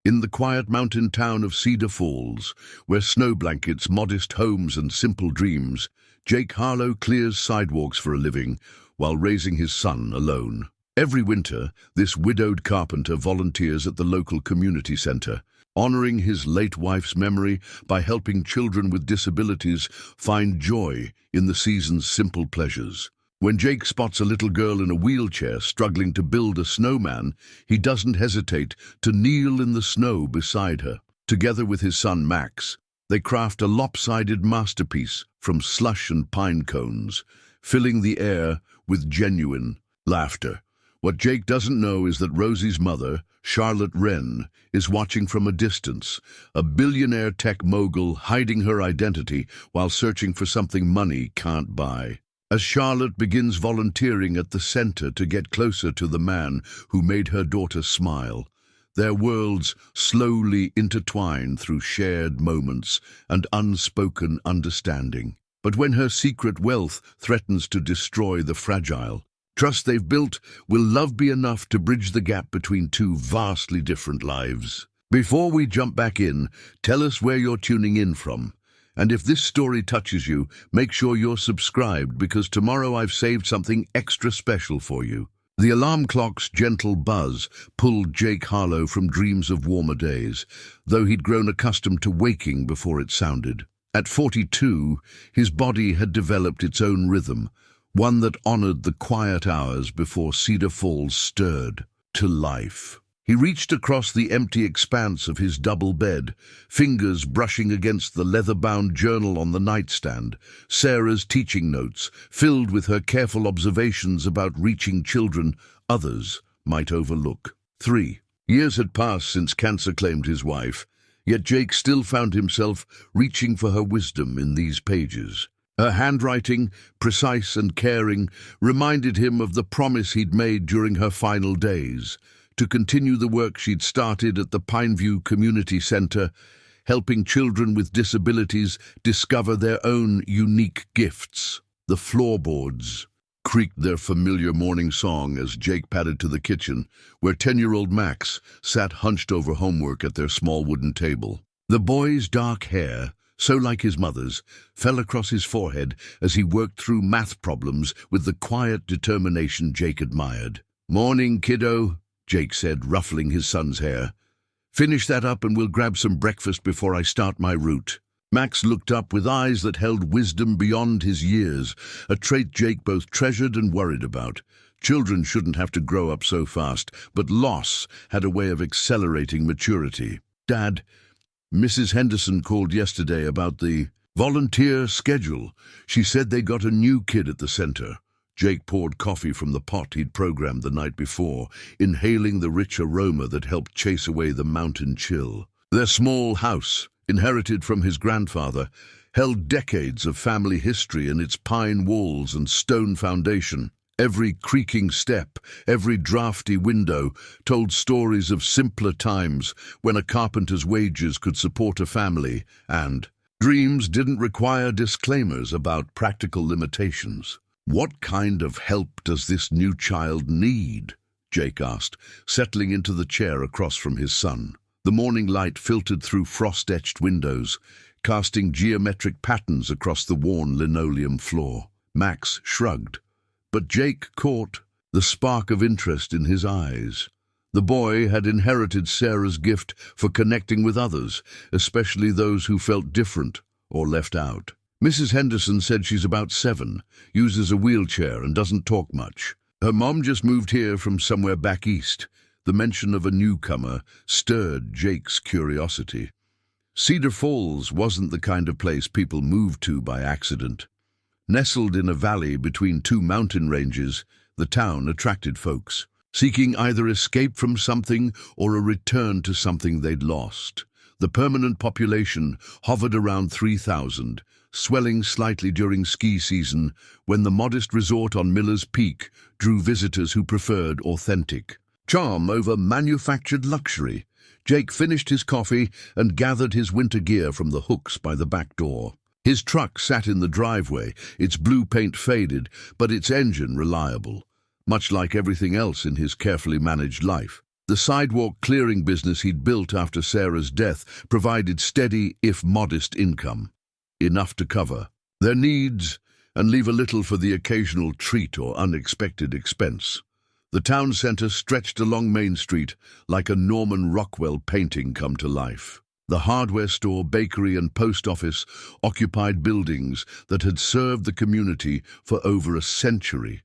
In the quiet mountain town of Cedar Falls, where snow blankets, modest homes and simple dreams, Jake Harlow clears sidewalks for a living while raising his son alone. Every winter, this widowed carpenter volunteers at the local community center, honoring his late wife's memory by helping children with disabilities find joy in the season's simple pleasures. When Jake spots a little girl in a wheelchair struggling to build a snowman, he doesn't hesitate to kneel in the snow beside her. Together with his son Max, they craft a lopsided masterpiece from slush and pine cones, filling the air with genuine laughter. What Jake doesn't know is that Rosie's mother, Wren, is watching from a distance, a billionaire tech mogul hiding her identity while searching for something money can't buy. As Charlotte begins volunteering at the center to get closer to the man who made her daughter smile, their worlds slowly intertwine through shared moments and unspoken understanding. But when her secret wealth threatens to destroy the fragile trust they've built, will love be enough to bridge the gap between two vastly different lives? Before we jump back in, tell us where you're tuning in from. And if this story touches you, make sure you're subscribed, because tomorrow I've saved something extra special for you. The alarm clock's gentle buzz pulled Jake Harlow from dreams of warmer days, though he'd grown accustomed to waking before it sounded. At 42, his body had developed its own rhythm, one that honored the quiet hours before Cedar Falls stirred to life. He reached across the empty expanse of his double bed, fingers brushing against the leather-bound journal on the nightstand, Sarah's teaching notes, filled with her careful observations about reaching children others might overlook. 3 years had passed since cancer claimed his wife, yet Jake still found himself reaching for her wisdom in these pages. Her handwriting, precise and caring, reminded him of the promise he'd made during her final days, to continue the work she'd started at the Pineview Community Center, helping children with disabilities discover their own unique gifts. The floorboards creaked their familiar morning song as Jake padded to the kitchen, where 10-year-old Max sat hunched over homework at their small wooden table. The boy's dark hair, so like his mother's, fell across his forehead as he worked through math problems with the quiet determination Jake admired. "Morning, kiddo," Jake said, ruffling his son's hair. "Finish that up and we'll grab some breakfast before I start my route." Max looked up with eyes that held wisdom beyond his years, a trait Jake both treasured and worried about. Children shouldn't have to grow up so fast, but loss had a way of accelerating maturity. "Dad, Mrs. Henderson called yesterday about the volunteer schedule. She said they got a new kid at the center." Jake poured coffee from the pot he'd programmed the night before, inhaling the rich aroma that helped chase away the mountain chill. Their small house, inherited from his grandfather, held decades of family history in its pine walls and stone foundation. Every creaking step, every drafty window told stories of simpler times when a carpenter's wages could support a family, and dreams didn't require disclaimers about practical limitations. "What kind of help does this new child need?" Jake asked, settling into the chair across from his son. The morning light filtered through frost-etched windows, casting geometric patterns across the worn linoleum floor. Max shrugged, but Jake caught the spark of interest in his eyes. The boy had inherited Sarah's gift for connecting with others, especially those who felt different or left out. "Mrs. Henderson said she's about 7, uses a wheelchair and doesn't talk much. Her mom just moved here from somewhere back east." The mention of a newcomer stirred Jake's curiosity. Cedar Falls wasn't the kind of place people moved to by accident. Nestled in a valley between two mountain ranges, the town attracted folks, seeking either escape from something or a return to something they'd lost. The permanent population hovered around 3,000, swelling slightly during ski season when the modest resort on Miller's Peak drew visitors who preferred authentic charm over manufactured luxury. Jake finished his coffee and gathered his winter gear from the hooks by the back door. His truck sat in the driveway, its blue paint faded, but its engine reliable, much like everything else in his carefully managed life. The sidewalk clearing business he'd built after Sarah's death provided steady, if modest, income, enough to cover their needs and leave a little for the occasional treat or unexpected expense. The town centre stretched along Main Street like a Norman Rockwell painting come to life. The hardware store, bakery and post office occupied buildings that had served the community for over a century,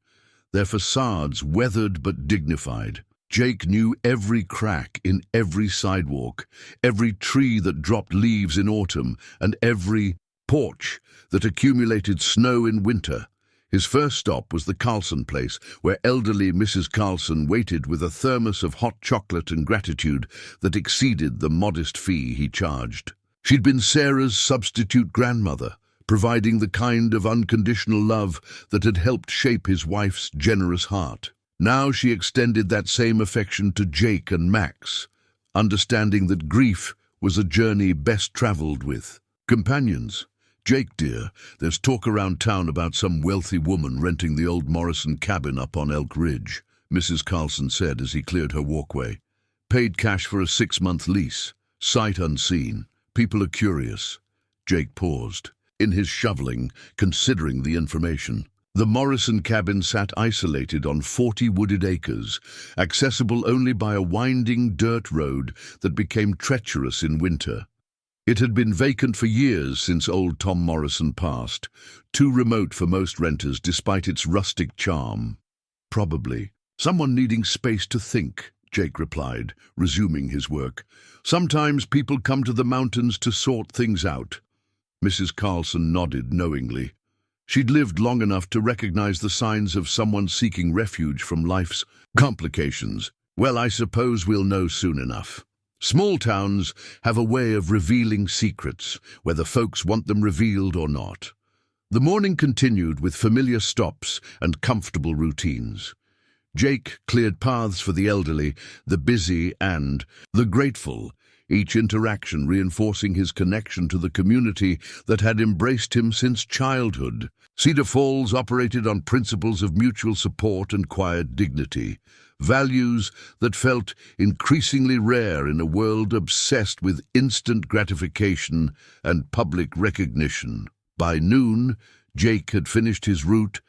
their facades weathered but dignified. Jake knew every crack in every sidewalk, every tree that dropped leaves in autumn, and every porch that accumulated snow in winter. His first stop was the Carlson place, where elderly Mrs. Carlson waited with a thermos of hot chocolate and gratitude that exceeded the modest fee he charged. She'd been Sarah's substitute grandmother, providing the kind of unconditional love that had helped shape his wife's generous heart. Now she extended that same affection to Jake and Max, understanding that grief was a journey best traveled with companions. "Jake, dear, there's talk around town about some wealthy woman renting the old Morrison cabin up on Elk Ridge," Mrs. Carlson said as he cleared her walkway. "Paid cash for a 6-month lease. Sight unseen. People are curious." Jake paused, in his shoveling, considering the information. The Morrison cabin sat isolated on 40 wooded acres, accessible only by a winding dirt road that became treacherous in winter. It had been vacant for years since old Tom Morrison passed, too remote for most renters despite its rustic charm. "Probably someone needing space to think," Jake replied, resuming his work. "Sometimes people come to the mountains to sort things out." Mrs. Carlson nodded knowingly. She'd lived long enough to recognize the signs of someone seeking refuge from life's complications. "Well, I suppose we'll know soon enough." Small towns have a way of revealing secrets, whether folks want them revealed or not. The morning continued with familiar stops and comfortable routines. Jake cleared paths for the elderly, the busy, and the grateful, each interaction reinforcing his connection to the community that had embraced him since childhood. Cedar Falls operated on principles of mutual support and quiet dignity, values that felt increasingly rare in a world obsessed with instant gratification and public recognition. By noon, Jake had finished his route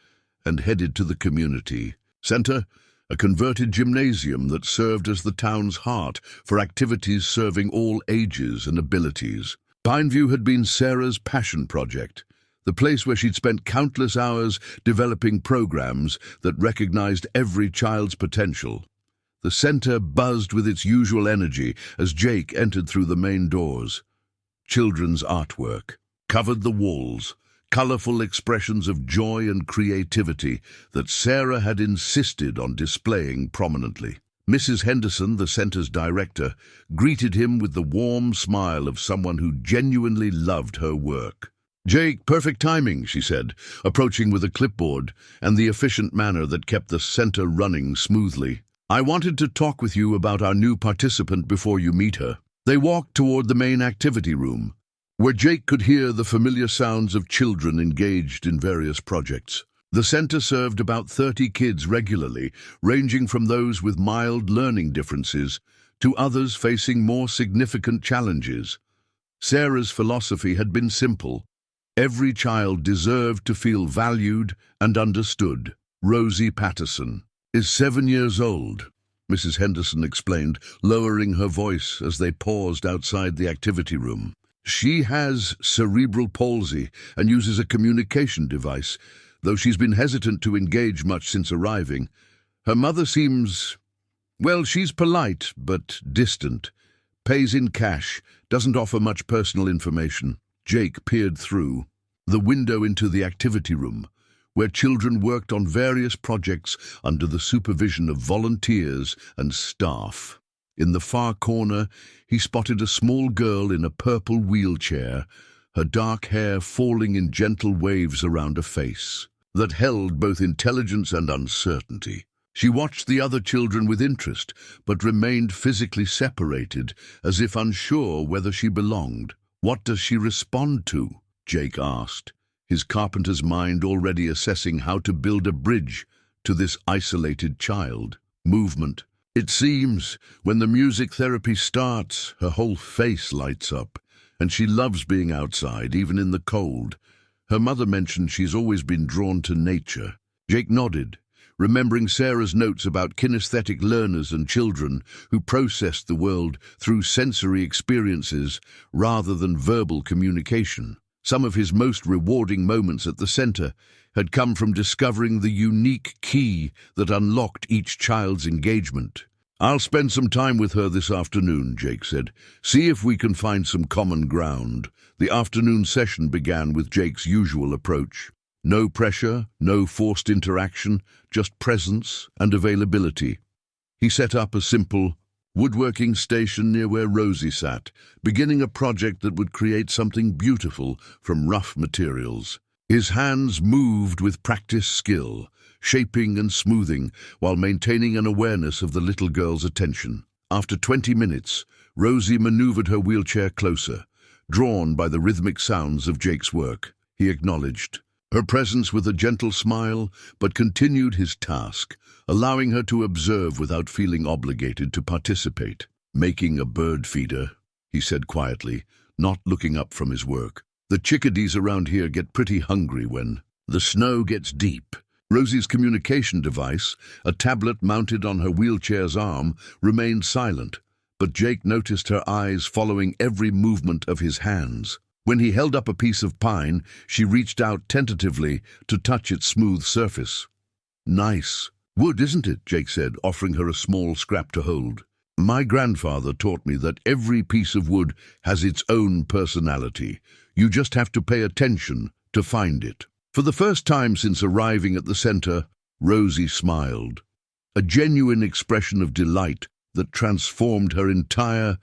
and headed to the community center, a converted gymnasium that served as the town's heart for activities serving all ages and abilities. Pineview had been Sarah's passion project, the place where she'd spent countless hours developing programs that recognized every child's potential. The center buzzed with its usual energy as Jake entered through the main doors. Children's artwork covered the walls, colorful expressions of joy and creativity that Sarah had insisted on displaying prominently. Mrs. Henderson, the center's director, greeted him with the warm smile of someone who genuinely loved her work. "Jake, perfect timing," she said, approaching with a clipboard and the efficient manner that kept the center running smoothly. "I wanted to talk with you about our new participant before you meet her." They walked toward the main activity room, where Jake could hear the familiar sounds of children engaged in various projects. The center served about 30 kids regularly, ranging from those with mild learning differences to others facing more significant challenges. Sarah's philosophy had been simple. Every child deserved to feel valued and understood. "Rosie Patterson is 7 years old," Mrs. Henderson explained, lowering her voice as they paused outside the activity room. "She has cerebral palsy and uses a communication device, though she's been hesitant to engage much since arriving. Her mother seems, well, she's polite but distant, pays in cash, doesn't offer much personal information." Jake peered through the window into the activity room, where children worked on various projects under the supervision of volunteers and staff. In the far corner, he spotted a small girl in a purple wheelchair, her dark hair falling in gentle waves around a face that held both intelligence and uncertainty. She watched the other children with interest, but remained physically separated, as if unsure whether she belonged. "What does she respond to?" Jake asked, his carpenter's mind already assessing how to build a bridge to this isolated child. "Movement, It seems, when the music therapy starts, her whole face lights up, and she loves being outside, even in the cold. Her mother mentioned she's always been drawn to nature. Jake nodded, remembering Sarah's notes about kinesthetic learners and children who processed the world through sensory experiences rather than verbal communication. Some of his most rewarding moments at the center had come from discovering the unique key that unlocked each child's engagement. "I'll spend some time with her this afternoon," Jake said. "See if we can find some common ground." The afternoon session began with Jake's usual approach. No pressure, no forced interaction, just presence and availability. He set up a simple woodworking station near where Rosie sat, beginning a project that would create something beautiful from rough materials. His hands moved with practiced skill, shaping and smoothing while maintaining an awareness of the little girl's attention. After 20 minutes, Rosie maneuvered her wheelchair closer, drawn by the rhythmic sounds of Jake's work. He acknowledged her presence with a gentle smile, but continued his task, allowing her to observe without feeling obligated to participate. "Making a bird feeder," he said quietly, not looking up from his work. "The chickadees around here get pretty hungry when the snow gets deep." Rosie's communication device, a tablet mounted on her wheelchair's arm, remained silent, but Jake noticed her eyes following every movement of his hands. When he held up a piece of pine, she reached out tentatively to touch its smooth surface. "Nice wood, isn't it?" Jake said, offering her a small scrap to hold. "My grandfather taught me that every piece of wood has its own personality. You just have to pay attention to find it." For the first time since arriving at the center, Rosie smiled, a genuine expression of delight that transformed her entire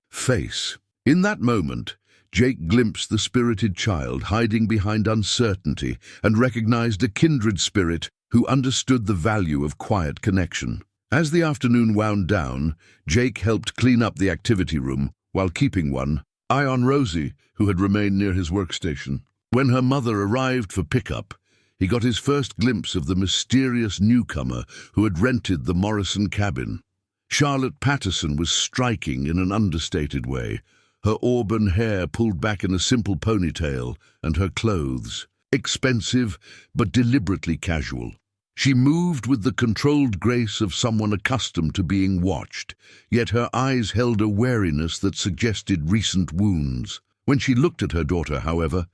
face. In that moment, Jake glimpsed the spirited child hiding behind uncertainty and recognized a kindred spirit who understood the value of quiet connection. As the afternoon wound down, Jake helped clean up the activity room while keeping one eye on Rosie, who had remained near his workstation. When her mother arrived for pickup, he got his first glimpse of the mysterious newcomer who had rented the Morrison cabin. Charlotte Patterson was striking in an understated way, her auburn hair pulled back in a simple ponytail, and her clothes expensive but deliberately casual. She moved with the controlled grace of someone accustomed to being watched, yet her eyes held a wariness that suggested recent wounds. When she looked at her daughter, however,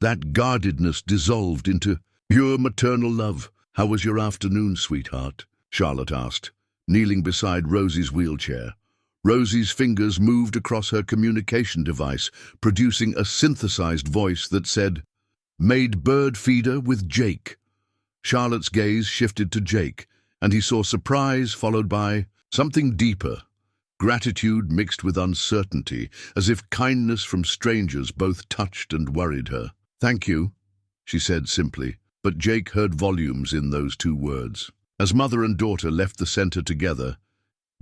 that guardedness dissolved into pure maternal love. "How was your afternoon, sweetheart?" Charlotte asked, kneeling beside Rosie's wheelchair. Rosie's fingers moved across her communication device, producing a synthesized voice that said, "Made bird feeder with Jake." Charlotte's gaze shifted to Jake, and he saw surprise followed by something deeper, gratitude mixed with uncertainty, as if kindness from strangers both touched and worried her. "Thank you," she said simply, but Jake heard volumes in those two words. As mother and daughter left the center together,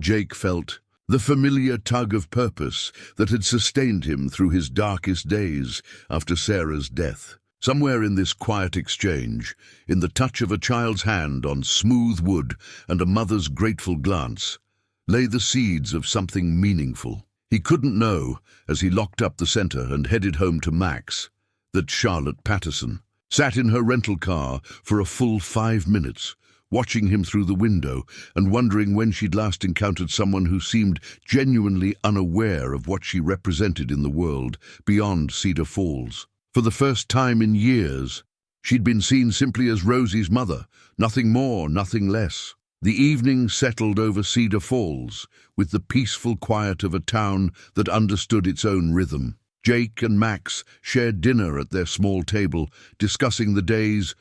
Jake felt the familiar tug of purpose that had sustained him through his darkest days after Sarah's death. Somewhere in this quiet exchange, in the touch of a child's hand on smooth wood and a mother's grateful glance, lay the seeds of something meaningful. He couldn't know, as he locked up the center and headed home to Max, that Charlotte Patterson sat in her rental car for a full 5 minutes, watching him through the window and wondering when she'd last encountered someone who seemed genuinely unaware of what she represented in the world beyond Cedar Falls. For the first time in years, she'd been seen simply as Rosie's mother, nothing more, nothing less. The evening settled over Cedar Falls with the peaceful quiet of a town that understood its own rhythm. Jake and Max shared dinner at their small table, discussing the day's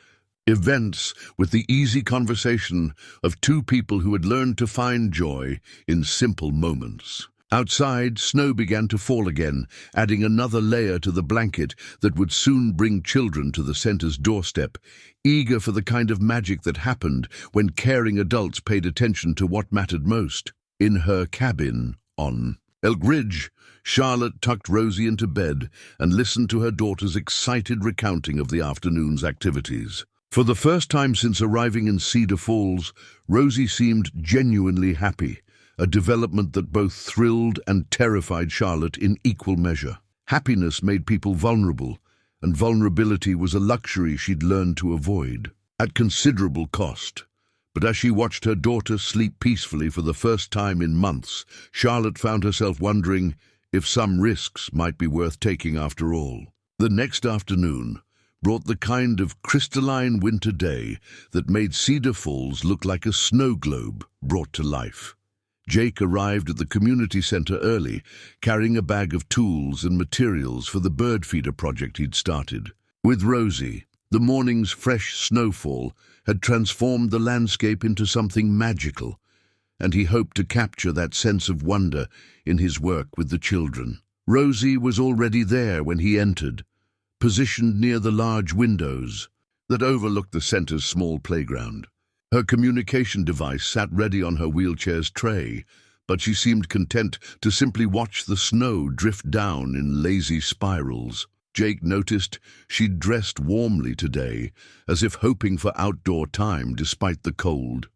events with the easy conversation of two people who had learned to find joy in simple moments. Outside, snow began to fall again, adding another layer to the blanket that would soon bring children to the center's doorstep, eager for the kind of magic that happened when caring adults paid attention to what mattered most. In her cabin on Elk Ridge, Charlotte tucked Rosie into bed and listened to her daughter's excited recounting of the afternoon's activities. For the first time since arriving in Cedar Falls, Rosie seemed genuinely happy, a development that both thrilled and terrified Charlotte in equal measure. Happiness made people vulnerable, and vulnerability was a luxury she'd learned to avoid, at considerable cost. But as she watched her daughter sleep peacefully for the first time in months, Charlotte found herself wondering if some risks might be worth taking after all. The next afternoon brought the kind of crystalline winter day that made Cedar Falls look like a snow globe brought to life. Jake arrived at the community center early, carrying a bag of tools and materials for the bird feeder project he'd started. With Rosie, the morning's fresh snowfall had transformed the landscape into something magical, and he hoped to capture that sense of wonder in his work with the children. Rosie was already there when he entered, positioned near the large windows that overlooked the center's small playground. Her communication device sat ready on her wheelchair's tray, but she seemed content to simply watch the snow drift down in lazy spirals. Jake noticed she'd dressed warmly today, as if hoping for outdoor time despite the cold.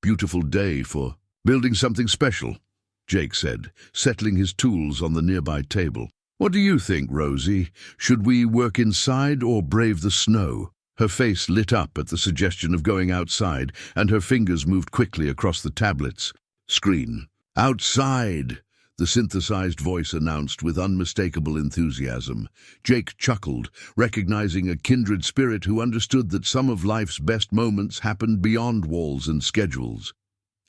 "Beautiful day for building something special," Jake said, settling his tools on the nearby table. "What do you think, Rosie? Should we work inside or brave the snow?" Her face lit up at the suggestion of going outside, and her fingers moved quickly across the tablet's screen. "Outside!" the synthesized voice announced with unmistakable enthusiasm. Jake chuckled, recognizing a kindred spirit who understood that some of life's best moments happened beyond walls and schedules.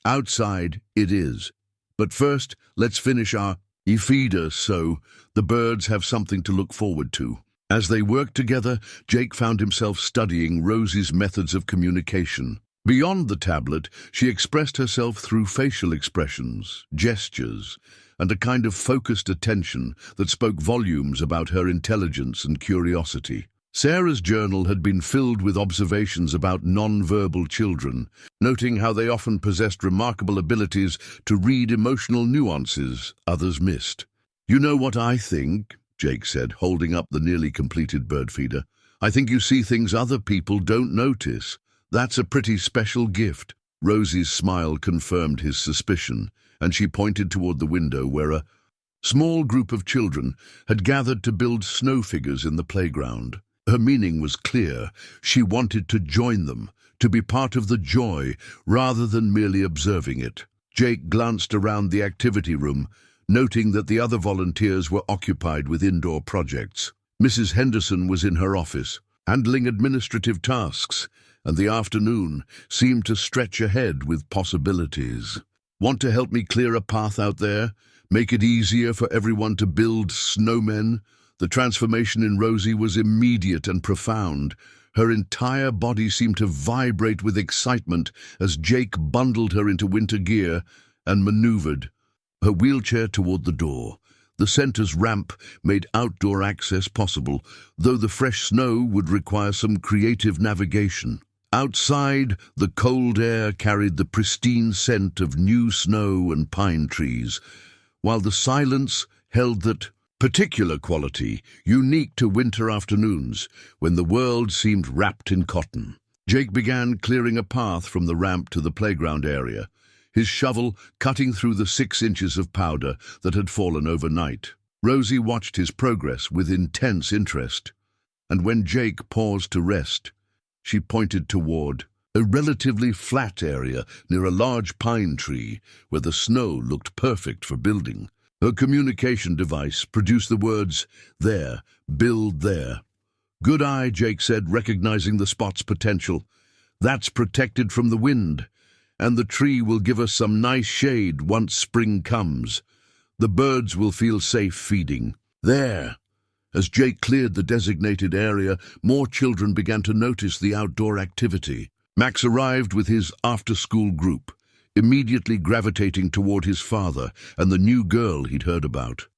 "Outside it is. But first, let's finish our feeder so the birds have something to look forward to." As they worked together, Jake found himself studying Rosie's methods of communication. Beyond the tablet, she expressed herself through facial expressions, gestures, and a kind of focused attention that spoke volumes about her intelligence and curiosity. Sarah's journal had been filled with observations about non-verbal children, noting how they often possessed remarkable abilities to read emotional nuances others missed. "You know what I think?" Jake said, holding up the nearly completed bird feeder. "I think you see things other people don't notice. That's a pretty special gift." Rosie's smile confirmed his suspicion, and she pointed toward the window where a small group of children had gathered to build snow figures in the playground. Her meaning was clear. She wanted to join them, to be part of the joy rather than merely observing it. Jake glanced around the activity room, noting that the other volunteers were occupied with indoor projects. Mrs. Henderson was in her office, handling administrative tasks, and the afternoon seemed to stretch ahead with possibilities. "Want to help me clear a path out there? Make it easier for everyone to build snowmen?" The transformation in Rosie was immediate and profound. Her entire body seemed to vibrate with excitement as Jake bundled her into winter gear and maneuvered her wheelchair toward the door. The center's ramp made outdoor access possible, though the fresh snow would require some creative navigation. Outside, the cold air carried the pristine scent of new snow and pine trees, while the silence held that particular quality unique to winter afternoons when the world seemed wrapped in cotton. Jake began clearing a path from the ramp to the playground area, his shovel cutting through the 6 inches of powder that had fallen overnight. Rosie watched his progress with intense interest, and when Jake paused to rest, she pointed toward a relatively flat area near a large pine tree where the snow looked perfect for building. Her communication device produced the words, "There, build there." "Good eye," Jake said, recognizing the spot's potential. "That's protected from the wind, and the tree will give us some nice shade once spring comes. The birds will feel safe feeding. There." As Jake cleared the designated area, more children began to notice the outdoor activity. Max arrived with his after-school group, immediately gravitating toward his father and the new girl he'd heard about.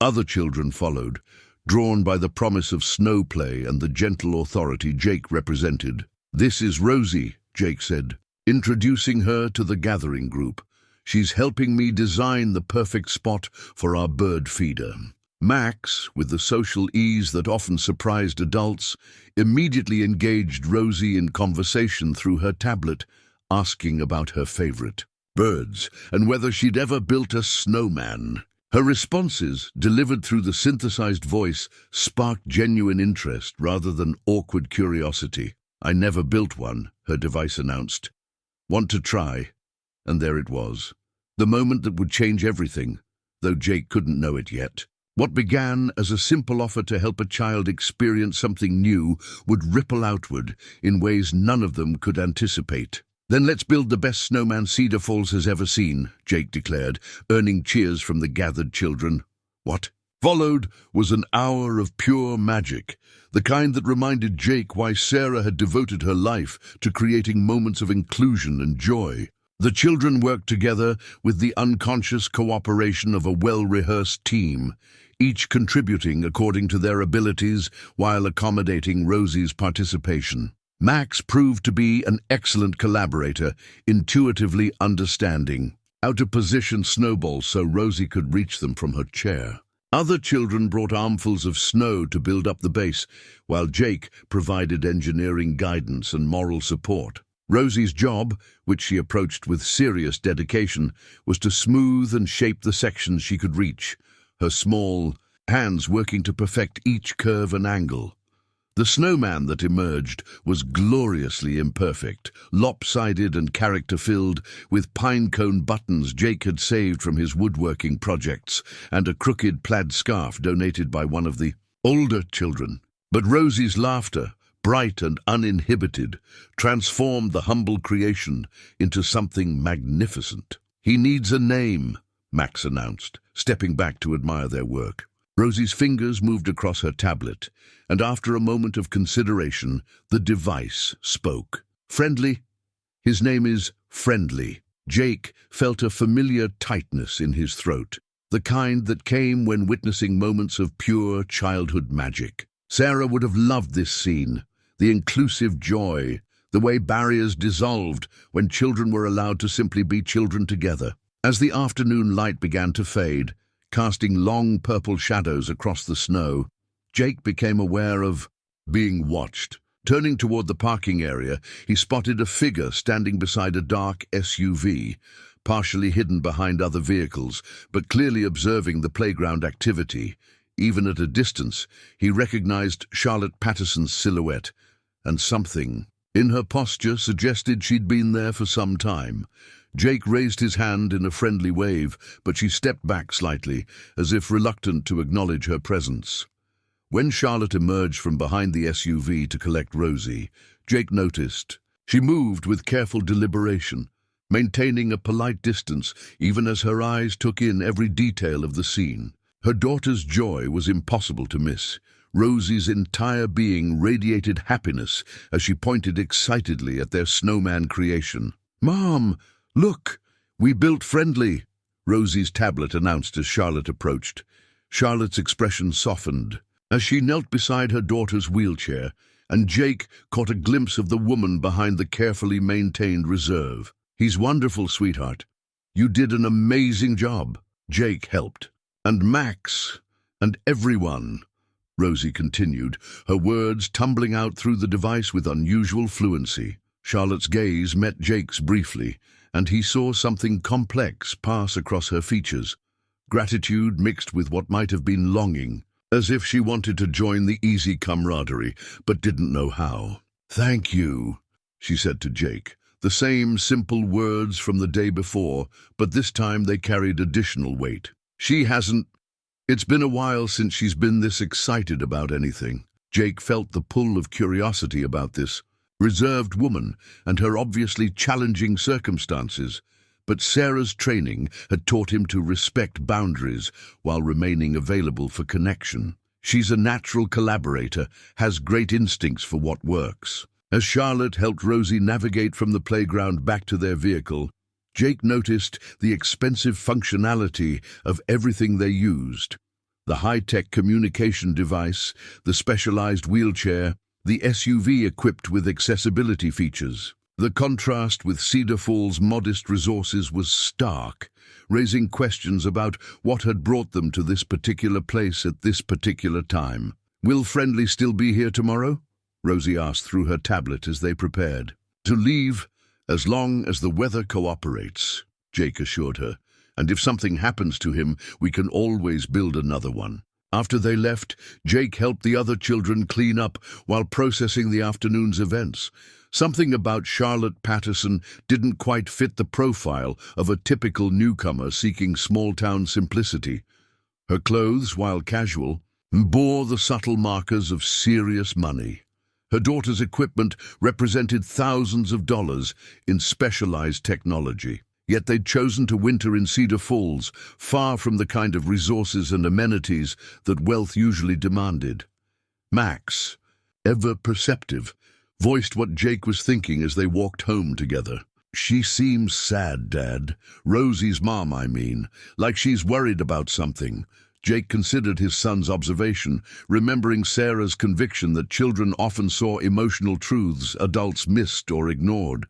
Other children followed, drawn by the promise of snow play and the gentle authority Jake represented. "This is Rosie," Jake said, introducing her to the gathering group. "She's helping me design the perfect spot for our bird feeder." Max, with the social ease that often surprised adults, immediately engaged Rosie in conversation through her tablet, asking about her favorite birds, and whether she'd ever built a snowman. Her responses, delivered through the synthesized voice, sparked genuine interest rather than awkward curiosity. "I never built one," her device announced. "Want to try?" And there it was. The moment that would change everything, though Jake couldn't know it yet. What began as a simple offer to help a child experience something new would ripple outward in ways none of them could anticipate. "Then let's build the best snowman Cedar Falls has ever seen," Jake declared, earning cheers from the gathered children. What followed was an hour of pure magic, the kind that reminded Jake why Sarah had devoted her life to creating moments of inclusion and joy. The children worked together with the unconscious cooperation of a well-rehearsed team, each contributing according to their abilities while accommodating Rosie's participation. Max proved to be an excellent collaborator, intuitively understanding how to position snowballs so Rosie could reach them from her chair. Other children brought armfuls of snow to build up the base, while Jake provided engineering guidance and moral support. Rosie's job, which she approached with serious dedication, was to smooth and shape the sections she could reach, her small hands working to perfect each curve and angle. The snowman that emerged was gloriously imperfect, lopsided and character-filled, with pinecone buttons Jake had saved from his woodworking projects and a crooked plaid scarf donated by one of the older children. But Rosie's laughter, bright and uninhibited, transformed the humble creation into something magnificent. "He needs a name," Max announced, stepping back to admire their work. Rosie's fingers moved across her tablet, and after a moment of consideration, the device spoke. "Friendly? His name is Friendly." Jake felt a familiar tightness in his throat, the kind that came when witnessing moments of pure childhood magic. Sarah would have loved this scene, the inclusive joy, the way barriers dissolved when children were allowed to simply be children together. As the afternoon light began to fade, casting long purple shadows across the snow, Jake became aware of being watched. Turning toward the parking area, he spotted a figure standing beside a dark SUV, partially hidden behind other vehicles, but clearly observing the playground activity. Even at a distance, he recognized Charlotte Patterson's silhouette, and something in her posture suggested she'd been there for some time. Jake raised his hand in a friendly wave, but she stepped back slightly, as if reluctant to acknowledge her presence. When Charlotte emerged from behind the SUV to collect Rosie, Jake noticed. She moved with careful deliberation, maintaining a polite distance even as her eyes took in every detail of the scene. Her daughter's joy was impossible to miss. Rosie's entire being radiated happiness as she pointed excitedly at their snowman creation. "Mom! Look, we built Friendly," Rosie's tablet announced as Charlotte approached. Charlotte's expression softened as she knelt beside her daughter's wheelchair, and Jake caught a glimpse of the woman behind the carefully maintained reserve. "He's wonderful, sweetheart. You did an amazing job." Jake helped. "And Max, and everyone," Rosie continued, her words tumbling out through the device with unusual fluency. Charlotte's gaze met Jake's briefly, and he saw something complex pass across her features, gratitude mixed with what might have been longing, as if she wanted to join the easy camaraderie, but didn't know how. "Thank you," she said to Jake, the same simple words from the day before, but this time they carried additional weight. It's been a while since she's been this excited about anything. Jake felt the pull of curiosity about this reserved woman and her obviously challenging circumstances, but Sarah's training had taught him to respect boundaries while remaining available for connection. She's a natural collaborator, has great instincts for what works. As Charlotte helped Rosie navigate from the playground back to their vehicle, Jake noticed the expensive functionality of everything they used. The high-tech communication device, the specialized wheelchair, the SUV equipped with accessibility features. The contrast with Cedar Falls' modest resources was stark, raising questions about what had brought them to this particular place at this particular time. "Will Friendly still be here tomorrow?" Rosie asked through her tablet as they prepared. "To leave, as long as the weather cooperates." Jake assured her. "And if something happens to him, we can always build another one." After they left, Jake helped the other children clean up while processing the afternoon's events. Something about Charlotte Patterson didn't quite fit the profile of a typical newcomer seeking small-town simplicity. Her clothes, while casual, bore the subtle markers of serious money. Her daughter's equipment represented thousands of dollars in specialized technology. Yet they'd chosen to winter in Cedar Falls, far from the kind of resources and amenities that wealth usually demanded. Max, ever perceptive, voiced what Jake was thinking as they walked home together. "She seems sad, Dad. Rosie's mom, I mean. Like she's worried about something." Jake considered his son's observation, remembering Sarah's conviction that children often saw emotional truths adults missed or ignored.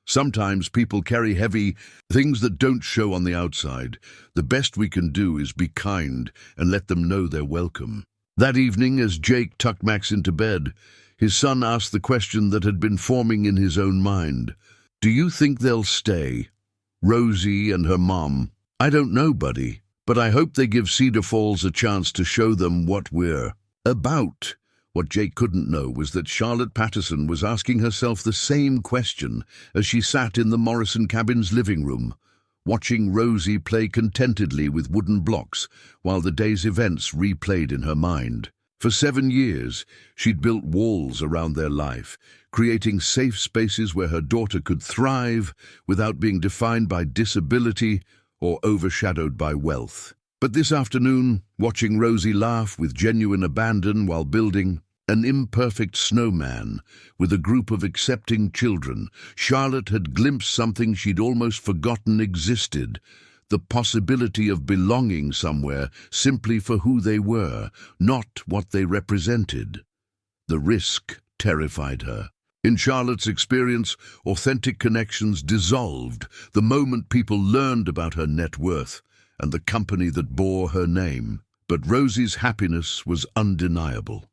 "Sometimes people carry heavy things that don't show on the outside. The best we can do is be kind and let them know they're welcome." That evening, as Jake tucked Max into bed, his son asked the question that had been forming in his own mind. "Do you think they'll stay? Rosie and her mom?" "I don't know, buddy. But I hope they give Cedar Falls a chance to show them what we're about." What Jake couldn't know was that Charlotte Patterson was asking herself the same question as she sat in the Morrison cabin's living room, watching Rosie play contentedly with wooden blocks while the day's events replayed in her mind. For 7 years, she'd built walls around their life, creating safe spaces where her daughter could thrive without being defined by disability or overshadowed by wealth. But this afternoon, watching Rosie laugh with genuine abandon while building an imperfect snowman with a group of accepting children, Charlotte had glimpsed something she'd almost forgotten existed: the possibility of belonging somewhere simply for who they were, not what they represented. The risk terrified her. In Charlotte's experience, authentic connections dissolved the moment people learned about her net worth and the company that bore her name. But Rosie's happiness was undeniable,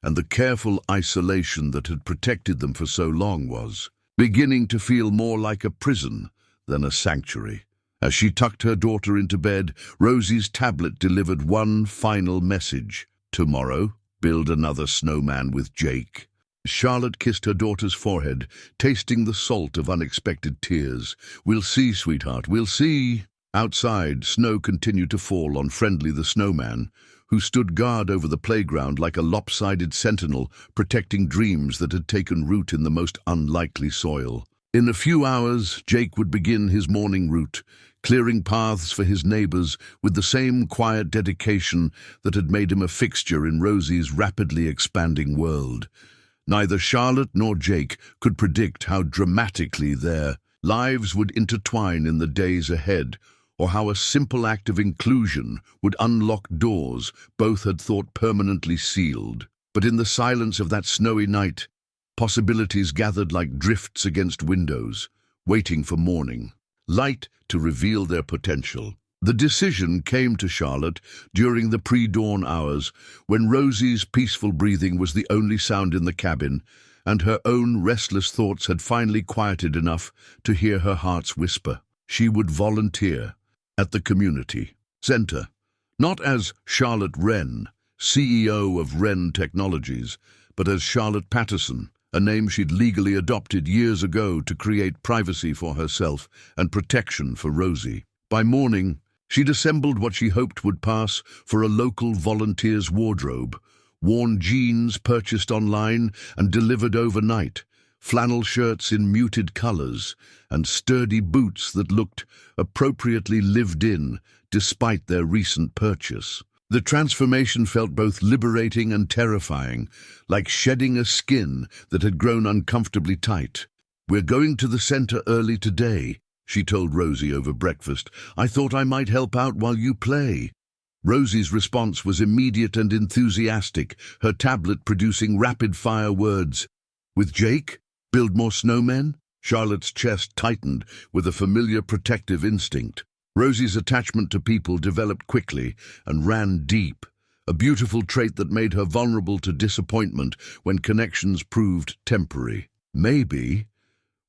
and the careful isolation that had protected them for so long was beginning to feel more like a prison than a sanctuary. As she tucked her daughter into bed, Rosie's tablet delivered one final message: "Tomorrow, build another snowman with Jake." Charlotte kissed her daughter's forehead, tasting the salt of unexpected tears. "We'll see, sweetheart, we'll see." Outside, snow continued to fall on Friendly the snowman, who stood guard over the playground like a lopsided sentinel, protecting dreams that had taken root in the most unlikely soil. In a few hours, Jake would begin his morning route, clearing paths for his neighbors with the same quiet dedication that had made him a fixture in Rosie's rapidly expanding world. Neither Charlotte nor Jake could predict how dramatically their lives would intertwine in the days ahead, or how a simple act of inclusion would unlock doors both had thought permanently sealed. But in the silence of that snowy night, possibilities gathered like drifts against windows, waiting for morning light to reveal their potential. The decision came to Charlotte during the pre-dawn hours, when Rosie's peaceful breathing was the only sound in the cabin, and her own restless thoughts had finally quieted enough to hear her heart's whisper. She would volunteer at the community center, not as Charlotte Wren, CEO of Wren Technologies, but as Charlotte Patterson, a name she'd legally adopted years ago to create privacy for herself and protection for Rosie. By morning, she'd assembled what she hoped would pass for a local volunteer's wardrobe: worn jeans purchased online and delivered overnight, flannel shirts in muted colors, and sturdy boots that looked appropriately lived in despite their recent purchase. The transformation felt both liberating and terrifying, like shedding a skin that had grown uncomfortably tight. "We're going to the center early today," she told Rosie over breakfast. "I thought I might help out while you play." Rosie's response was immediate and enthusiastic, her tablet producing rapid-fire words. "With Jake? Build more snowmen?" Charlotte's chest tightened with a familiar protective instinct. Rosie's attachment to people developed quickly and ran deep, a beautiful trait that made her vulnerable to disappointment when connections proved temporary. "Maybe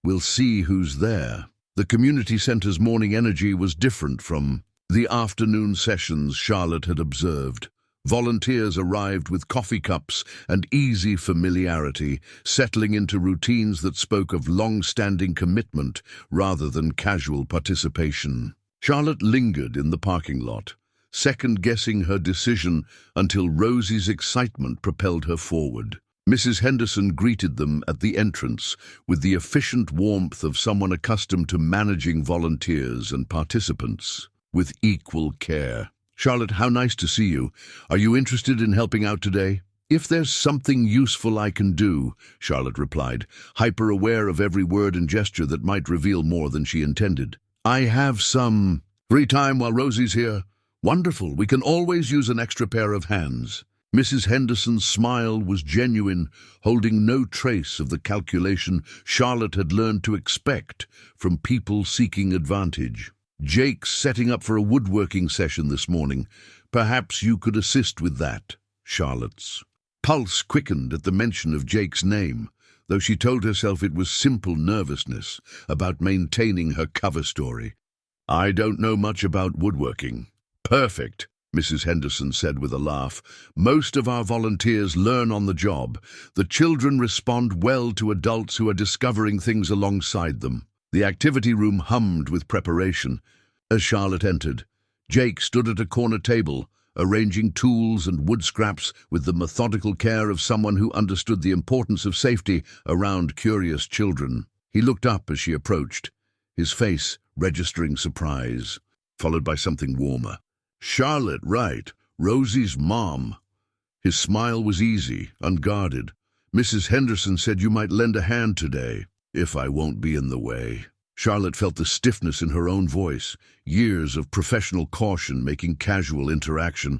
we'll see who's there." The community center's morning energy was different from the afternoon sessions Charlotte had observed. Volunteers arrived with coffee cups and easy familiarity, settling into routines that spoke of long-standing commitment rather than casual participation. Charlotte lingered in the parking lot, second-guessing her decision until Rosie's excitement propelled her forward. Mrs. Henderson greeted them at the entrance with the efficient warmth of someone accustomed to managing volunteers and participants with equal care. "Charlotte, how nice to see you. Are you interested in helping out today?" "If there's something useful I can do," Charlotte replied, hyper-aware of every word and gesture that might reveal more than she intended. "I have some free time while Rosie's here." "Wonderful. We can always use an extra pair of hands." Mrs. Henderson's smile was genuine, holding no trace of the calculation Charlotte had learned to expect from people seeking advantage. "Jake's setting up for a woodworking session this morning. Perhaps you could assist with that." Charlotte's pulse quickened at the mention of Jake's name, though she told herself it was simple nervousness about maintaining her cover story. "I don't know much about woodworking." "Perfect," Mrs. Henderson said with a laugh. "Most of our volunteers learn on the job. The children respond well to adults who are discovering things alongside them." The activity room hummed with preparation. As Charlotte entered, Jake stood at a corner table, arranging tools and wood scraps with the methodical care of someone who understood the importance of safety around curious children. He looked up as she approached, his face registering surprise, followed by something warmer. "Charlotte, right, Rosie's mom." His smile was easy, unguarded. "Mrs. Henderson said you might lend a hand today, if I won't be in the way." Charlotte felt the stiffness in her own voice, years of professional caution making casual interaction.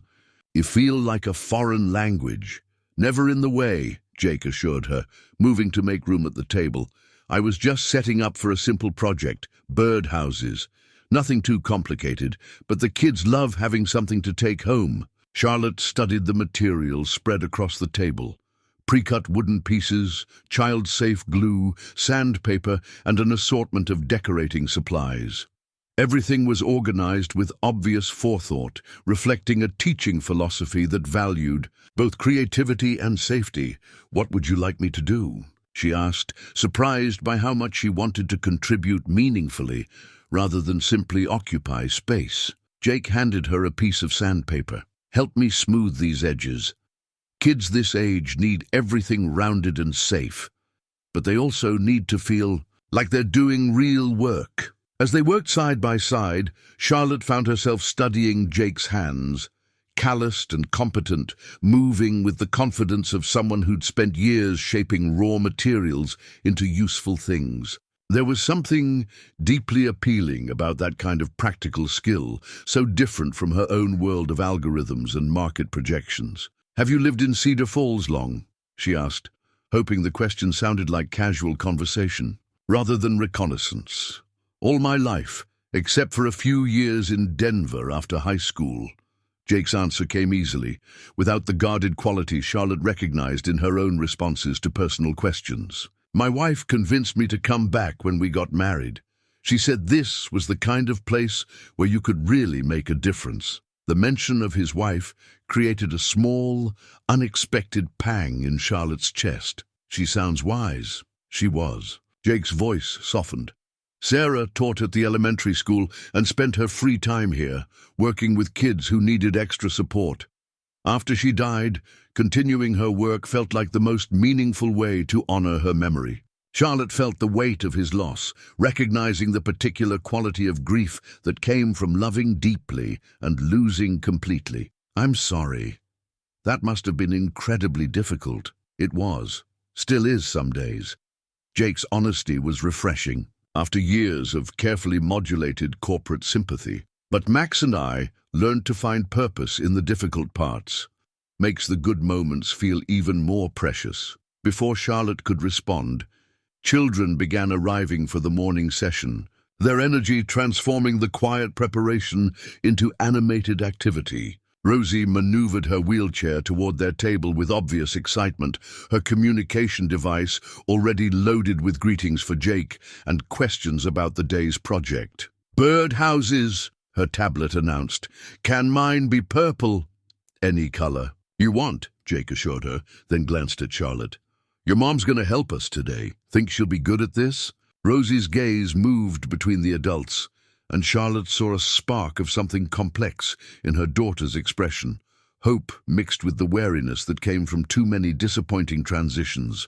"You feel like a foreign language." "Never in the way," Jake assured her, moving to make room at the table. "I was just setting up for a simple project, bird houses. Nothing too complicated, but the kids love having something to take home." Charlotte studied the materials spread across the table. Pre-cut wooden pieces, child-safe glue, sandpaper, and an assortment of decorating supplies. Everything was organized with obvious forethought, reflecting a teaching philosophy that valued both creativity and safety. "What would you like me to do?" she asked, surprised by how much she wanted to contribute meaningfully, rather than simply occupy space. Jake handed her a piece of sandpaper. "Help me smooth these edges." Kids this age need everything rounded and safe, but they also need to feel like they're doing real work. As they worked side by side, Charlotte found herself studying Jake's hands, calloused and competent, moving with the confidence of someone who'd spent years shaping raw materials into useful things. There was something deeply appealing about that kind of practical skill, so different from her own world of algorithms and market projections. "Have you lived in Cedar Falls long?" she asked, hoping the question sounded like casual conversation, rather than reconnaissance. "All my life, except for a few years in Denver after high school." Jake's answer came easily, without the guarded quality Charlotte recognized in her own responses to personal questions. "My wife convinced me to come back when we got married. She said this was the kind of place where you could really make a difference." The mention of his wife created a small, unexpected pang in Charlotte's chest. "She sounds wise." She was. Jake's voice softened. "Sarah taught at the elementary school and spent her free time here, working with kids who needed extra support. After she died, continuing her work felt like the most meaningful way to honor her memory." Charlotte felt the weight of his loss, recognizing the particular quality of grief that came from loving deeply and losing completely. "I'm sorry. That must have been incredibly difficult." It was. Still is some days. Jake's honesty was refreshing, after years of carefully modulated corporate sympathy. "But Max and I learned to find purpose in the difficult parts. Makes the good moments feel even more precious." Before Charlotte could respond, children began arriving for the morning session, their energy transforming the quiet preparation into animated activity. Rosie maneuvered her wheelchair toward their table with obvious excitement, her communication device already loaded with greetings for Jake and questions about the day's project. "Birdhouses," her tablet announced. "Can mine be purple?" "Any color you want," Jake assured her, then glanced at Charlotte. "Your mom's going to help us today. Think she'll be good at this?" Rosie's gaze moved between the adults, and Charlotte saw a spark of something complex in her daughter's expression, hope mixed with the wariness that came from too many disappointing transitions.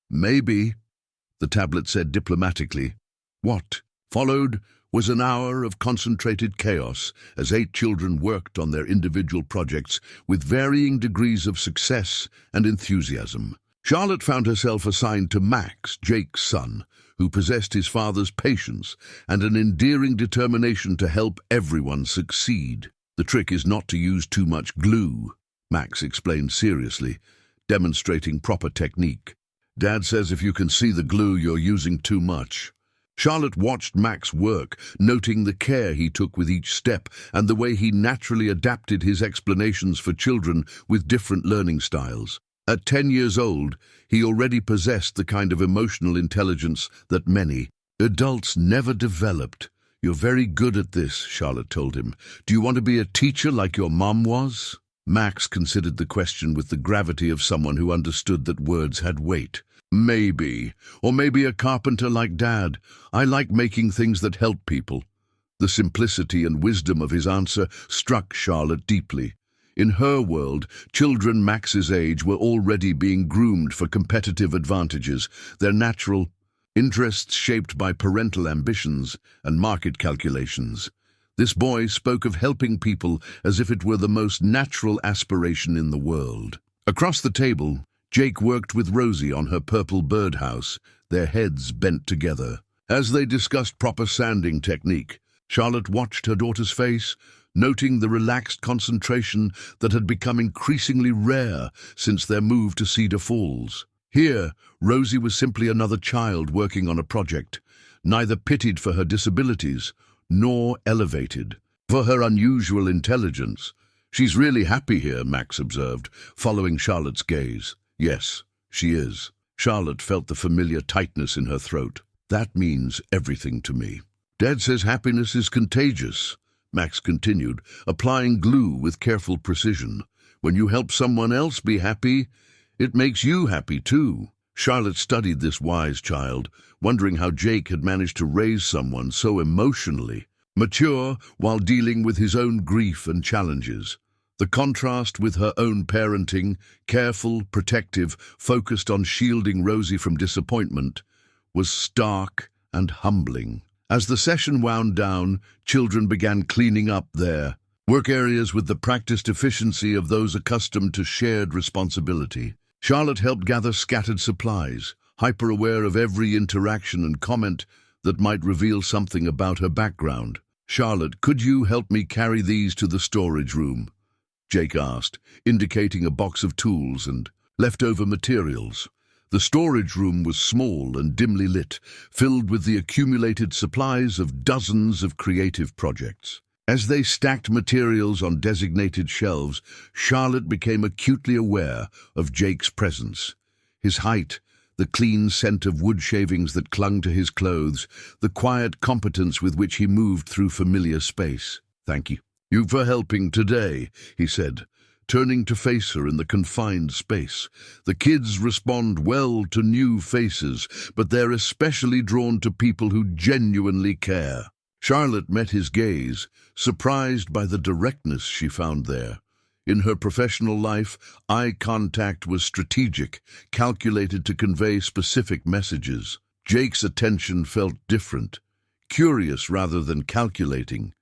"Maybe," the tablet said diplomatically. What followed was an hour of concentrated chaos as 8 children worked on their individual projects with varying degrees of success and enthusiasm. Charlotte found herself assigned to Max, Jake's son, who possessed his father's patience and an endearing determination to help everyone succeed. "The trick is not to use too much glue," Max explained seriously, demonstrating proper technique. "Dad says if you can see the glue, you're using too much." Charlotte watched Max work, noting the care he took with each step and the way he naturally adapted his explanations for children with different learning styles. At 10 years old, he already possessed the kind of emotional intelligence that many adults never developed. "You're very good at this," Charlotte told him. "Do you want to be a teacher like your mom was?" Max considered the question with the gravity of someone who understood that words had weight. "Maybe. Or maybe a carpenter like Dad. I like making things that help people." The simplicity and wisdom of his answer struck Charlotte deeply. In her world, children Max's age were already being groomed for competitive advantages, their natural interests shaped by parental ambitions and market calculations. This boy spoke of helping people as if it were the most natural aspiration in the world. Across the table, Jake worked with Rosie on her purple birdhouse, their heads bent together. As they discussed proper sanding technique, Charlotte watched her daughter's face, noting the relaxed concentration that had become increasingly rare since their move to Cedar Falls. Here, Rosie was simply another child working on a project, neither pitied for her disabilities nor elevated for her unusual intelligence. "She's really happy here," Max observed, following Charlotte's gaze. "Yes, she is." Charlotte felt the familiar tightness in her throat. "That means everything to me." "Dad says happiness is contagious," Max continued, applying glue with careful precision. "When you help someone else be happy, it makes you happy too." Charlotte studied this wise child, wondering how Jake had managed to raise someone so emotionally mature while dealing with his own grief and challenges. The contrast with her own parenting, careful, protective, focused on shielding Rosie from disappointment, was stark and humbling. As the session wound down, children began cleaning up their work areas with the practiced efficiency of those accustomed to shared responsibility. Charlotte helped gather scattered supplies, hyper-aware of every interaction and comment that might reveal something about her background. "Charlotte, could you help me carry these to the storage room?" Jake asked, indicating a box of tools and leftover materials. The storage room was small and dimly lit, filled with the accumulated supplies of dozens of creative projects. As they stacked materials on designated shelves, Charlotte became acutely aware of Jake's presence. His height, the clean scent of wood shavings that clung to his clothes, the quiet competence with which he moved through familiar space. "Thank you for helping today," he said, turning to face her in the confined space. "The kids respond well to new faces, but they're especially drawn to people who genuinely care." Charlotte met his gaze, surprised by the directness she found there. In her professional life, eye contact was strategic, calculated to convey specific messages. Jake's attention felt different, curious rather than calculating,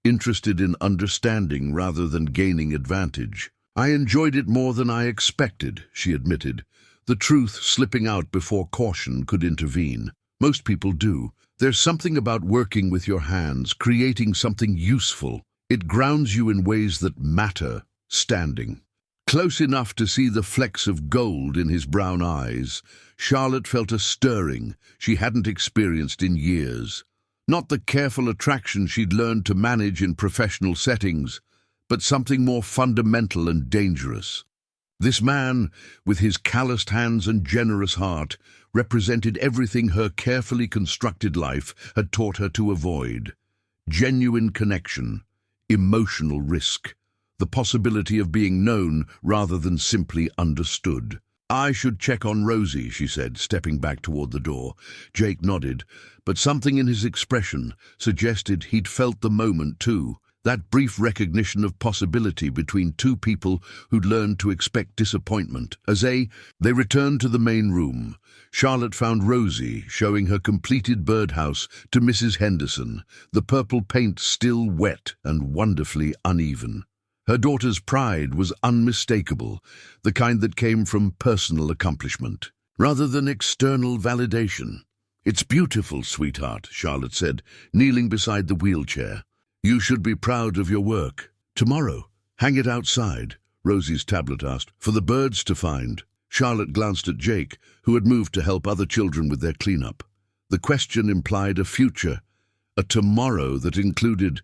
interested in understanding rather than gaining advantage. "I enjoyed it more than I expected," she admitted, the truth slipping out before caution could intervene. "Most people do. There's something about working with your hands, creating something useful. It grounds you in ways that matter." Standing close enough to see the flecks of gold in his brown eyes, Charlotte felt a stirring she hadn't experienced in years. Not the careful attraction she'd learned to manage in professional settings, but something more fundamental and dangerous. This man, with his calloused hands and generous heart, represented everything her carefully constructed life had taught her to avoid. Genuine connection, emotional risk, the possibility of being known rather than simply understood. "I should check on Rosie," she said, stepping back toward the door. Jake nodded, but something in his expression suggested he'd felt the moment too. That brief recognition of possibility between two people who'd learned to expect disappointment. As they returned to the main room, Charlotte found Rosie showing her completed birdhouse to Mrs. Henderson, the purple paint still wet and wonderfully uneven. Her daughter's pride was unmistakable, the kind that came from personal accomplishment, rather than external validation. "It's beautiful, sweetheart," Charlotte said, kneeling beside the wheelchair. "You should be proud of your work." "Tomorrow, hang it outside," Rosie's tablet asked, "for the birds to find." Charlotte glanced at Jake, who had moved to help other children with their cleanup. The question implied a future, a tomorrow that included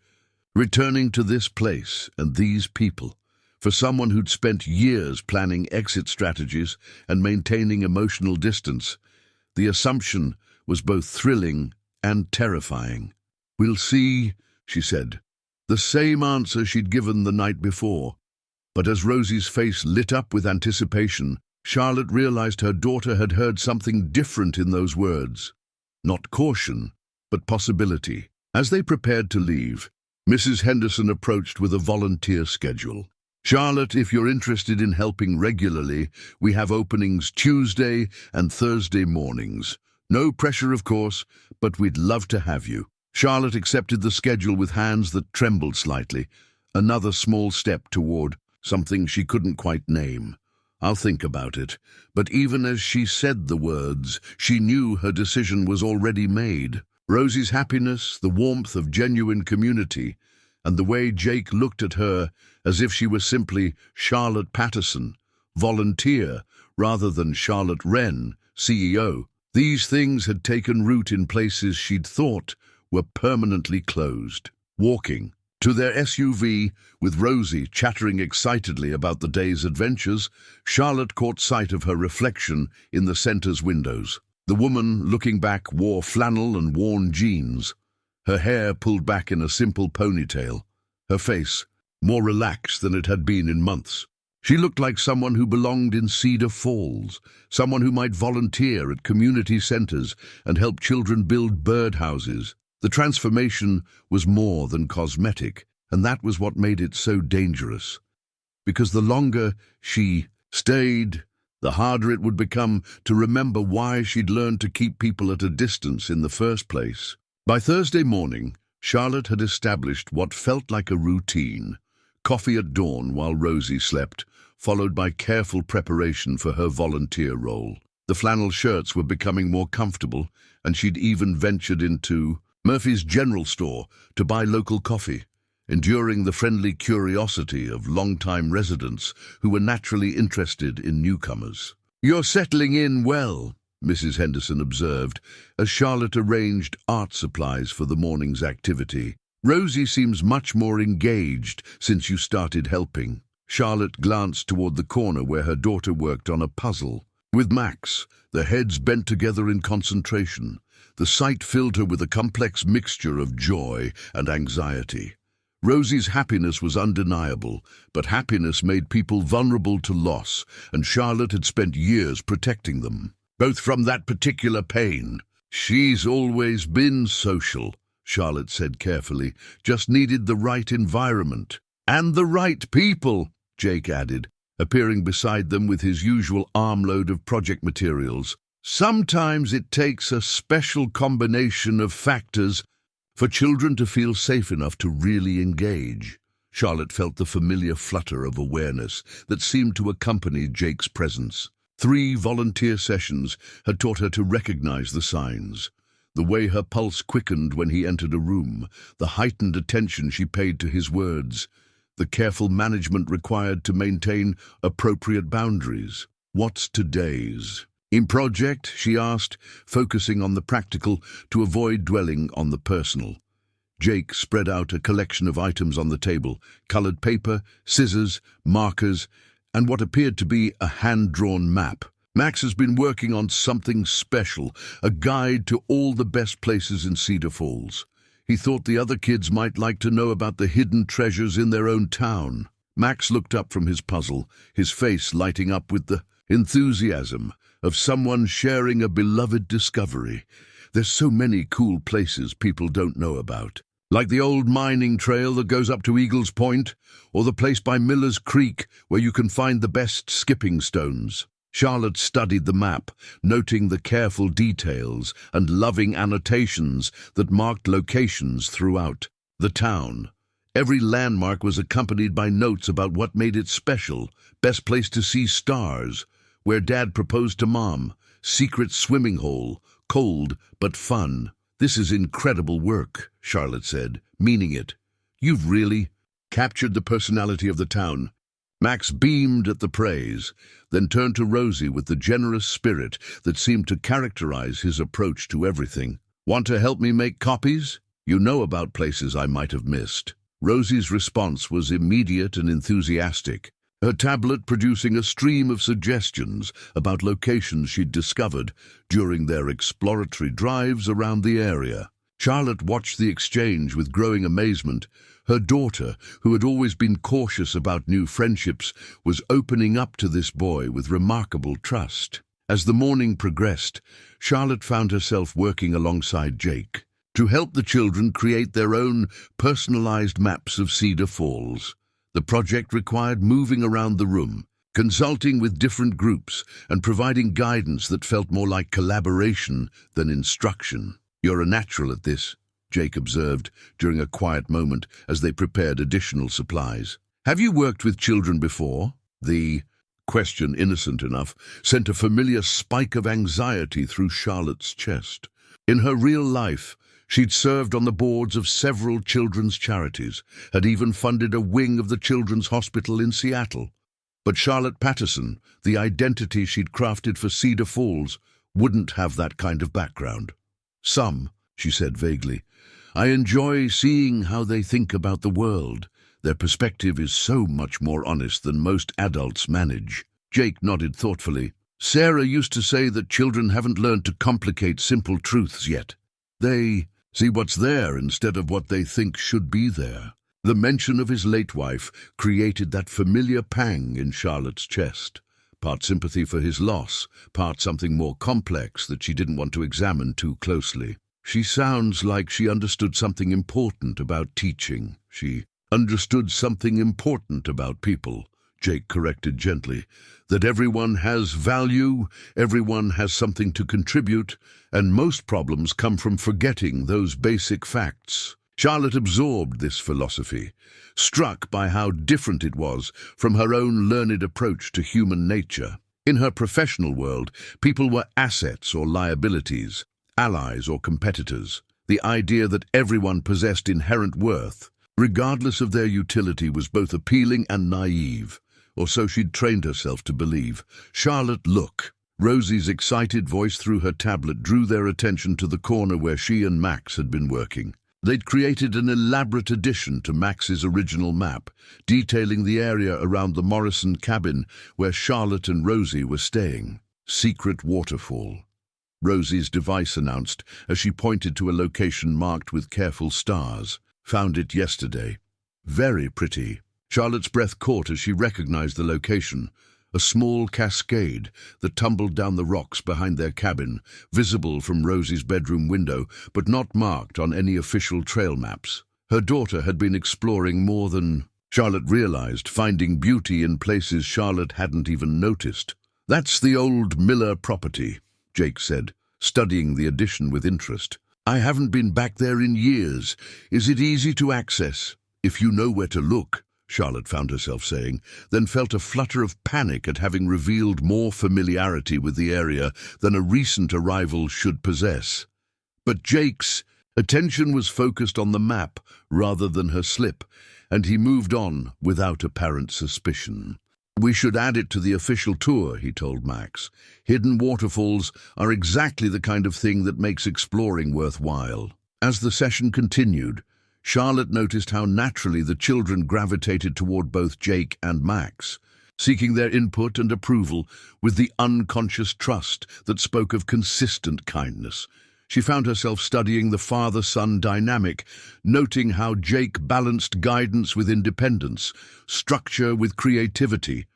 returning to this place and these people. For someone who'd spent years planning exit strategies and maintaining emotional distance, the assumption was both thrilling and terrifying. "We'll see," she said, the same answer she'd given the night before. But as Rosie's face lit up with anticipation, Charlotte realized her daughter had heard something different in those words. Not caution, but possibility. As they prepared to leave, Mrs. Henderson approached with a volunteer schedule. "Charlotte, if you're interested in helping regularly, we have openings Tuesday and Thursday mornings. No pressure, of course, but we'd love to have you." Charlotte accepted the schedule with hands that trembled slightly, another small step toward something she couldn't quite name. "I'll think about it." But even as she said the words, she knew her decision was already made. Rosie's happiness, the warmth of genuine community, and the way Jake looked at her as if she was simply Charlotte Patterson, volunteer, rather than Charlotte Wren, CEO. These things had taken root in places she'd thought were permanently closed. Walking to their SUV, with Rosie chattering excitedly about the day's adventures, Charlotte caught sight of her reflection in the center's windows. The woman, looking back, wore flannel and worn jeans, her hair pulled back in a simple ponytail, her face more relaxed than it had been in months. She looked like someone who belonged in Cedar Falls, someone who might volunteer at community centers and help children build birdhouses. The transformation was more than cosmetic, and that was what made it so dangerous. Because the longer she stayed, the harder it would become to remember why she'd learned to keep people at a distance in the first place. By Thursday morning, Charlotte had established what felt like a routine. Coffee at dawn while Rosie slept, followed by careful preparation for her volunteer role. The flannel shirts were becoming more comfortable, and she'd even ventured into Murphy's General Store to buy local coffee, enduring the friendly curiosity of long-time residents who were naturally interested in newcomers. "You're settling in well," Mrs. Henderson observed, as Charlotte arranged art supplies for the morning's activity. "Rosie seems much more engaged since you started helping." Charlotte glanced toward the corner where her daughter worked on a puzzle. With Max, their heads bent together in concentration, the sight filled her with a complex mixture of joy and anxiety. Rosie's happiness was undeniable, but happiness made people vulnerable to loss, and Charlotte had spent years protecting them, both from that particular pain. "She's always been social," Charlotte said carefully, "just needed the right environment." "And the right people," Jake added, appearing beside them with his usual armload of project materials. "Sometimes it takes a special combination of factors for children to feel safe enough to really engage." Charlotte felt the familiar flutter of awareness that seemed to accompany Jake's presence. 3 volunteer sessions had taught her to recognize the signs. The way her pulse quickened when he entered a room, the heightened attention she paid to his words, the careful management required to maintain appropriate boundaries. "What's today's in project?" she asked, focusing on the practical to avoid dwelling on the personal. Jake spread out a collection of items on the table: colored paper, scissors, markers, and what appeared to be a hand-drawn map. Max has been working on something special, a guide to all the best places in Cedar Falls. He thought the other kids might like to know about the hidden treasures in their own town. Max looked up from his puzzle, his face lighting up with the enthusiasm of someone sharing a beloved discovery. There's so many cool places people don't know about, like the old mining trail that goes up to Eagle's Point, or the place by Miller's Creek where you can find the best skipping stones. Charlotte studied the map, noting the careful details and loving annotations that marked locations throughout the town. Every landmark was accompanied by notes about what made it special: best place to see stars, where Dad proposed to Mom, secret swimming hole, cold but fun. "This is incredible work," Charlotte said, meaning it. "You've really captured the personality of the town." Max beamed at the praise, then turned to Rosie with the generous spirit that seemed to characterize his approach to everything. "Want to help me make copies? You know about places I might have missed." Rosie's response was immediate and enthusiastic, her tablet producing a stream of suggestions about locations she'd discovered during their exploratory drives around the area. Charlotte watched the exchange with growing amazement. Her daughter, who had always been cautious about new friendships, was opening up to this boy with remarkable trust. As the morning progressed, Charlotte found herself working alongside Jake to help the children create their own personalized maps of Cedar Falls. The project required moving around the room, consulting with different groups, and providing guidance that felt more like collaboration than instruction. "You're a natural at this," Jake observed during a quiet moment as they prepared additional supplies. "Have you worked with children before?" The question, innocent enough, sent a familiar spike of anxiety through Charlotte's chest. In her real life, she'd served on the boards of several children's charities, had even funded a wing of the Children's Hospital in Seattle. But Charlotte Patterson, the identity she'd crafted for Cedar Falls, wouldn't have that kind of background. "Some," she said vaguely. "I enjoy seeing how they think about the world. Their perspective is so much more honest than most adults manage." Jake nodded thoughtfully. "Sarah used to say that children haven't learned to complicate simple truths yet. They see what's there instead of what they think should be there." The mention of his late wife created that familiar pang in Charlotte's chest. Part sympathy for his loss, part something more complex that she didn't want to examine too closely. "She sounds like she understood something important about teaching." "She understood something important about people," Jake corrected gently. "That everyone has value, everyone has something to contribute, and most problems come from forgetting those basic facts." Charlotte absorbed this philosophy, struck by how different it was from her own learned approach to human nature. In her professional world, people were assets or liabilities, allies or competitors. The idea that everyone possessed inherent worth, regardless of their utility, was both appealing and naive, or so she'd trained herself to believe. "Charlotte, look." Rosie's excited voice through her tablet drew their attention to the corner where she and Max had been working. They'd created an elaborate addition to Max's original map, detailing the area around the Morrison cabin where Charlotte and Rosie were staying. "Secret waterfall," Rosie's device announced as she pointed to a location marked with careful stars. "Found it yesterday. Very pretty." Charlotte's breath caught as she recognized the location. A small cascade that tumbled down the rocks behind their cabin, visible from Rosie's bedroom window, but not marked on any official trail maps. Her daughter had been exploring more than Charlotte realized, finding beauty in places Charlotte hadn't even noticed. "That's the old Miller property," Jake said, studying the addition with interest. "I haven't been back there in years. Is it easy to access?" "If you know where to look," Charlotte found herself saying, then felt a flutter of panic at having revealed more familiarity with the area than a recent arrival should possess. But Jake's attention was focused on the map rather than her slip, and he moved on without apparent suspicion. "We should add it to the official tour," he told Max. "Hidden waterfalls are exactly the kind of thing that makes exploring worthwhile." As the session continued, Charlotte noticed how naturally the children gravitated toward both Jake and Max, seeking their input and approval with the unconscious trust that spoke of consistent kindness. She found herself studying the father-son dynamic, noting how Jake balanced guidance with independence, structure with creativity.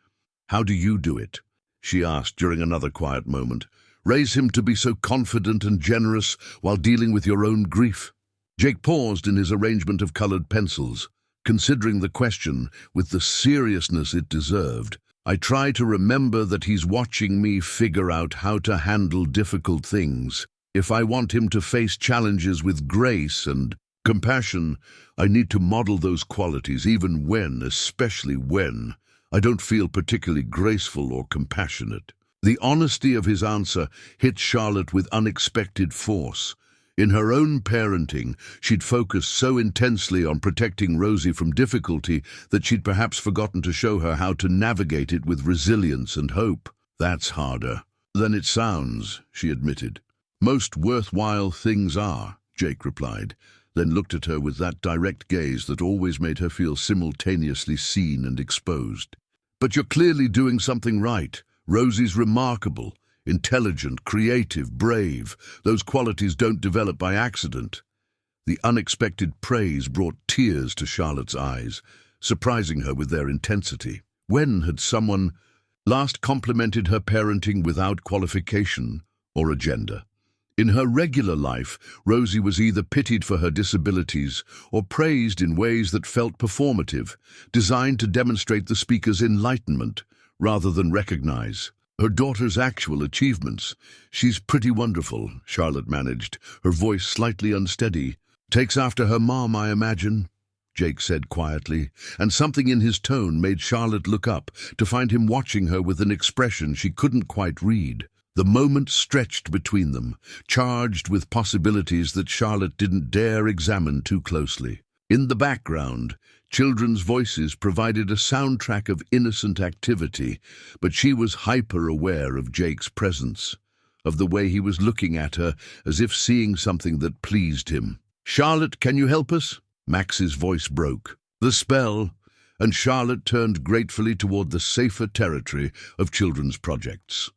"How do you do it?" she asked during another quiet moment. "Raise him to be so confident and generous while dealing with your own grief." Jake paused in his arrangement of colored pencils, considering the question with the seriousness it deserved. "I try to remember that he's watching me figure out how to handle difficult things. If I want him to face challenges with grace and compassion, I need to model those qualities, even especially when I don't feel particularly graceful or compassionate." The honesty of his answer hit Charlotte with unexpected force. In her own parenting, she'd focused so intensely on protecting Rosie from difficulty that she'd perhaps forgotten to show her how to navigate it with resilience and hope. "That's harder than it sounds," she admitted. "Most worthwhile things are," Jake replied, then looked at her with that direct gaze that always made her feel simultaneously seen and exposed. "But you're clearly doing something right. Rosie's remarkable, intelligent, creative, brave. Those qualities don't develop by accident." The unexpected praise brought tears to Charlotte's eyes, surprising her with their intensity. When had someone last complimented her parenting without qualification or agenda? In her regular life, Rosie was either pitied for her disabilities or praised in ways that felt performative, designed to demonstrate the speaker's enlightenment rather than recognize her daughter's actual achievements. "She's pretty wonderful," Charlotte managed, her voice slightly unsteady. "Takes after her mom, I imagine," Jake said quietly, and something in his tone made Charlotte look up to find him watching her with an expression she couldn't quite read. The moment stretched between them, charged with possibilities that Charlotte didn't dare examine too closely. In the background, children's voices provided a soundtrack of innocent activity, but she was hyper-aware of Jake's presence, of the way he was looking at her as if seeing something that pleased him. "Charlotte, can you help us?" Max's voice broke. The spell, and Charlotte turned gratefully toward the safer territory of children's projects.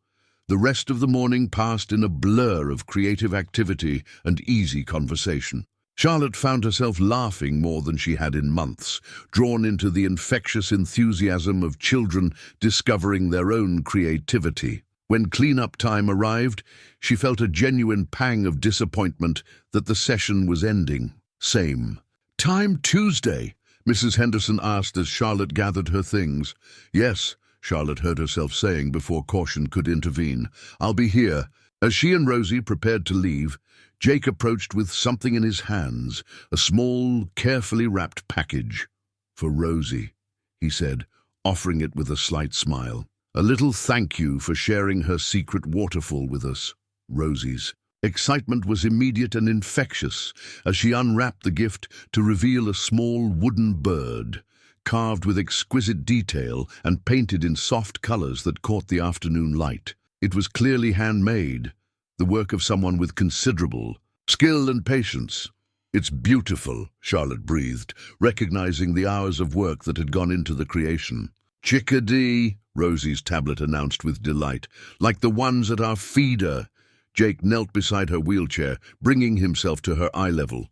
The rest of the morning passed in a blur of creative activity and easy conversation. Charlotte found herself laughing more than she had in months, drawn into the infectious enthusiasm of children discovering their own creativity. When clean-up time arrived, she felt a genuine pang of disappointment that the session was ending. "Same time Tuesday?" Mrs. Henderson asked as Charlotte gathered her things. "Yes," Charlotte heard herself saying before caution could intervene. "I'll be here." As she and Rosie prepared to leave, Jake approached with something in his hands, a small, carefully wrapped package. "For Rosie," he said, offering it with a slight smile. "A little thank you for sharing her secret waterfall with us." Rosie's excitement was immediate and infectious as she unwrapped the gift to reveal a small wooden bird, carved with exquisite detail and painted in soft colors that caught the afternoon light. It was clearly handmade, the work of someone with considerable skill and patience. "It's beautiful," Charlotte breathed, recognizing the hours of work that had gone into the creation. "Chickadee," Rosie's tablet announced with delight, "like the ones at our feeder." Jake knelt beside her wheelchair, bringing himself to her eye level.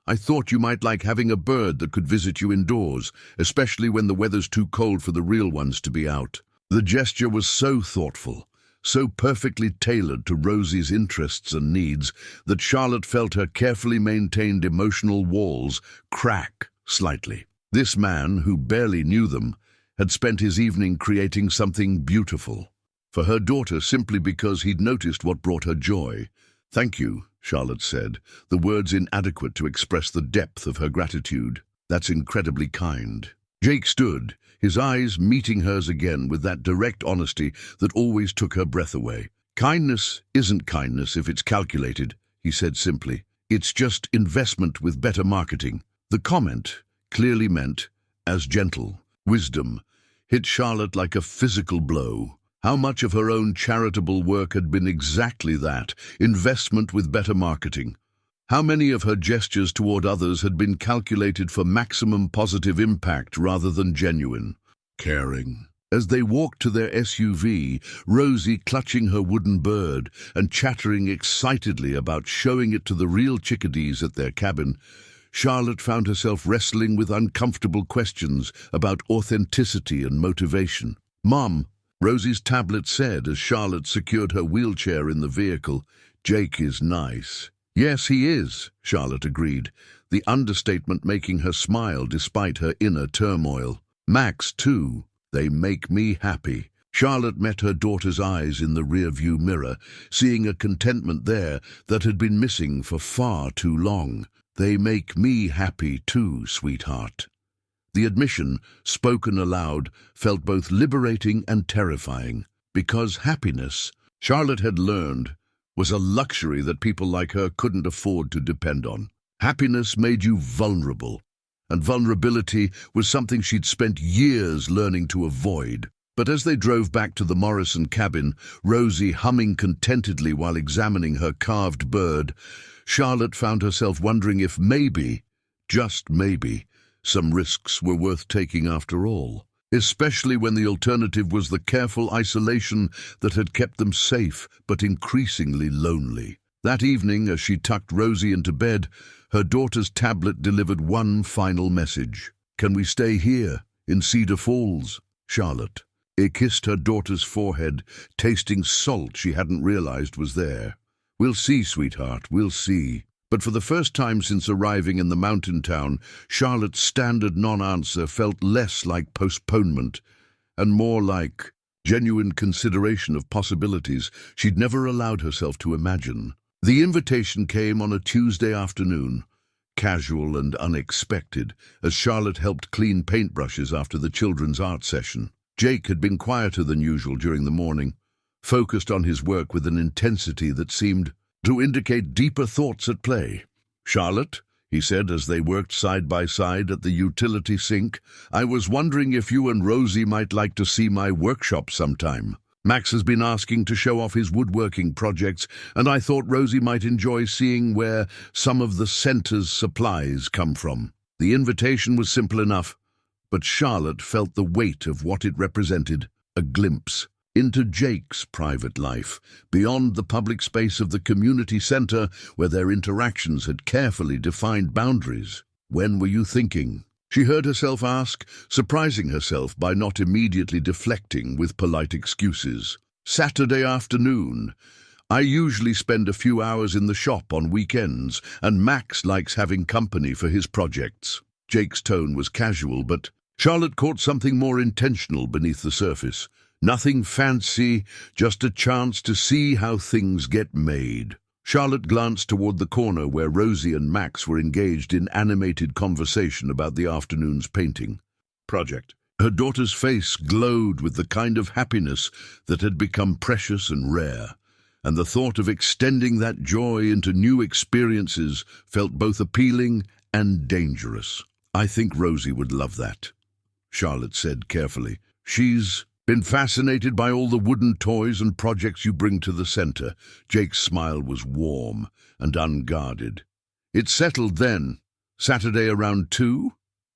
"I thought you might like having a bird that could visit you indoors, especially when the weather's too cold for the real ones to be out." The gesture was so thoughtful, so perfectly tailored to Rosie's interests and needs, that Charlotte felt her carefully maintained emotional walls crack slightly. This man, who barely knew them, had spent his evening creating something beautiful for her daughter simply because he'd noticed what brought her joy. "Thank you," Charlotte said, the words inadequate to express the depth of her gratitude. "That's incredibly kind." Jake stood, his eyes meeting hers again with that direct honesty that always took her breath away. "Kindness isn't kindness if it's calculated," he said simply. "It's just investment with better marketing." The comment, clearly meant as gentle wisdom, hit Charlotte like a physical blow. How much of her own charitable work had been exactly that, investment with better marketing? How many of her gestures toward others had been calculated for maximum positive impact rather than genuine, caring? As they walked to their SUV, Rosie clutching her wooden bird and chattering excitedly about showing it to the real chickadees at their cabin, Charlotte found herself wrestling with uncomfortable questions about authenticity and motivation. "Mom," Rosie's tablet said as Charlotte secured her wheelchair in the vehicle, "Jake is nice." "Yes, he is," Charlotte agreed, the understatement making her smile despite her inner turmoil. "Max, too. They make me happy." Charlotte met her daughter's eyes in the rearview mirror, seeing a contentment there that had been missing for far too long. "They make me happy too, sweetheart." The admission, spoken aloud, felt both liberating and terrifying, because happiness, Charlotte had learned, was a luxury that people like her couldn't afford to depend on. Happiness made you vulnerable, and vulnerability was something she'd spent years learning to avoid. But as they drove back to the Morrison cabin, Rosie humming contentedly while examining her carved bird, Charlotte found herself wondering if maybe, just maybe, some risks were worth taking after all, especially when the alternative was the careful isolation that had kept them safe but increasingly lonely. That evening, as she tucked Rosie into bed, her daughter's tablet delivered one final message. "Can we stay here, in Cedar Falls, Charlotte?" It kissed her daughter's forehead, tasting salt she hadn't realized was there. "We'll see, sweetheart, we'll see." But for the first time since arriving in the mountain town, Charlotte's standard non-answer felt less like postponement and more like genuine consideration of possibilities she'd never allowed herself to imagine. The invitation came on a Tuesday afternoon, casual and unexpected, as Charlotte helped clean paintbrushes after the children's art session. Jake had been quieter than usual during the morning, focused on his work with an intensity that seemed to indicate deeper thoughts at play. "Charlotte," he said as they worked side by side at the utility sink, "I was wondering if you and Rosie might like to see my workshop sometime. Max has been asking to show off his woodworking projects, and I thought Rosie might enjoy seeing where some of the center's supplies come from." The invitation was simple enough, but Charlotte felt the weight of what it represented, a glimpse into Jake's private life, beyond the public space of the community center where their interactions had carefully defined boundaries. "When were you thinking?" she heard herself ask, surprising herself by not immediately deflecting with polite excuses. "Saturday afternoon. I usually spend a few hours in the shop on weekends, and Max likes having company for his projects." Jake's tone was casual, but Charlotte caught something more intentional beneath the surface. Nothing fancy, just a chance to see how things get made. Charlotte glanced toward the corner where Rosie and Max were engaged in animated conversation about the afternoon's painting project. Her daughter's face glowed with the kind of happiness that had become precious and rare, and the thought of extending that joy into new experiences felt both appealing and dangerous. "I think Rosie would love that," Charlotte said carefully. "She's been fascinated by all the wooden toys and projects you bring to the center." Jake's smile was warm and unguarded. "It's settled then. Saturday around 2?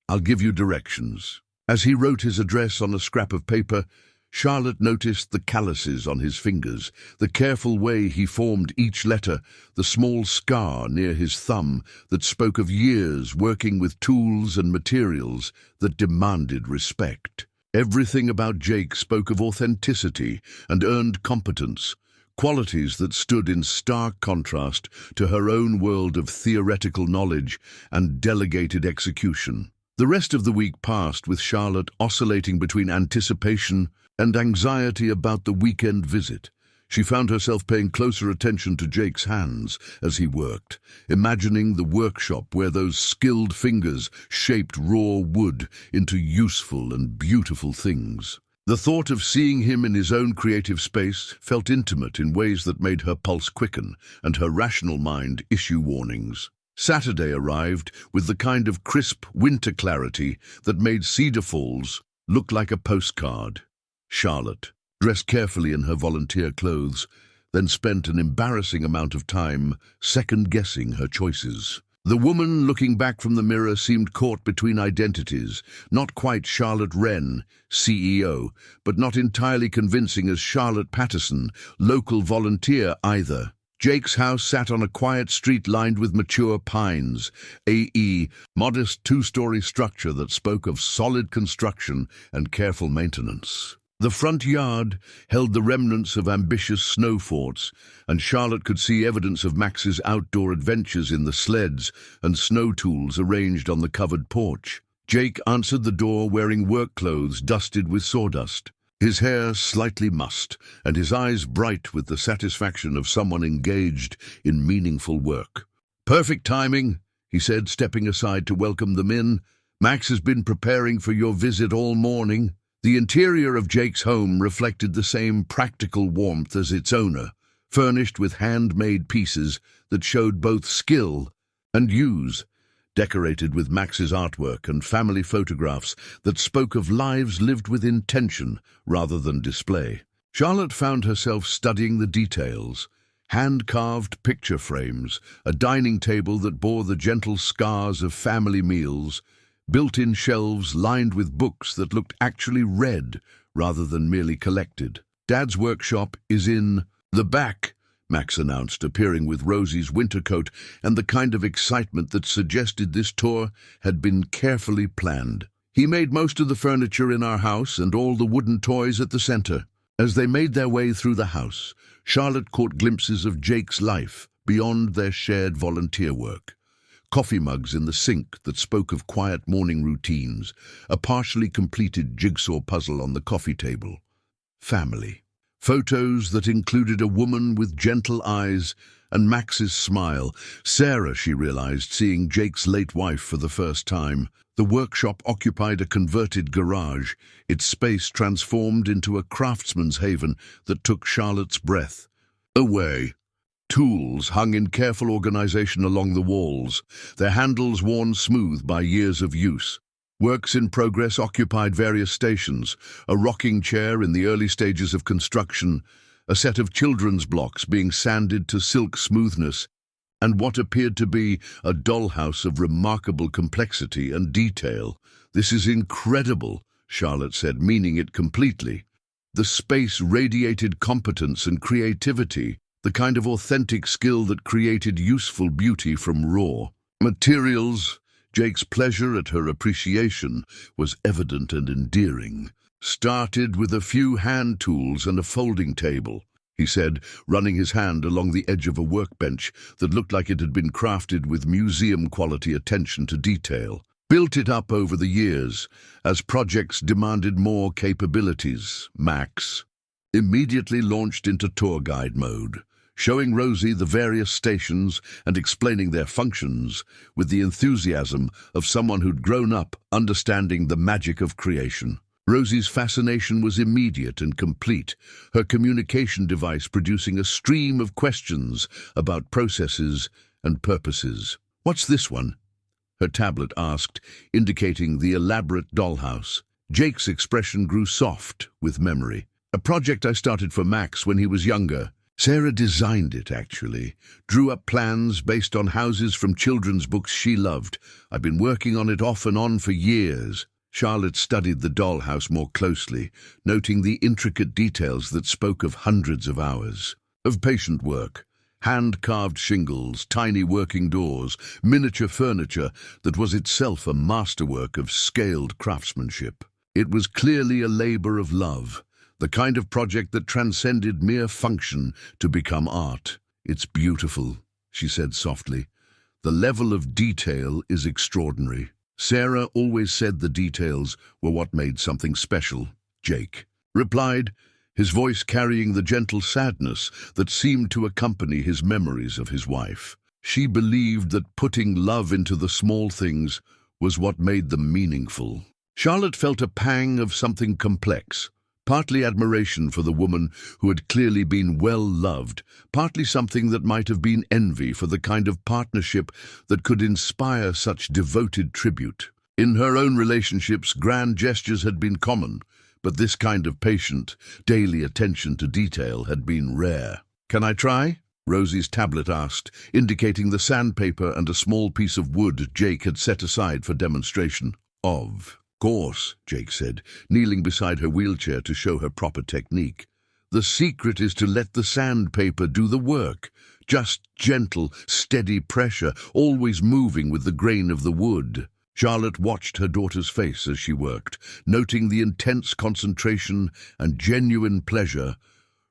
I'll give you directions." As he wrote his address on a scrap of paper, Charlotte noticed the calluses on his fingers, the careful way he formed each letter, the small scar near his thumb that spoke of years working with tools and materials that demanded respect. Everything about Jake spoke of authenticity and earned competence, qualities that stood in stark contrast to her own world of theoretical knowledge and delegated execution. The rest of the week passed with Charlotte oscillating between anticipation and anxiety about the weekend visit. She found herself paying closer attention to Jake's hands as he worked, imagining the workshop where those skilled fingers shaped raw wood into useful and beautiful things. The thought of seeing him in his own creative space felt intimate in ways that made her pulse quicken and her rational mind issue warnings. Saturday arrived with the kind of crisp winter clarity that made Cedar Falls look like a postcard. Charlotte, dressed carefully in her volunteer clothes, then spent an embarrassing amount of time second-guessing her choices. The woman looking back from the mirror seemed caught between identities, not quite Charlotte Wren, CEO, but not entirely convincing as Charlotte Patterson, local volunteer either. Jake's house sat on a quiet street lined with mature pines, a modest two-story structure that spoke of solid construction and careful maintenance. The front yard held the remnants of ambitious snow forts, and Charlotte could see evidence of Max's outdoor adventures in the sleds and snow tools arranged on the covered porch. Jake answered the door wearing work clothes dusted with sawdust, his hair slightly mussed, and his eyes bright with the satisfaction of someone engaged in meaningful work. "Perfect timing," he said, stepping aside to welcome them in. "Max has been preparing for your visit all morning." The interior of Jake's home reflected the same practical warmth as its owner, furnished with handmade pieces that showed both skill and use, decorated with Max's artwork and family photographs that spoke of lives lived with intention rather than display. Charlotte found herself studying the details: hand-carved picture frames, a dining table that bore the gentle scars of family meals, built-in shelves lined with books that looked actually read rather than merely collected. "Dad's workshop is in the back," Max announced, appearing with Rosie's winter coat and the kind of excitement that suggested this tour had been carefully planned. "He made most of the furniture in our house and all the wooden toys at the center." As they made their way through the house, Charlotte caught glimpses of Jake's life beyond their shared volunteer work. Coffee mugs in the sink that spoke of quiet morning routines, a partially completed jigsaw puzzle on the coffee table. Family. Photos that included a woman with gentle eyes and Max's smile. Sarah, she realized, seeing Jake's late wife for the first time. The workshop occupied a converted garage, its space transformed into a craftsman's haven that took Charlotte's breath away. Tools hung in careful organization along the walls, their handles worn smooth by years of use. Works in progress occupied various stations: a rocking chair in the early stages of construction, a set of children's blocks being sanded to silk smoothness, and what appeared to be a dollhouse of remarkable complexity and detail. "This is incredible," Charlotte said, meaning it completely. The space radiated competence and creativity, the kind of authentic skill that created useful beauty from raw materials. Jake's pleasure at her appreciation was evident and endearing. "Started with a few hand tools and a folding table," he said, running his hand along the edge of a workbench that looked like it had been crafted with museum-quality attention to detail. "Built it up over the years, as projects demanded more capabilities." Max immediately launched into tour guide mode, showing Rosie the various stations and explaining their functions with the enthusiasm of someone who'd grown up understanding the magic of creation. Rosie's fascination was immediate and complete, her communication device producing a stream of questions about processes and purposes. "What's this one?" her tablet asked, indicating the elaborate dollhouse. Jake's expression grew soft with memory. "A project I started for Max when he was younger. Sarah designed it, actually. Drew up plans based on houses from children's books she loved. I've been working on it off and on for years." Charlotte studied the dollhouse more closely, noting the intricate details that spoke of hundreds of hours of patient work. Hand-carved shingles, tiny working doors, miniature furniture that was itself a masterwork of scaled craftsmanship. It was clearly a labor of love, the kind of project that transcended mere function to become art. "It's beautiful," she said softly. "The level of detail is extraordinary." Sarah always said the details were what made something special. Jake replied, his voice carrying the gentle sadness that seemed to accompany his memories of his wife. She believed that putting love into the small things was what made them meaningful. Charlotte felt a pang of something complex. Partly admiration for the woman who had clearly been well loved, partly something that might have been envy for the kind of partnership that could inspire such devoted tribute. In her own relationships, grand gestures had been common, but this kind of patient, daily attention to detail had been rare. "Can I try?" Rosie's tablet asked, indicating the sandpaper and a small piece of wood Jake had set aside for demonstration. "Of course," Jake said, kneeling beside her wheelchair to show her proper technique. "The secret is to let the sandpaper do the work. Just gentle, steady pressure, always moving with the grain of the wood." Charlotte watched her daughter's face as she worked, noting the intense concentration and genuine pleasure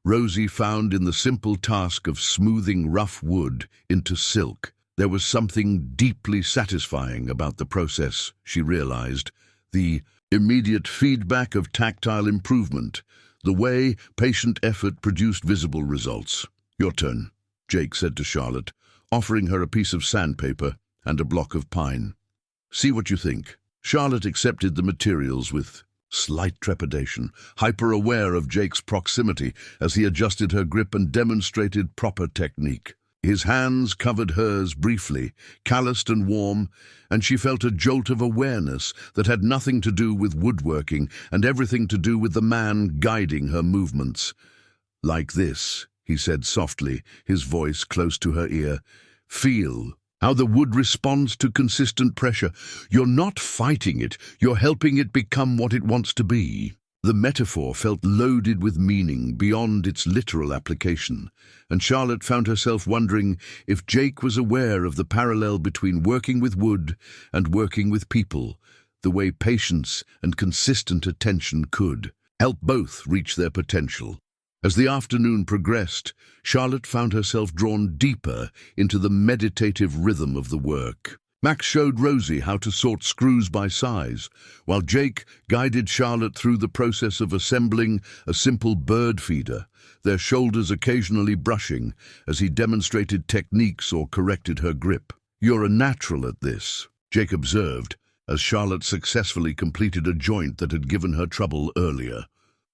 Rosie found in the simple task of smoothing rough wood into silk. There was something deeply satisfying about the process, she realized. The immediate feedback of tactile improvement, the way patient effort produced visible results. "Your turn," Jake said to Charlotte, offering her a piece of sandpaper and a block of pine. "See what you think." Charlotte accepted the materials with slight trepidation, hyper-aware of Jake's proximity as he adjusted her grip and demonstrated proper technique. His hands covered hers briefly, calloused and warm, and she felt a jolt of awareness that had nothing to do with woodworking and everything to do with the man guiding her movements. "Like this," he said softly, his voice close to her ear. "Feel how the wood responds to consistent pressure. You're not fighting it, you're helping it become what it wants to be." The metaphor felt loaded with meaning beyond its literal application, and Charlotte found herself wondering if Jake was aware of the parallel between working with wood and working with people, the way patience and consistent attention could help both reach their potential. As the afternoon progressed, Charlotte found herself drawn deeper into the meditative rhythm of the work. Max showed Rosie how to sort screws by size, while Jake guided Charlotte through the process of assembling a simple bird feeder, their shoulders occasionally brushing as he demonstrated techniques or corrected her grip. "You're a natural at this," Jake observed, as Charlotte successfully completed a joint that had given her trouble earlier.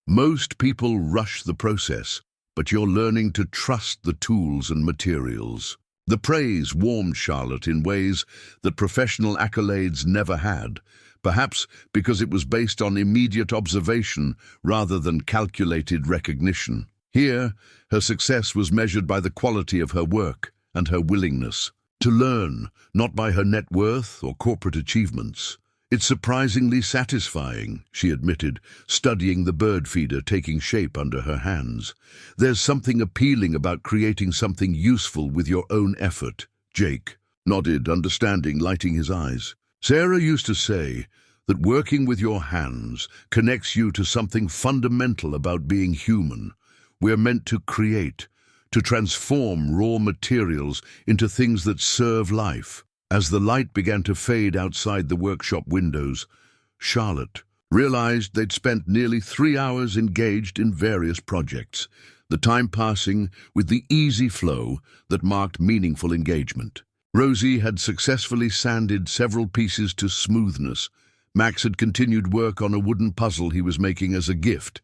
"Most people rush the process, but you're learning to trust the tools and materials." The praise warmed Charlotte in ways that professional accolades never had, perhaps because it was based on immediate observation rather than calculated recognition. Here, her success was measured by the quality of her work and her willingness to learn, not by her net worth or corporate achievements. "It's surprisingly satisfying," she admitted, studying the bird feeder taking shape under her hands. "There's something appealing about creating something useful with your own effort." Jake nodded, understanding, lighting his eyes. "Sarah used to say that working with your hands connects you to something fundamental about being human. We're meant to create, to transform raw materials into things that serve life." As the light began to fade outside the workshop windows, Charlotte realized they'd spent nearly 3 hours engaged in various projects, the time passing with the easy flow that marked meaningful engagement. Rosie had successfully sanded several pieces to smoothness. Max had continued work on a wooden puzzle he was making as a gift,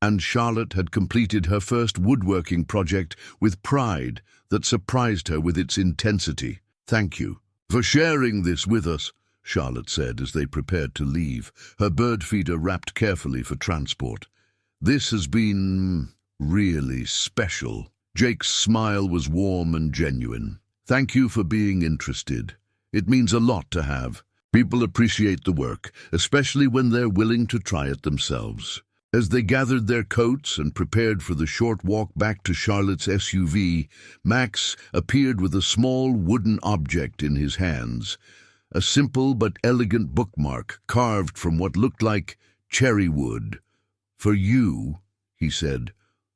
and Charlotte had completed her first woodworking project with pride that surprised her with its intensity. "Thank you for sharing this with us," Charlotte said as they prepared to leave, her bird feeder wrapped carefully for transport. "This has been really special." Jake's smile was warm and genuine. "Thank you for being interested. It means a lot to have. People appreciate the work, especially when they're willing to try it themselves." As they gathered their coats and prepared for the short walk back to Charlotte's SUV, Max appeared with a small wooden object in his hands, a simple but elegant bookmark carved from what looked like cherry wood. "For you," he said,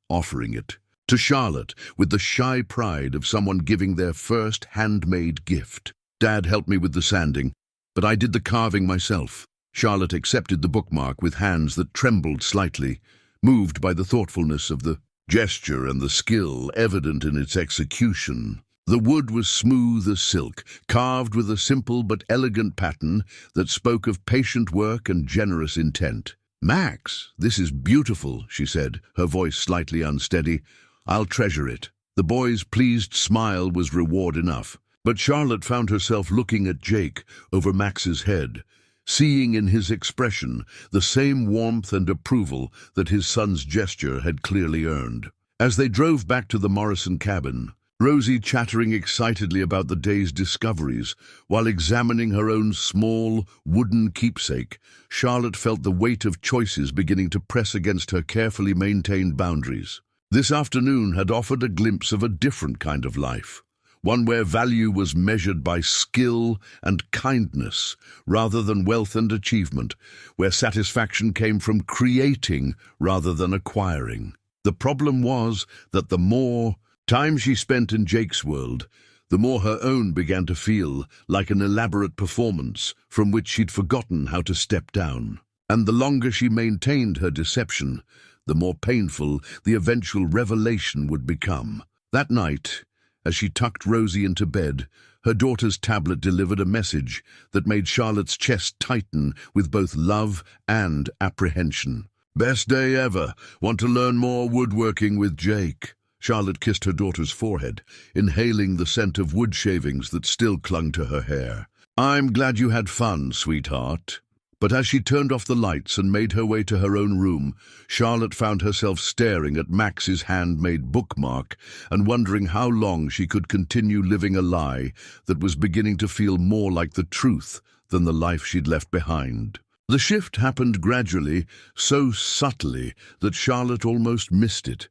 offering it to Charlotte with the shy pride of someone giving their first handmade gift. "Dad helped me with the sanding, but I did the carving myself." Charlotte accepted the bookmark with hands that trembled slightly, moved by the thoughtfulness of the gesture and the skill evident in its execution. The wood was smooth as silk, carved with a simple but elegant pattern that spoke of patient work and generous intent. "Max, this is beautiful," she said, her voice slightly unsteady. "I'll treasure it." The boy's pleased smile was reward enough, but Charlotte found herself looking at Jake over Max's head, seeing in his expression the same warmth and approval that his son's gesture had clearly earned. As they drove back to the Morrison cabin, Rosie chattering excitedly about the day's discoveries, while examining her own small, wooden keepsake, Charlotte felt the weight of choices beginning to press against her carefully maintained boundaries. This afternoon had offered a glimpse of a different kind of life, one where value was measured by skill and kindness rather than wealth and achievement, where satisfaction came from creating rather than acquiring. The problem was that the more time she spent in Jake's world, the more her own began to feel like an elaborate performance from which she'd forgotten how to step down. And the longer she maintained her deception, the more painful the eventual revelation would become. That night, as she tucked Rosie into bed, her daughter's tablet delivered a message that made Charlotte's chest tighten with both love and apprehension. "Best day ever. Want to learn more woodworking with Jake?" Charlotte kissed her daughter's forehead, inhaling the scent of wood shavings that still clung to her hair. "I'm glad you had fun, sweetheart." But as she turned off the lights and made her way to her own room, Charlotte found herself staring at Max's handmade bookmark and wondering how long she could continue living a lie that was beginning to feel more like the truth than the life she'd left behind. The shift happened gradually, so subtly that Charlotte almost missed it.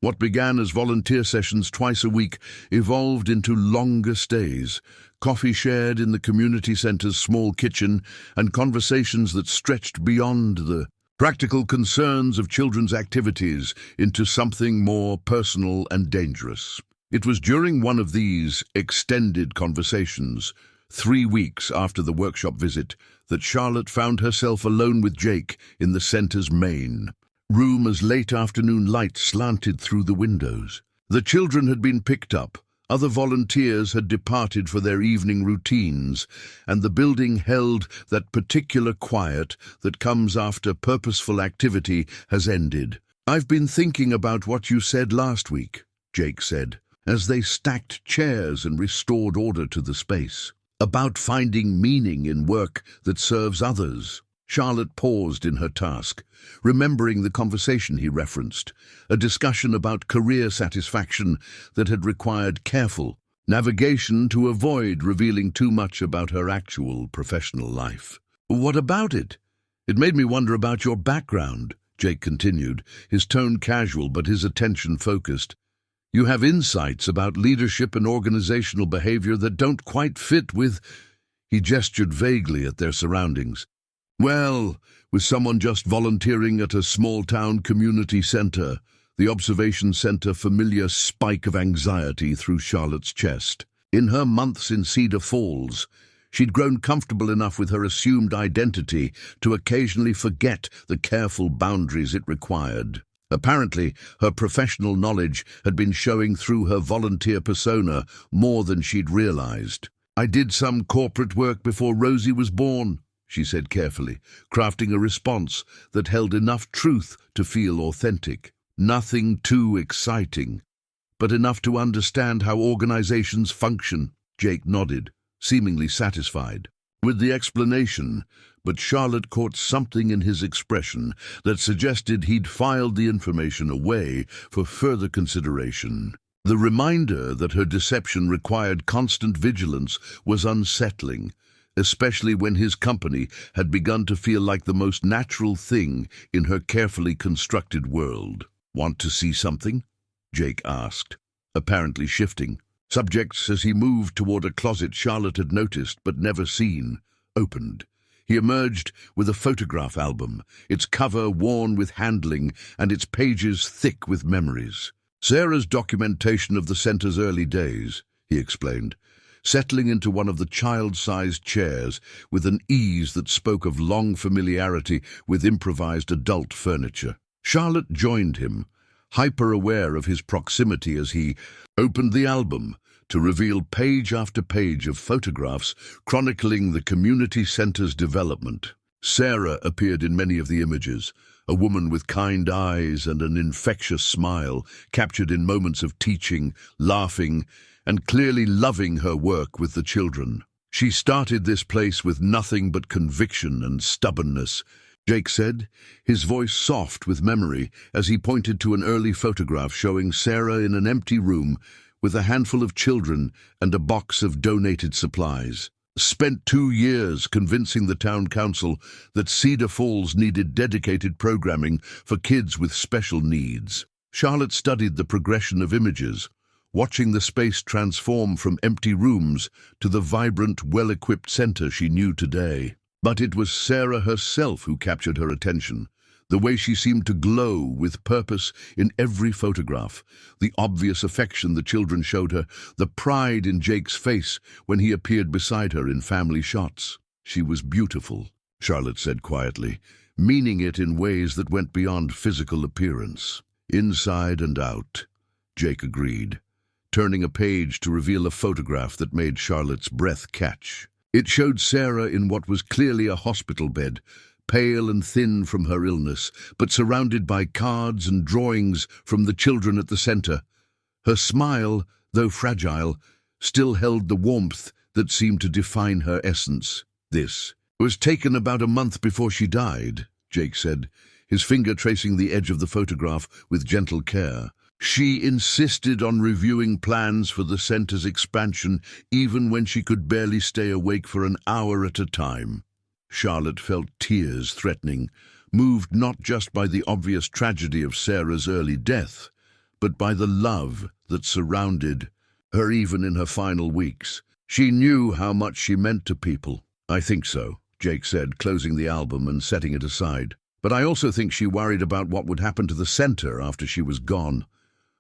What began as volunteer sessions twice a week evolved into longer stays, coffee shared in the community center's small kitchen, and conversations that stretched beyond the practical concerns of children's activities into something more personal and dangerous. It was during one of these extended conversations, 3 weeks after the workshop visit, that Charlotte found herself alone with Jake in the center's main room as late afternoon light slanted through the windows. The children had been picked up, other volunteers had departed for their evening routines, and the building held that particular quiet that comes after purposeful activity has ended. "I've been thinking about what you said last week," Jake said, as they stacked chairs and restored order to the space. "About finding meaning in work that serves others." Charlotte paused in her task, remembering the conversation he referenced, a discussion about career satisfaction that had required careful navigation to avoid revealing too much about her actual professional life. "What about it? It made me wonder about your background," Jake continued, his tone casual but his attention focused. "You have insights about leadership and organizational behavior that don't quite fit with—" He gestured vaguely at their surroundings. "Well, with someone just volunteering at a small-town community center," the observation sent a familiar spike of anxiety through Charlotte's chest. In her months in Cedar Falls, she'd grown comfortable enough with her assumed identity to occasionally forget the careful boundaries it required. Apparently, her professional knowledge had been showing through her volunteer persona more than she'd realized. "I did some corporate work before Rosie was born," she said carefully, crafting a response that held enough truth to feel authentic. "Nothing too exciting, but enough to understand how organizations function." Jake nodded, seemingly satisfied with the explanation, but Charlotte caught something in his expression that suggested he'd filed the information away for further consideration. The reminder that her deception required constant vigilance was unsettling, especially when his company had begun to feel like the most natural thing in her carefully constructed world. "Want to see something?" Jake asked, apparently shifting subjects as he moved toward a closet Charlotte had noticed but never seen, opened. He emerged with a photograph album, its cover worn with handling and its pages thick with memories. "Sarah's documentation of the center's early days," he explained, settling into one of the child-sized chairs with an ease that spoke of long familiarity with improvised adult furniture. Charlotte joined him, hyper-aware of his proximity as he opened the album to reveal page after page of photographs chronicling the community center's development. Sarah appeared in many of the images, a woman with kind eyes and an infectious smile, captured in moments of teaching, laughing, and clearly loving her work with the children. She started this place with nothing but conviction and stubbornness, Jake said, his voice soft with memory as he pointed to an early photograph showing Sarah in an empty room with a handful of children and a box of donated supplies. Spent 2 years convincing the town council that Cedar Falls needed dedicated programming for kids with special needs. Charlotte studied the progression of images, watching the space transform from empty rooms to the vibrant, well-equipped center she knew today. But it was Sarah herself who captured her attention, the way she seemed to glow with purpose in every photograph, the obvious affection the children showed her, the pride in Jake's face when he appeared beside her in family shots. She was beautiful, Charlotte said quietly, meaning it in ways that went beyond physical appearance. Inside and out, Jake agreed, turning a page to reveal a photograph that made Charlotte's breath catch. It showed Sarah in what was clearly a hospital bed, pale and thin from her illness, but surrounded by cards and drawings from the children at the center. Her smile, though fragile, still held the warmth that seemed to define her essence. This was taken about a month before she died, Jake said, his finger tracing the edge of the photograph with gentle care. She insisted on reviewing plans for the center's expansion even when she could barely stay awake for an hour at a time. Charlotte felt tears threatening, moved not just by the obvious tragedy of Sarah's early death, but by the love that surrounded her even in her final weeks. She knew how much she meant to people. I think so, Jake said, closing the album and setting it aside. But I also think she worried about what would happen to the center after she was gone.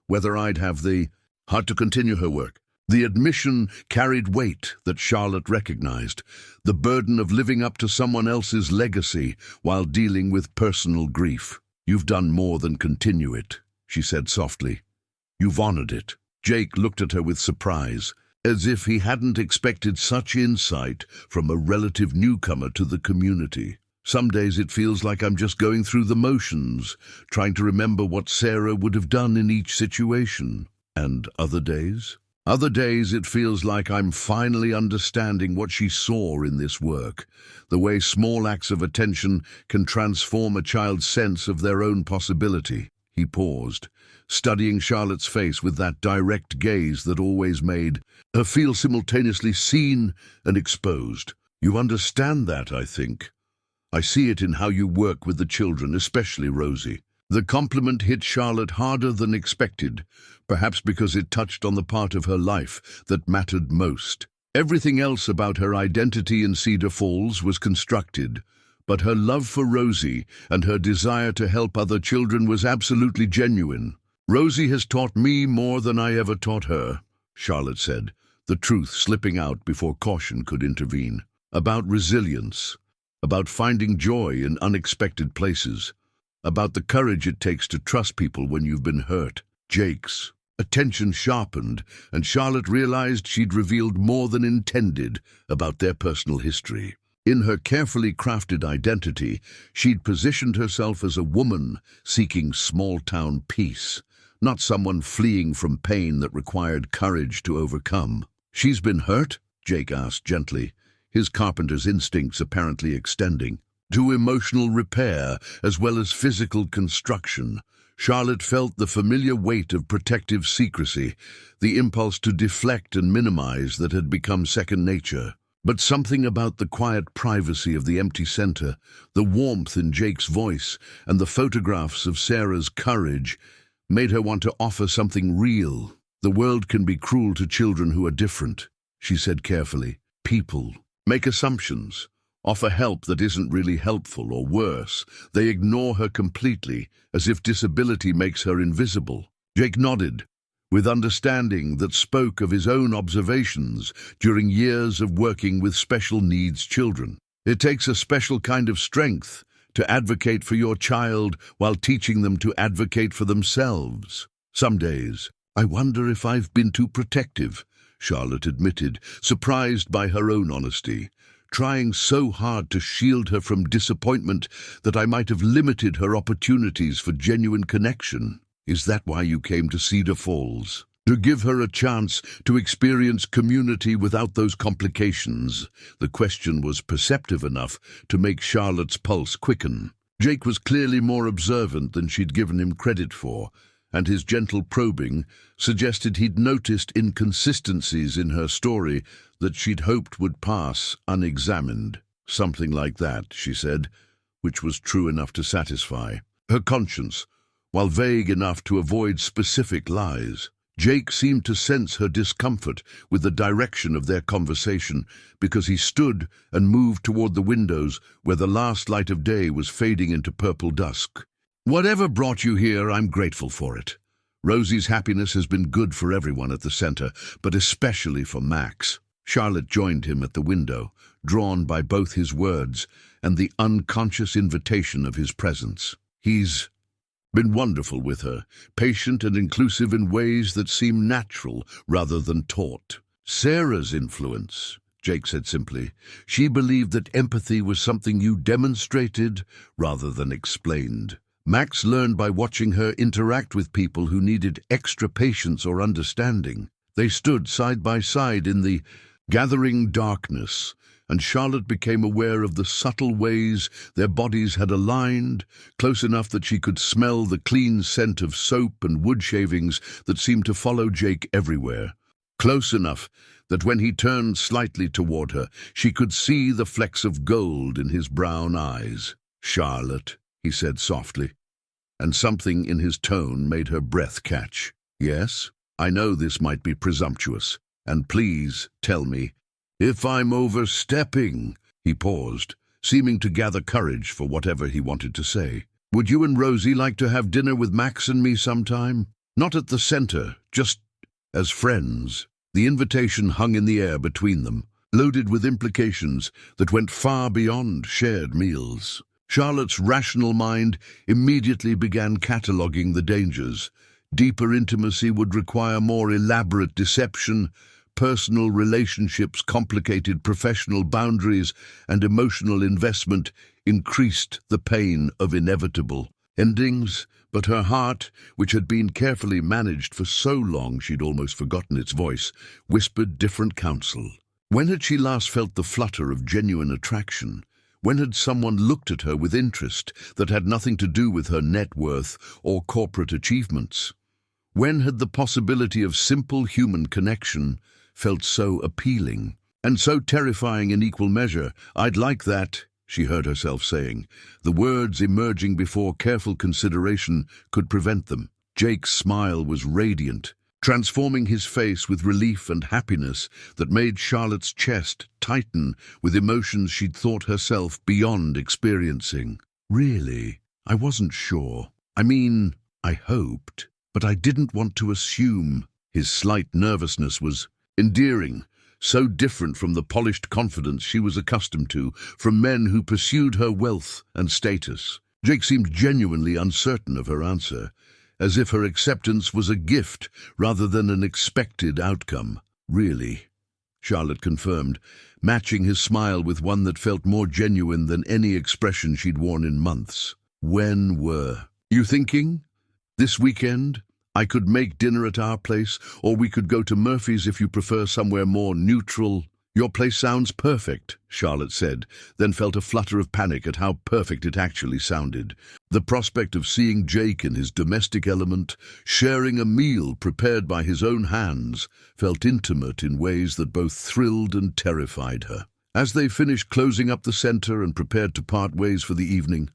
Whether I'd have the heart to continue her work. The admission carried weight that Charlotte recognized, the burden of living up to someone else's legacy while dealing with personal grief. You've done more than continue it, she said softly. You've honored it. Jake looked at her with surprise, as if he hadn't expected such insight from a relative newcomer to the community. Some days it feels like I'm just going through the motions, trying to remember what Sarah would have done in each situation. And other days? Other days it feels like I'm finally understanding what she saw in this work, the way small acts of attention can transform a child's sense of their own possibility. He paused, studying Charlotte's face with that direct gaze that always made her feel simultaneously seen and exposed. You understand that, I think. I see it in how you work with the children, especially Rosie. The compliment hit Charlotte harder than expected, perhaps because it touched on the part of her life that mattered most. Everything else about her identity in Cedar Falls was constructed, but her love for Rosie and her desire to help other children was absolutely genuine. Rosie has taught me more than I ever taught her, Charlotte said, the truth slipping out before caution could intervene. About resilience, about finding joy in unexpected places, about the courage it takes to trust people when you've been hurt. Jake's attention sharpened, and Charlotte realized she'd revealed more than intended about their personal history. In her carefully crafted identity, she'd positioned herself as a woman seeking small-town peace, not someone fleeing from pain that required courage to overcome. She's been hurt? Jake asked gently, his carpenter's instincts apparently extending to emotional repair as well as physical construction. Charlotte felt the familiar weight of protective secrecy, the impulse to deflect and minimize that had become second nature. But something about the quiet privacy of the empty center, the warmth in Jake's voice, and the photographs of Sarah's courage made her want to offer something real. The world can be cruel to children who are different, she said carefully. People make assumptions, offer help that isn't really helpful, or worse, they ignore her completely, as if disability makes her invisible. Jake nodded, with understanding that spoke of his own observations during years of working with special needs children. It takes a special kind of strength to advocate for your child while teaching them to advocate for themselves. Some days, I wonder if I've been too protective, Charlotte admitted, surprised by her own honesty, trying so hard to shield her from disappointment that I might have limited her opportunities for genuine connection. Is that why you came to Cedar Falls? To give her a chance to experience community without those complications. The question was perceptive enough to make Charlotte's pulse quicken. Jake was clearly more observant than she'd given him credit for, and his gentle probing suggested he'd noticed inconsistencies in her story that she'd hoped would pass unexamined. Something like that, she said, which was true enough to satisfy her conscience, while vague enough to avoid specific lies. Jake seemed to sense her discomfort with the direction of their conversation because he stood and moved toward the windows where the last light of day was fading into purple dusk. "Whatever brought you here, I'm grateful for it. Rosie's happiness has been good for everyone at the center, but especially for Max." Charlotte joined him at the window, drawn by both his words and the unconscious invitation of his presence. "He's been wonderful with her, patient and inclusive in ways that seem natural rather than taught." "Sarah's influence," Jake said simply. "She believed that empathy was something you demonstrated rather than explained. Max learned by watching her interact with people who needed extra patience or understanding. They stood side by side in the gathering darkness, and Charlotte became aware of the subtle ways their bodies had aligned, close enough that she could smell the clean scent of soap and wood shavings that seemed to follow Jake everywhere. Close enough that when he turned slightly toward her, she could see the flecks of gold in his brown eyes. "Charlotte," he said softly, and something in his tone made her breath catch. "Yes, I know this might be presumptuous, and please tell me if I'm overstepping." He paused, seeming to gather courage for whatever he wanted to say. "Would you and Rosie like to have dinner with Max and me sometime? Not at the center, just as friends." The invitation hung in the air between them, loaded with implications that went far beyond shared meals. Charlotte's rational mind immediately began cataloguing the dangers. Deeper intimacy would require more elaborate deception, personal relationships complicated professional boundaries, and emotional investment increased the pain of inevitable endings. But her heart, which had been carefully managed for so long she'd almost forgotten its voice, whispered different counsel. When had she last felt the flutter of genuine attraction? When had someone looked at her with interest that had nothing to do with her net worth or corporate achievements? When had the possibility of simple human connection felt so appealing and so terrifying in equal measure? "I'd like that," she heard herself saying, the words emerging before careful consideration could prevent them. Jake's smile was radiant, transforming his face with relief and happiness that made Charlotte's chest tighten with emotions she'd thought herself beyond experiencing. "Really? I wasn't sure. I mean, I hoped, but I didn't want to assume." His slight nervousness was endearing, so different from the polished confidence she was accustomed to from men who pursued her wealth and status. Jake seemed genuinely uncertain of her answer, as if her acceptance was a gift rather than an expected outcome. "Really?" Charlotte confirmed, matching his smile with one that felt more genuine than any expression she'd worn in months. "When were you thinking? This weekend? I could make dinner at our place, or we could go to Murphy's if you prefer somewhere more neutral." "Your place sounds perfect," Charlotte said, then felt a flutter of panic at how perfect it actually sounded. The prospect of seeing Jake in his domestic element, sharing a meal prepared by his own hands, felt intimate in ways that both thrilled and terrified her. As they finished closing up the center and prepared to part ways for the evening,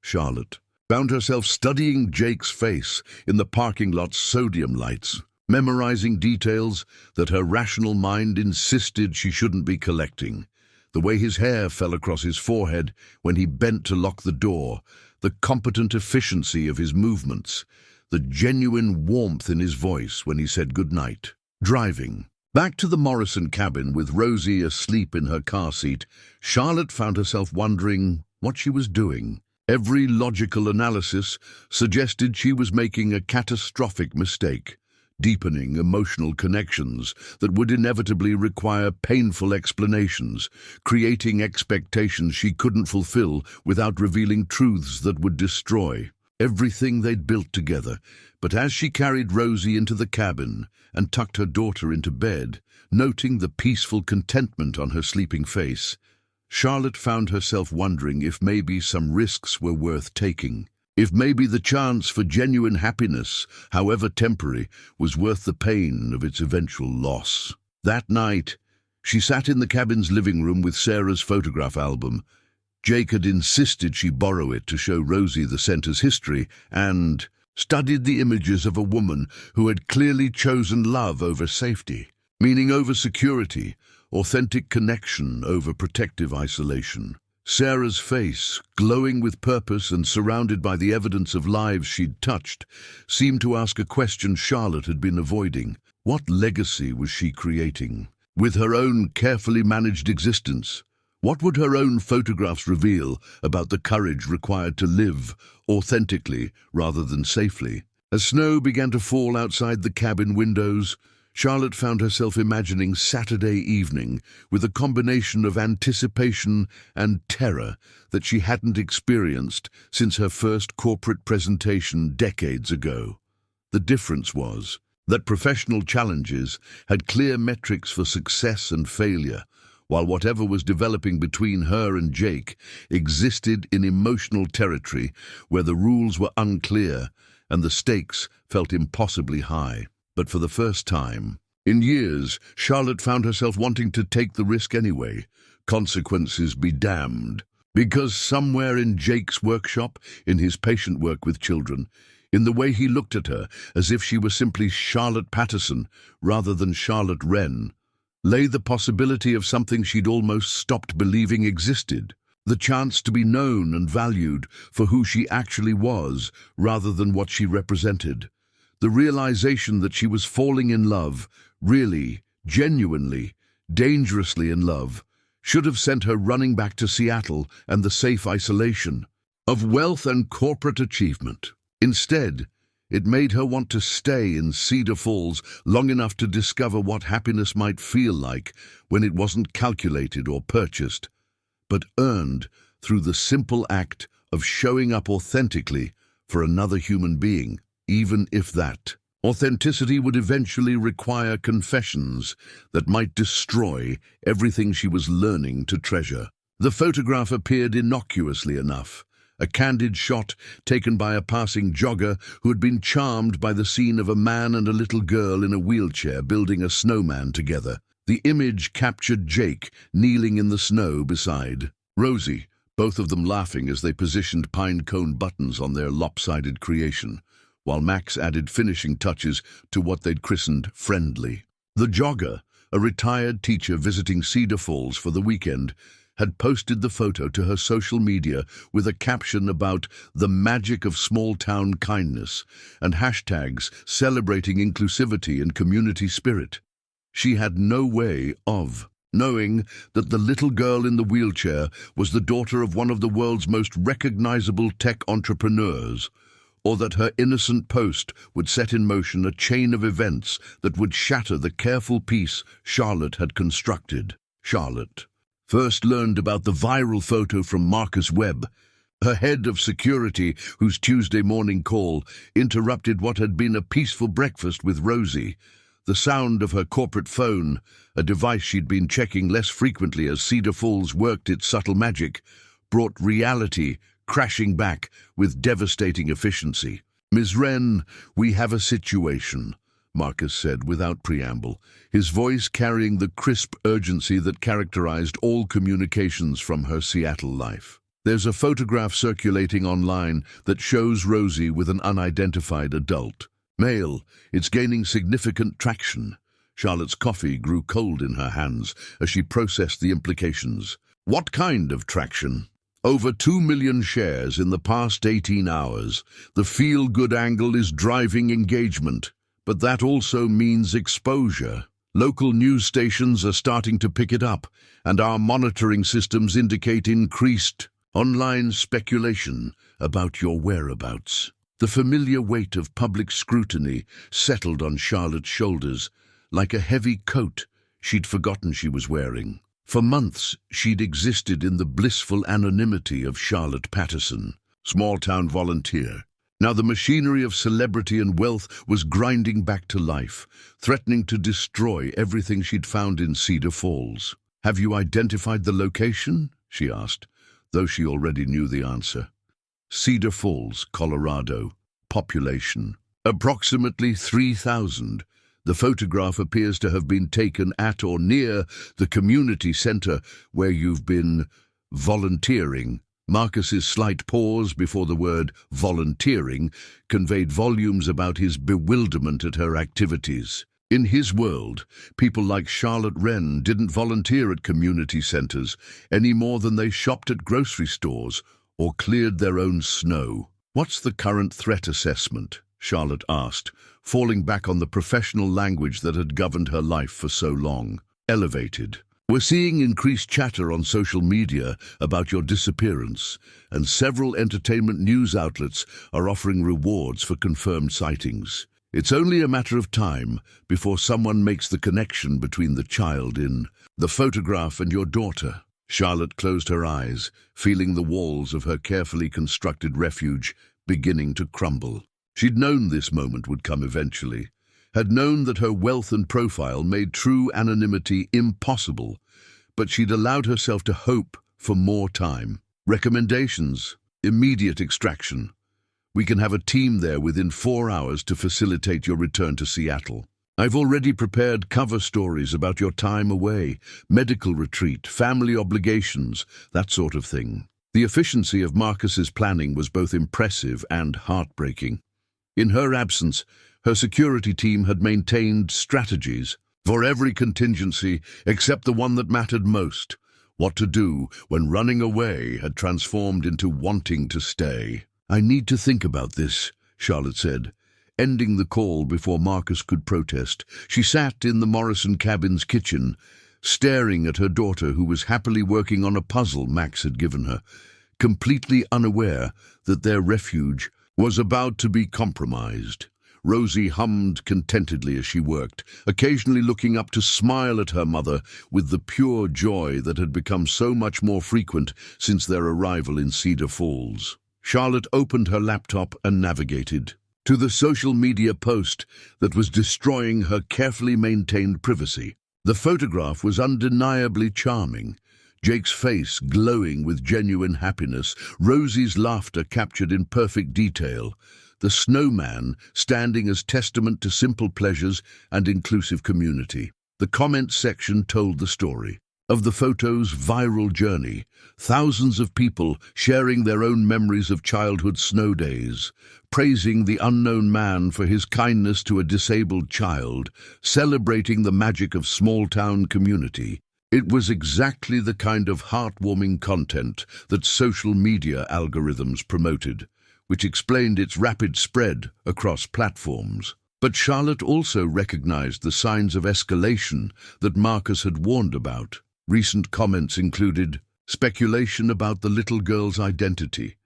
Charlotte found herself studying Jake's face in the parking lot's sodium lights, memorizing details that her rational mind insisted she shouldn't be collecting. The way his hair fell across his forehead when he bent to lock the door, the competent efficiency of his movements, the genuine warmth in his voice when he said goodnight. Driving back to the Morrison cabin with Rosie asleep in her car seat, Charlotte found herself wondering what she was doing. Every logical analysis suggested she was making a catastrophic mistake, deepening emotional connections that would inevitably require painful explanations, creating expectations she couldn't fulfill without revealing truths that would destroy. everything they'd built together. But as she carried Rosie into the cabin and tucked her daughter into bed, noting the peaceful contentment on her sleeping face, Charlotte found herself wondering if maybe some risks were worth taking. If maybe the chance for genuine happiness, however temporary, was worth the pain of its eventual loss. That night, she sat in the cabin's living room with Sarah's photograph album. Jake had insisted she borrow it to show Rosie the center's history, and studied the images of a woman who had clearly chosen love over safety, meaning over security, authentic connection over protective isolation. Sarah's face, glowing with purpose and surrounded by the evidence of lives she'd touched, seemed to ask a question Charlotte had been avoiding. What legacy was she creating? With her own carefully managed existence, what would her own photographs reveal about the courage required to live authentically rather than safely? As snow began to fall outside the cabin windows, Charlotte found herself imagining Saturday evening with a combination of anticipation and terror that she hadn't experienced since her first corporate presentation decades ago. The difference was that professional challenges had clear metrics for success and failure, while whatever was developing between her and Jake existed in emotional territory where the rules were unclear and the stakes felt impossibly high. But for the first time in years, Charlotte found herself wanting to take the risk anyway, consequences be damned. Because somewhere in Jake's workshop, in his patient work with children, in the way he looked at her as if she were simply Charlotte Patterson rather than Charlotte Wren, lay the possibility of something she'd almost stopped believing existed. The chance to be known and valued for who she actually was rather than what she represented. The realization that she was falling in love, really, genuinely, dangerously in love, should have sent her running back to Seattle and the safe isolation of wealth and corporate achievement. Instead, it made her want to stay in Cedar Falls long enough to discover what happiness might feel like when it wasn't calculated or purchased, but earned through the simple act of showing up authentically for another human being, even if that authenticity would eventually require confessions that might destroy everything she was learning to treasure. The photograph appeared innocuously enough, a candid shot taken by a passing jogger who had been charmed by the scene of a man and a little girl in a wheelchair building a snowman together. The image captured Jake kneeling in the snow beside Rosie, both of them laughing as they positioned pinecone buttons on their lopsided creation, while Max added finishing touches to what they'd christened friendly. The jogger, a retired teacher visiting Cedar Falls for the weekend, had posted the photo to her social media with a caption about the magic of small-town kindness and hashtags celebrating inclusivity and community spirit. She had no way of knowing that the little girl in the wheelchair was the daughter of one of the world's most recognizable tech entrepreneurs, or that her innocent post would set in motion a chain of events that would shatter the careful peace Charlotte had constructed. Charlotte first learned about the viral photo from Marcus Webb, her head of security, whose Tuesday morning call interrupted what had been a peaceful breakfast with Rosie. The sound of her corporate phone, a device she'd been checking less frequently as Cedar Falls worked its subtle magic, brought reality crashing back with devastating efficiency. "Ms. Wren, we have a situation," Marcus said without preamble, his voice carrying the crisp urgency that characterized all communications from her Seattle life. "There's a photograph circulating online that shows Rosie with an unidentified adult. Male, it's gaining significant traction." Charlotte's coffee grew cold in her hands as she processed the implications. "What kind of traction?" "Over 2 million shares in the past 18 hours. The feel-good angle is driving engagement, but that also means exposure. Local news stations are starting to pick it up, and our monitoring systems indicate increased online speculation about your whereabouts." The familiar weight of public scrutiny settled on Charlotte's shoulders, like a heavy coat she'd forgotten she was wearing. For months, she'd existed in the blissful anonymity of Charlotte Patterson, small-town volunteer, Now the machinery of celebrity and wealth was grinding back to life, threatening to destroy everything she'd found in Cedar Falls. "Have you identified the location?" she asked, though she already knew the answer. Cedar Falls, Colorado. Population: approximately 3,000. The photograph appears to have been taken at or near the community center where you've been volunteering. Marcus's slight pause before the word volunteering conveyed volumes about his bewilderment at her activities. In his world, people like Wren didn't volunteer at community centers any more than they shopped at grocery stores or cleared their own snow. "What's the current threat assessment?" Charlotte asked, falling back on the professional language that had governed her life for so long. "Elevated. We're seeing increased chatter on social media about your disappearance, and several entertainment news outlets are offering rewards for confirmed sightings. It's only a matter of time before someone makes the connection between the child in the photograph and your daughter." Charlotte closed her eyes, feeling the walls of her carefully constructed refuge beginning to crumble. She'd known this moment would come eventually, had known that her wealth and profile made true anonymity impossible, but she'd allowed herself to hope for more time. "Recommendations. Immediate extraction. We can have a team there within 4 hours to facilitate your return to Seattle. I've already prepared cover stories about your time away, medical retreat, family obligations, that sort of thing." The efficiency of Marcus's planning was both impressive and heartbreaking. In her absence, her security team had maintained strategies for every contingency except the one that mattered most: what to do when running away had transformed into wanting to stay. "I need to think about this," Charlotte said, ending the call before Marcus could protest. She sat in the Morrison cabin's kitchen, staring at her daughter, who was happily working on a puzzle Max had given her, completely unaware that their refuge was about to be compromised. Rosie hummed contentedly as she worked, occasionally looking up to smile at her mother with the pure joy that had become so much more frequent since their arrival in Cedar Falls. Charlotte opened her laptop and navigated to the social media post that was destroying her carefully maintained privacy. The photograph was undeniably charming. Jake's face glowing with genuine happiness, Rosie's laughter captured in perfect detail, the Snowman standing as testament to simple pleasures and inclusive community. The comments section told the story of the photo's viral journey, thousands of people sharing their own memories of childhood snow days, praising the unknown man for his kindness to a disabled child, celebrating the magic of small-town community. It was exactly the kind of heartwarming content that social media algorithms promoted, which explained its rapid spread across platforms. But Charlotte also recognized the signs of escalation that Marcus had warned about. Recent comments included speculation about the little girl's identity,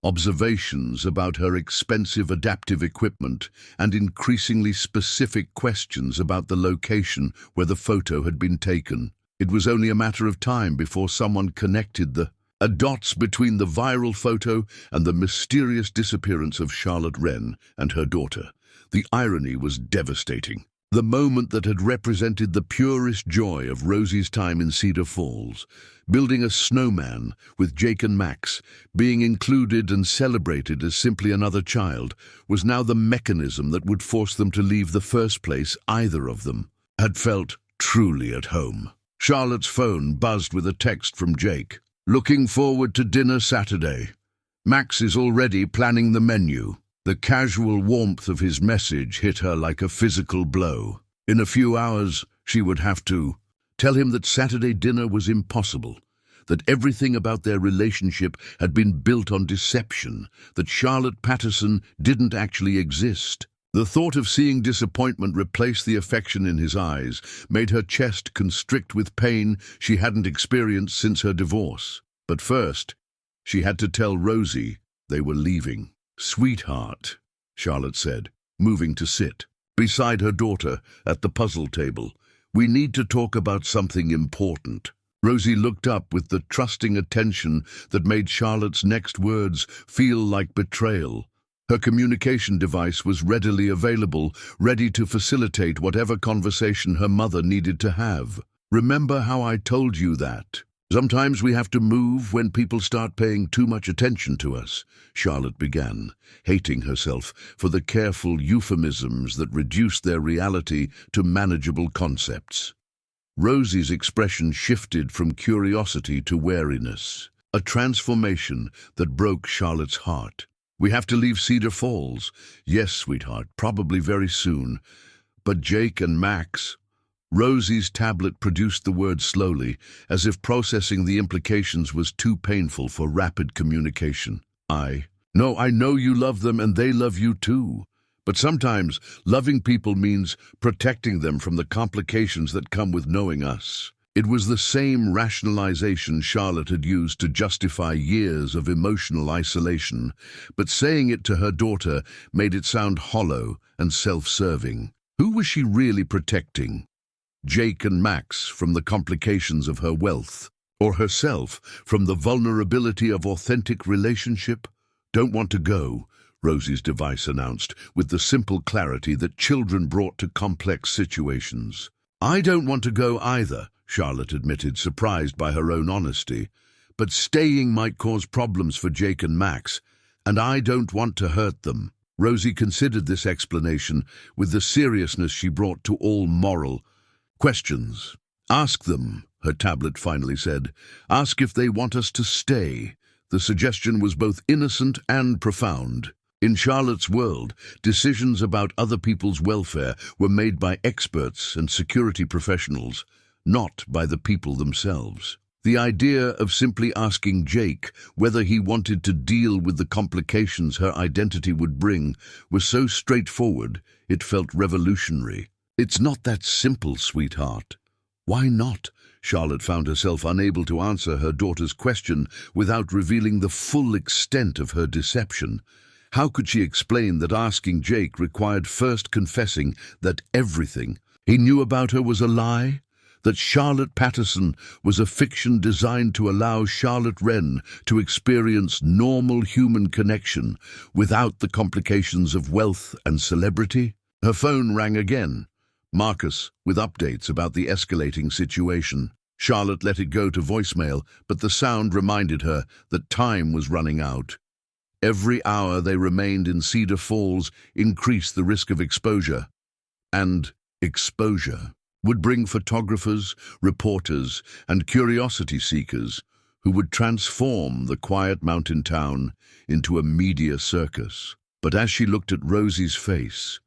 observations about her expensive adaptive equipment, and increasingly specific questions about the location where the photo had been taken. It was only a matter of time before someone connected the dots between the viral photo and the mysterious disappearance of Wren and her daughter. The irony was devastating. The moment that had represented the purest joy of Rosie's time in Cedar Falls, building a snowman with Jake and Max, being included and celebrated as simply another child, was now the mechanism that would force them to leave the first place either of them had felt truly at home. Charlotte's phone buzzed with a text from Jake. "Looking forward to dinner Saturday. Max is already planning the menu." The casual warmth of his message hit her like a physical blow. In a few hours, she would have to tell him that Saturday dinner was impossible, that everything about their relationship had been built on deception, that Charlotte Patterson didn't actually exist. The thought of seeing disappointment replace the affection in his eyes made her chest constrict with pain she hadn't experienced since her divorce. But first, she had to tell Rosie they were leaving. "Sweetheart," Charlotte said, moving to sit beside her daughter at the puzzle table, "we need to talk about something important." Rosie looked up with the trusting attention that made Charlotte's next words feel like betrayal. Her communication device was readily available, ready to facilitate whatever conversation her mother needed to have. "Remember how I told you that? Sometimes we have to move when people start paying too much attention to us," Charlotte began, hating herself for the careful euphemisms that reduced their reality to manageable concepts. Rosie's expression shifted from curiosity to wariness, a transformation that broke Charlotte's heart. "We have to leave Cedar Falls." "Yes, sweetheart, probably very soon. But Jake and Max—" Rosie's tablet produced the words slowly, as if processing the implications was too painful for rapid communication. "No, I know you love them and they love you too. But sometimes loving people means protecting them from the complications that come with knowing us." It was the same rationalization Charlotte had used to justify years of emotional isolation, but saying it to her daughter made it sound hollow and self-serving. Who was she really protecting? Jake and Max from the complications of her wealth, or herself from the vulnerability of authentic relationship? "Don't want to go," Rosie's device announced, with the simple clarity that children brought to complex situations. "I don't want to go either," Charlotte admitted, surprised by her own honesty. "But staying might cause problems for Jake and Max, and I don't want to hurt them." Rosie considered this explanation with the seriousness she brought to all moral questions. "Ask them," her tablet finally said. "Ask if they want us to stay." The suggestion was both innocent and profound. In Charlotte's world, decisions about other people's welfare were made by experts and security professionals, not by the people themselves. The idea of simply asking Jake whether he wanted to deal with the complications her identity would bring was so straightforward it felt revolutionary. "It's not that simple, sweetheart." "Why not?" Charlotte found herself unable to answer her daughter's question without revealing the full extent of her deception. How could she explain that asking Jake required first confessing that everything he knew about her was a lie? That Charlotte Patterson was a fiction designed to allow Charlotte Wren to experience normal human connection without the complications of wealth and celebrity? Her phone rang again. Marcus, with updates about the escalating situation. Charlotte let it go to voicemail, but the sound reminded her that time was running out. Every hour they remained in Cedar Falls increased the risk of exposure. And exposure would bring photographers, reporters, and curiosity seekers who would transform the quiet mountain town into a media circus. But as she looked at Rosie's face,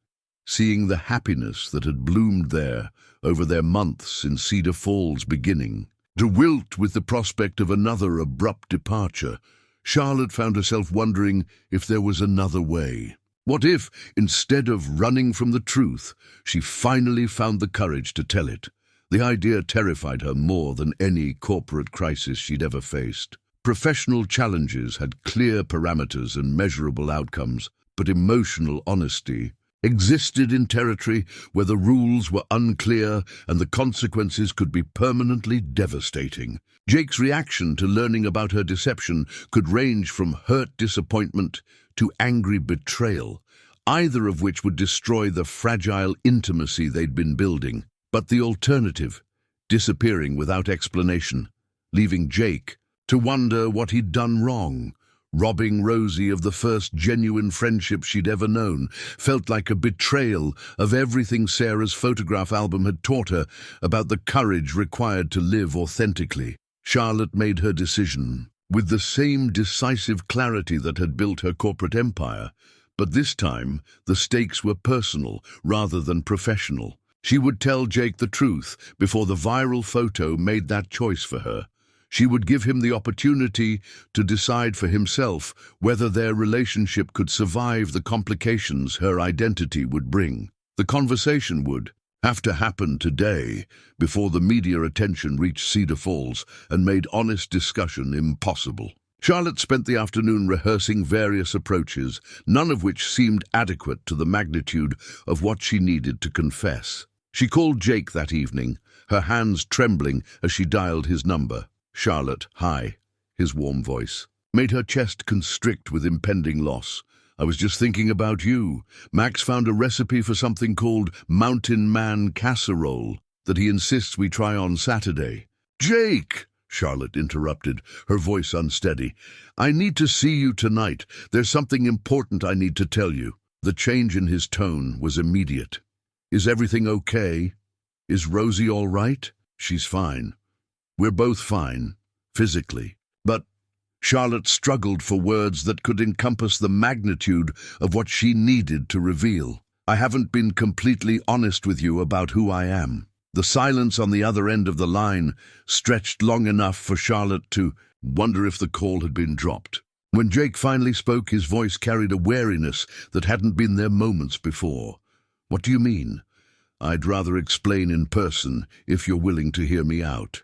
seeing the happiness that had bloomed there over their months in Cedar Falls beginning, to wilt with the prospect of another abrupt departure, Charlotte found herself wondering if there was another way. What if, instead of running from the truth, she finally found the courage to tell it? The idea terrified her more than any corporate crisis she'd ever faced. Professional challenges had clear parameters and measurable outcomes, but emotional honesty existed in territory where the rules were unclear and the consequences could be permanently devastating. Jake's reaction to learning about her deception could range from hurt disappointment to angry betrayal, either of which would destroy the fragile intimacy they'd been building. But the alternative, disappearing without explanation, leaving Jake to wonder what he'd done wrong, robbing Rosie of the first genuine friendship she'd ever known, felt like a betrayal of everything Sarah's photograph album had taught her about the courage required to live authentically. Charlotte made her decision with the same decisive clarity that had built her corporate empire, but this time the stakes were personal rather than professional. She would tell Jake the truth before the viral photo made that choice for her. She would give him the opportunity to decide for himself whether their relationship could survive the complications her identity would bring. The conversation would have to happen today before the media attention reached Cedar Falls and made honest discussion impossible. Charlotte spent the afternoon rehearsing various approaches, none of which seemed adequate to the magnitude of what she needed to confess. She called Jake that evening, her hands trembling as she dialed his number. "Charlotte, hi," his warm voice made her chest constrict with impending loss. I was just thinking about you. Max found a recipe for something called Mountain Man Casserole that he insists we try on Saturday. Jake! Charlotte interrupted, her voice unsteady. I need to see you tonight. There's something important I need to tell you. The change in his tone was immediate. Is everything okay? Is Rosie all right? She's fine. We're both fine, physically. But Charlotte struggled for words that could encompass the magnitude of what she needed to reveal. I haven't been completely honest with you about who I am. The silence on the other end of the line stretched long enough for Charlotte to wonder if the call had been dropped. When Jake finally spoke, his voice carried a wariness that hadn't been there moments before. What do you mean? I'd rather explain in person if you're willing to hear me out.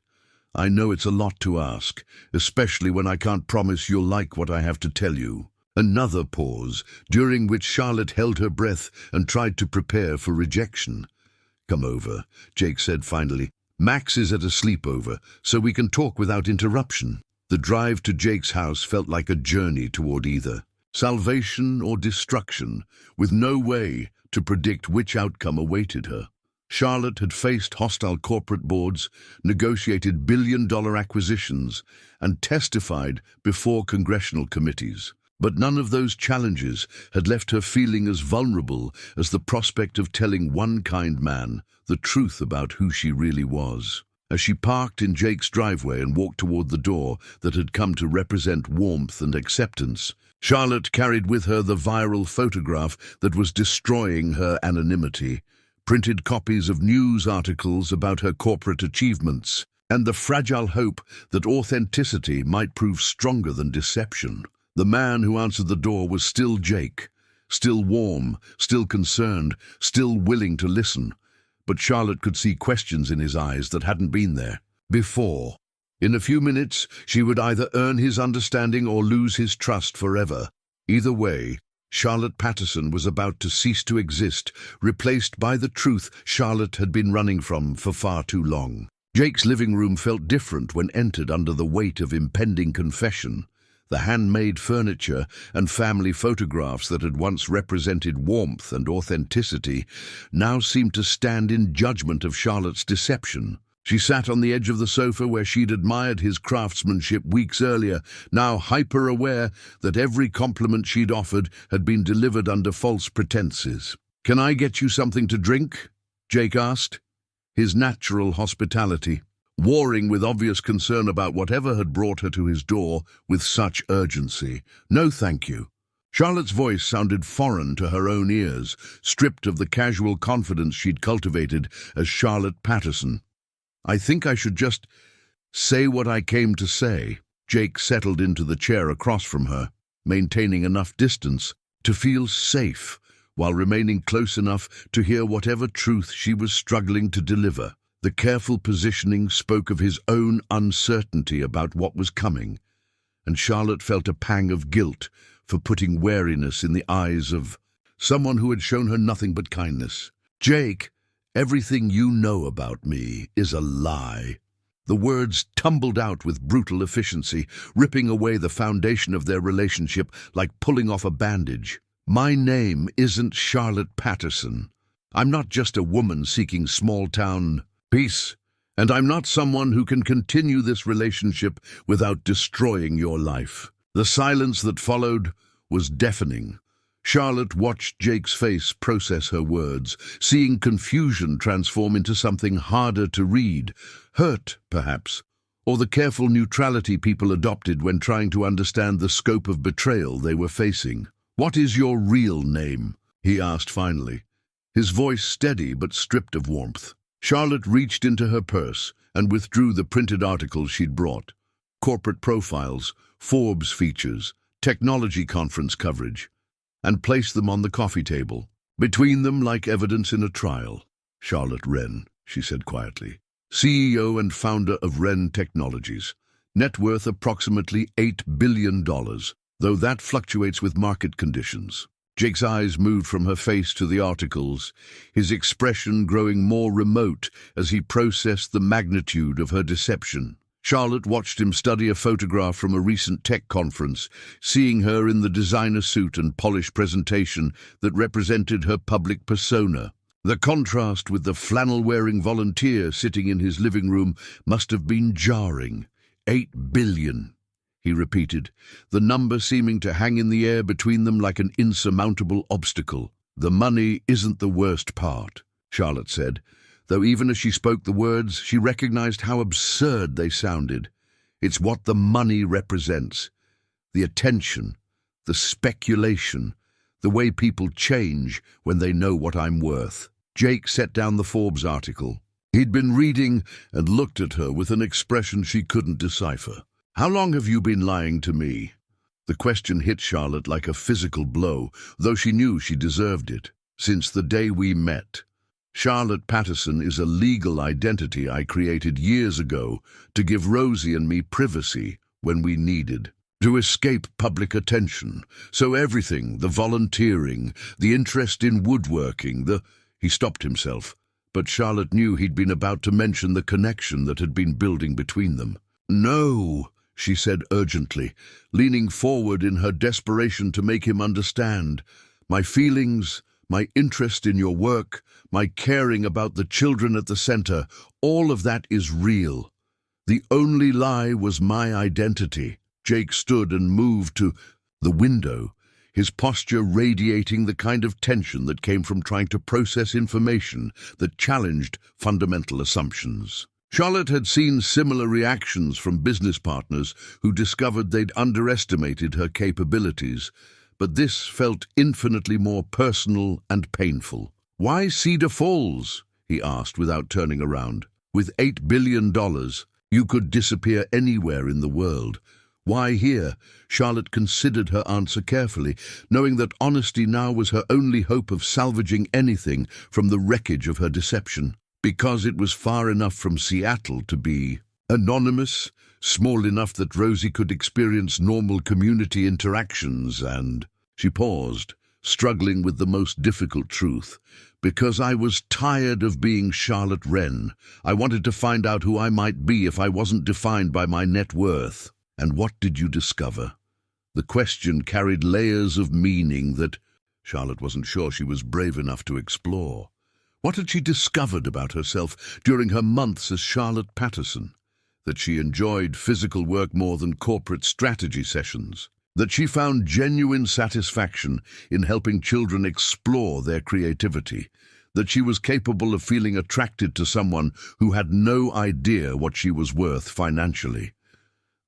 I know it's a lot to ask, especially when I can't promise you'll like what I have to tell you. Another pause, during which Charlotte held her breath and tried to prepare for rejection. Come over, Jake said finally. Max is at a sleepover, so we can talk without interruption. The drive to Jake's house felt like a journey toward either salvation or destruction, with no way to predict which outcome awaited her. Charlotte had faced hostile corporate boards, negotiated billion-dollar acquisitions, and testified before congressional committees. But none of those challenges had left her feeling as vulnerable as the prospect of telling one kind man the truth about who she really was. As she parked in Jake's driveway and walked toward the door that had come to represent warmth and acceptance, Charlotte carried with her the viral photograph that was destroying her anonymity, printed copies of news articles about her corporate achievements, and the fragile hope that authenticity might prove stronger than deception. The man who answered the door was still Jake, still warm, still concerned, still willing to listen. But Charlotte could see questions in his eyes that hadn't been there before. In a few minutes, she would either earn his understanding or lose his trust forever. Either way, Charlotte Patterson was about to cease to exist, replaced by the truth Charlotte had been running from for far too long. Jake's living room felt different when entered under the weight of impending confession. The handmade furniture and family photographs that had once represented warmth and authenticity now seemed to stand in judgment of Charlotte's deception. She sat on the edge of the sofa where she'd admired his craftsmanship weeks earlier, now hyper-aware that every compliment she'd offered had been delivered under false pretenses. "Can I get you something to drink?" Jake asked, his natural hospitality warring with obvious concern about whatever had brought her to his door with such urgency. "No, thank you." Charlotte's voice sounded foreign to her own ears, stripped of the casual confidence she'd cultivated as Charlotte Patterson. "I think I should just say what I came to say." Jake settled into the chair across from her, maintaining enough distance to feel safe while remaining close enough to hear whatever truth she was struggling to deliver. The careful positioning spoke of his own uncertainty about what was coming, and Charlotte felt a pang of guilt for putting wariness in the eyes of someone who had shown her nothing but kindness. "Jake, everything you know about me is a lie." The words tumbled out with brutal efficiency, ripping away the foundation of their relationship like pulling off a bandage. "My name isn't Charlotte Patterson. I'm not just a woman seeking small-town peace, and I'm not someone who can continue this relationship without destroying your life." The silence that followed was deafening. Charlotte watched Jake's face process her words, seeing confusion transform into something harder to read. Hurt, perhaps, or the careful neutrality people adopted when trying to understand the scope of betrayal they were facing. "What is your real name?" he asked finally, his voice steady but stripped of warmth. Charlotte reached into her purse and withdrew the printed articles she'd brought. Corporate profiles, Forbes features, technology conference coverage, and placed them on the coffee table. Between them, like evidence in a trial. "Charlotte Wren," she said quietly, CEO and founder of Wren Technologies. Net worth approximately $8 billion, though that fluctuates with market conditions. Jake's eyes moved from her face to the articles, his expression growing more remote as he processed the magnitude of her deception. Charlotte watched him study a photograph from a recent tech conference, seeing her in the designer suit and polished presentation that represented her public persona. The contrast with the flannel-wearing volunteer sitting in his living room must have been jarring. 8 billion, he repeated, the number seeming to hang in the air between them like an insurmountable obstacle. The money isn't the worst part, Charlotte said, though even as she spoke the words, she recognized how absurd they sounded. It's what the money represents. The attention, the speculation, the way people change when they know what I'm worth. Jake set down the Forbes article. He'd been reading and looked at her with an expression she couldn't decipher. How long have you been lying to me? The question hit Charlotte like a physical blow, though she knew she deserved it. Since the day we met. Charlotte Patterson is a legal identity I created years ago to give Rosie and me privacy when we needed, to escape public attention. So everything, the volunteering, the interest in woodworking, He stopped himself, but Charlotte knew he'd been about to mention the connection that had been building between them. No, she said urgently, leaning forward in her desperation to make him understand. My feelings, my interest in your work, my caring about the children at the center, all of that is real. The only lie was my identity. Jake stood and moved to the window, his posture radiating the kind of tension that came from trying to process information that challenged fundamental assumptions. Charlotte had seen similar reactions from business partners who discovered they'd underestimated her capabilities, but this felt infinitely more personal and painful. Why Cedar Falls? He asked without turning around. With $8 billion, you could disappear anywhere in the world. Why here? Charlotte considered her answer carefully, knowing that honesty now was her only hope of salvaging anything from the wreckage of her deception. Because it was far enough from Seattle to be anonymous, small enough that Rosie could experience normal community interactions, and she paused, struggling with the most difficult truth. Because I was tired of being Charlotte Wren. I wanted to find out who I might be if I wasn't defined by my net worth. And what did you discover? The question carried layers of meaning that Charlotte wasn't sure she was brave enough to explore. What had she discovered about herself during her months as Charlotte Patterson? That she enjoyed physical work more than corporate strategy sessions. That she found genuine satisfaction in helping children explore their creativity. That she was capable of feeling attracted to someone who had no idea what she was worth financially.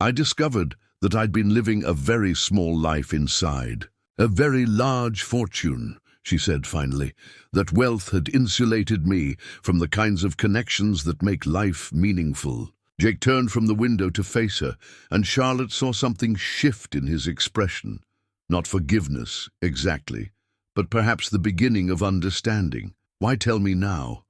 I discovered that I'd been living a very small life inside. A very large fortune, she said finally, that wealth had insulated me from the kinds of connections that make life meaningful. Jake turned from the window to face her, and Charlotte saw something shift in his expression. Not forgiveness, exactly, but perhaps the beginning of understanding. Why tell me now?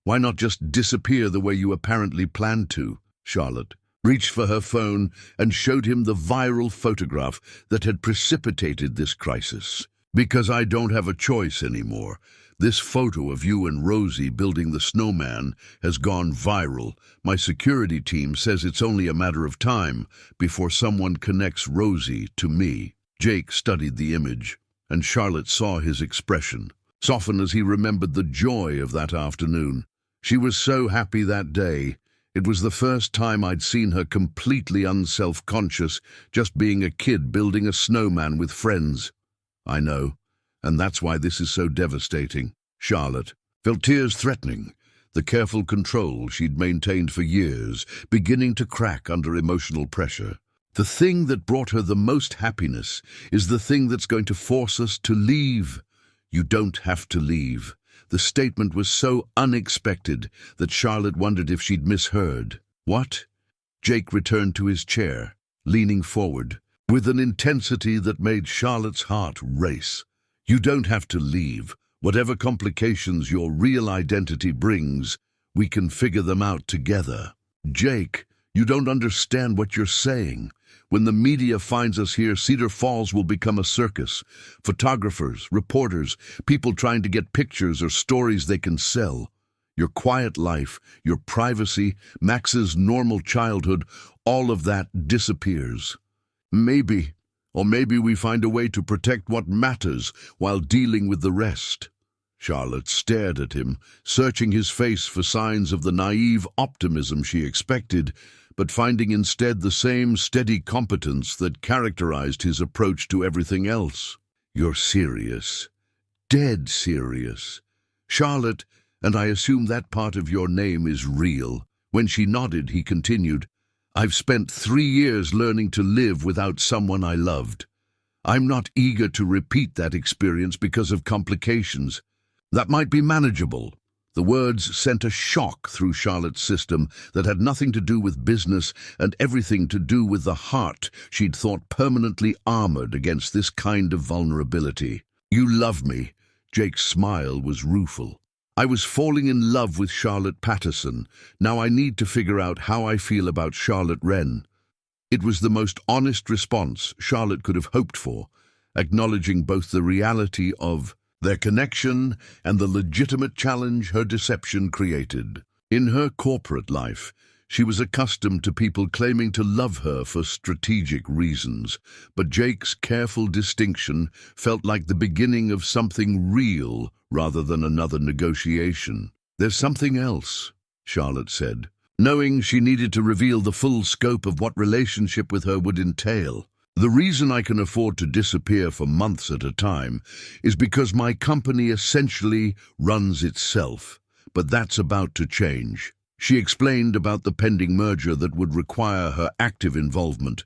Why not just disappear the way you apparently planned to? Charlotte reached for her phone and showed him the viral photograph that had precipitated this crisis. Because I don't have a choice anymore. This photo of you and Rosie building the Snowman has gone viral. My security team says it's only a matter of time before someone connects Rosie to me. Jake studied the image, and Charlotte saw his expression, soften as he remembered the joy of that afternoon. She was so happy that day. It was the first time I'd seen her completely unself-conscious, just being a kid building a snowman with friends. I know, and that's why this is so devastating. Charlotte felt tears threatening, the careful control she'd maintained for years, beginning to crack under emotional pressure. The thing that brought her the most happiness is the thing that's going to force us to leave. You don't have to leave. The statement was so unexpected that Charlotte wondered if she'd misheard. What? Jake returned to his chair, leaning forward, with an intensity that made Charlotte's heart race. You don't have to leave. Whatever complications your real identity brings, we can figure them out together. Jake, you don't understand what you're saying. When the media finds us here, Cedar Falls will become a circus. Photographers, reporters, people trying to get pictures or stories they can sell. Your quiet life, your privacy, Max's normal childhood, all of that disappears. Maybe, or maybe we find a way to protect what matters while dealing with the rest. Charlotte stared at him, searching his face for signs of the naive optimism she expected, but finding instead the same steady competence that characterized his approach to everything else. You're serious. Dead serious. Charlotte, and I assume that part of your name is real. When she nodded, he continued, I've spent 3 years learning to live without someone I loved. I'm not eager to repeat that experience because of complications. That might be manageable. The words sent a shock through Charlotte's system that had nothing to do with business and everything to do with the heart she'd thought permanently armored against this kind of vulnerability. You love me. Jake's smile was rueful. I was falling in love with Charlotte Patterson. Now I need to figure out how I feel about Charlotte Wren. It was the most honest response Charlotte could have hoped for, acknowledging both the reality of their connection and the legitimate challenge her deception created. In her corporate life, she was accustomed to people claiming to love her for strategic reasons, but Jake's careful distinction felt like the beginning of something real rather than another negotiation. There's something else, Charlotte said, knowing she needed to reveal the full scope of what relationship with her would entail. The reason I can afford to disappear for months at a time is because my company essentially runs itself, but that's about to change. She explained about the pending merger that would require her active involvement,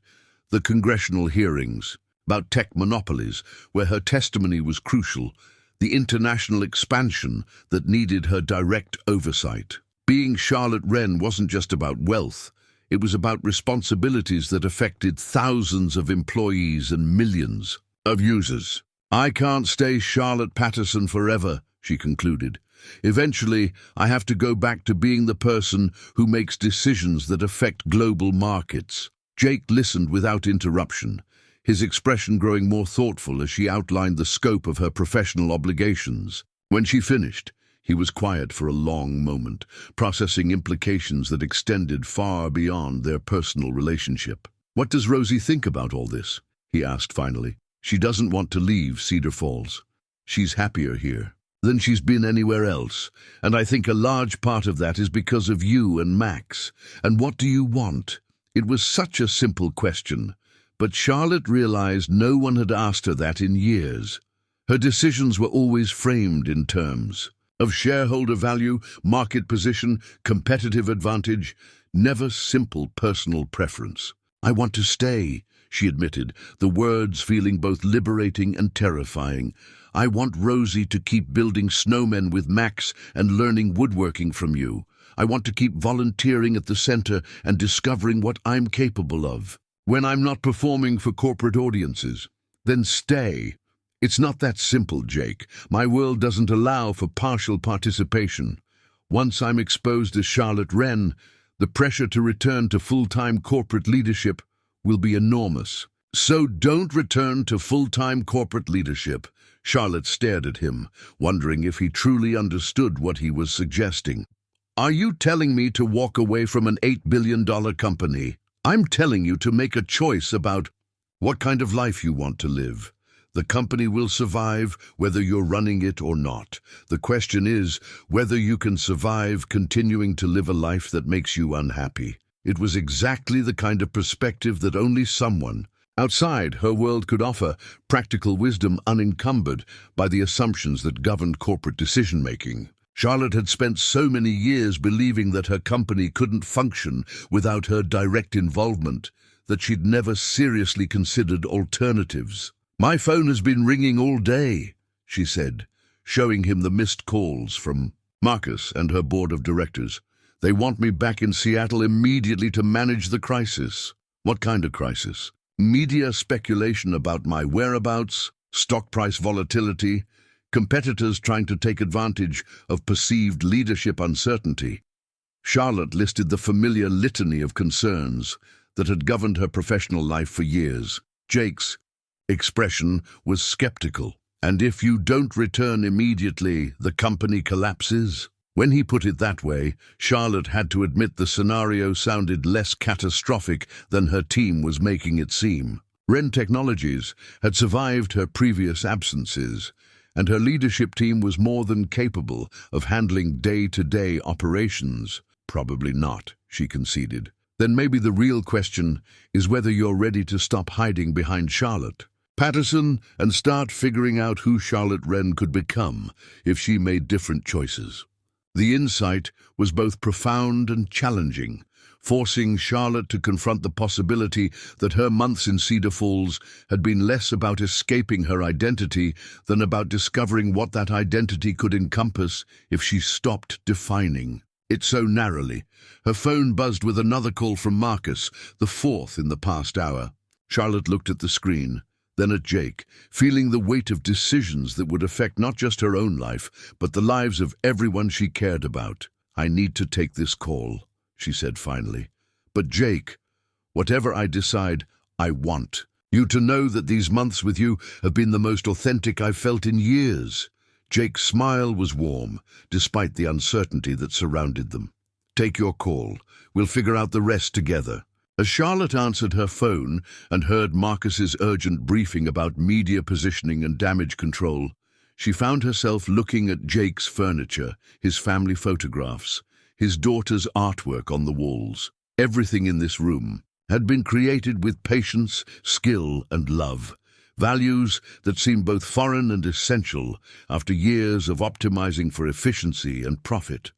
the congressional hearings, about tech monopolies, where her testimony was crucial, the international expansion that needed her direct oversight. Being Charlotte Wren wasn't just about wealth. It was about responsibilities that affected thousands of employees and millions of users. I can't stay Charlotte Patterson forever, she concluded. Eventually, I have to go back to being the person who makes decisions that affect global markets. Jake listened without interruption, his expression growing more thoughtful as she outlined the scope of her professional obligations. When she finished, he was quiet for a long moment, processing implications that extended far beyond their personal relationship. What does Rosie think about all this? He asked finally. She doesn't want to leave Cedar Falls. She's happier here than she's been anywhere else, and I think a large part of that is because of you and Max. And what do you want? It was such a simple question, but Charlotte realized no one had asked her that in years. Her decisions were always framed in terms of shareholder value, market position, competitive advantage, never simple personal preference. I want to stay, she admitted, the words feeling both liberating and terrifying. I want Rosie to keep building Snowmen with Max and learning woodworking from you. I want to keep volunteering at the center and discovering what I'm capable of. When I'm not performing for corporate audiences, then stay. It's not that simple, Jake. My world doesn't allow for partial participation. Once I'm exposed as Charlotte Wren, the pressure to return to full-time corporate leadership will be enormous. So don't return to full-time corporate leadership. Charlotte stared at him, wondering if he truly understood what he was suggesting. Are you telling me to walk away from an $8 billion company? I'm telling you to make a choice about what kind of life you want to live. The company will survive whether you're running it or not. The question is whether you can survive continuing to live a life that makes you unhappy. It was exactly the kind of perspective that only someone outside her world could offer, practical wisdom unencumbered by the assumptions that governed corporate decision-making. Charlotte had spent so many years believing that her company couldn't function without her direct involvement that she'd never seriously considered alternatives. My phone has been ringing all day, she said, showing him the missed calls from Marcus and her board of directors. They want me back in Seattle immediately to manage the crisis. What kind of crisis? Media speculation about my whereabouts, stock price volatility, competitors trying to take advantage of perceived leadership uncertainty. Charlotte listed the familiar litany of concerns that had governed her professional life for years. Jake's expression was skeptical. And if you don't return immediately, the company collapses? When he put it that way, Charlotte had to admit the scenario sounded less catastrophic than her team was making it seem. Wren Technologies had survived her previous absences, and her leadership team was more than capable of handling day-to-day operations. Probably not, she conceded. Then maybe the real question is whether you're ready to stop hiding behind Charlotte Patterson and start figuring out who Charlotte Wren could become if she made different choices. The insight was both profound and challenging, forcing Charlotte to confront the possibility that her months in Cedar Falls had been less about escaping her identity than about discovering what that identity could encompass if she stopped defining it so narrowly. Her phone buzzed with another call from Marcus, the fourth in the past hour. Charlotte looked at the screen, then at Jake, feeling the weight of decisions that would affect not just her own life, but the lives of everyone she cared about. "I need to take this call," she said finally. "But Jake, whatever I decide, I want you to know that these months with you have been the most authentic I've felt in years." Jake's smile was warm, despite the uncertainty that surrounded them. "Take your call. We'll figure out the rest together." As Charlotte answered her phone and heard Marcus's urgent briefing about media positioning and damage control, she found herself looking at Jake's furniture, his family photographs, his daughter's artwork on the walls. Everything in this room had been created with patience, skill, and love, values that seemed both foreign and essential after years of optimizing for efficiency and profit.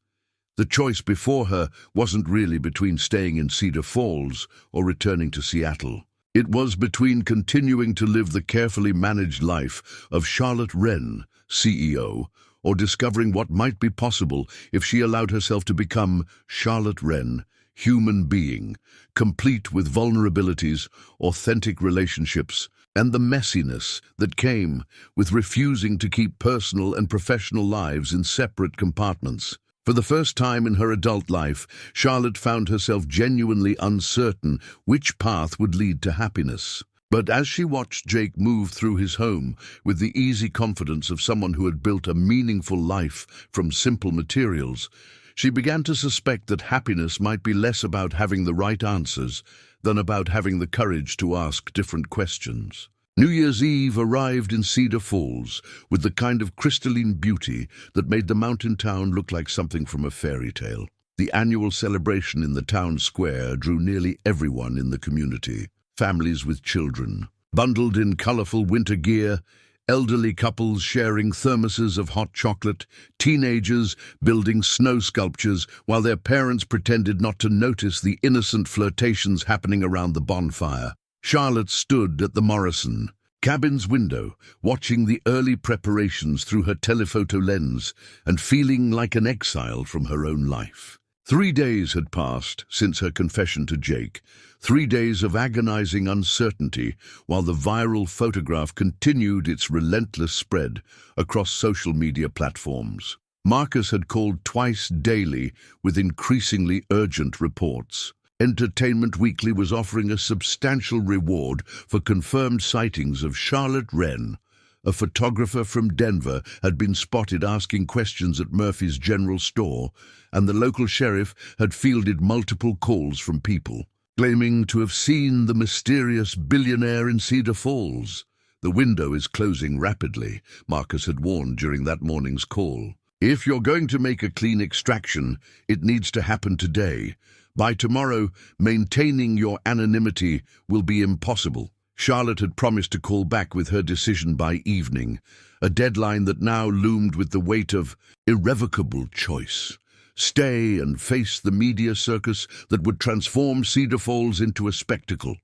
The choice before her wasn't really between staying in Cedar Falls or returning to Seattle. It was between continuing to live the carefully managed life of Charlotte Wren, CEO, or discovering what might be possible if she allowed herself to become Charlotte Wren, human being, complete with vulnerabilities, authentic relationships, and the messiness that came with refusing to keep personal and professional lives in separate compartments. For the first time in her adult life, Charlotte found herself genuinely uncertain which path would lead to happiness. But as she watched Jake move through his home with the easy confidence of someone who had built a meaningful life from simple materials, she began to suspect that happiness might be less about having the right answers than about having the courage to ask different questions. New Year's Eve arrived in Cedar Falls with the kind of crystalline beauty that made the mountain town look like something from a fairy tale. The annual celebration in the town square drew nearly everyone in the community. Families with children, bundled in colorful winter gear, elderly couples sharing thermoses of hot chocolate, teenagers building snow sculptures while their parents pretended not to notice the innocent flirtations happening around the bonfire. Charlotte stood at the Morrison cabin's window, watching the early preparations through her telephoto lens and feeling like an exile from her own life. 3 days had passed since her confession to Jake, 3 days of agonizing uncertainty while the viral photograph continued its relentless spread across social media platforms. Marcus had called twice daily with increasingly urgent reports. Entertainment Weekly was offering a substantial reward for confirmed sightings of Charlotte Wren. A photographer from Denver had been spotted asking questions at Murphy's General Store, and the local sheriff had fielded multiple calls from people, claiming to have seen the mysterious billionaire in Cedar Falls. "The window is closing rapidly," Marcus had warned during that morning's call. "If you're going to make a clean extraction, it needs to happen today. By tomorrow, maintaining your anonymity will be impossible." Charlotte had promised to call back with her decision by evening, a deadline that now loomed with the weight of irrevocable choice. Stay and face the media circus that would transform Cedar Falls into a spectacle,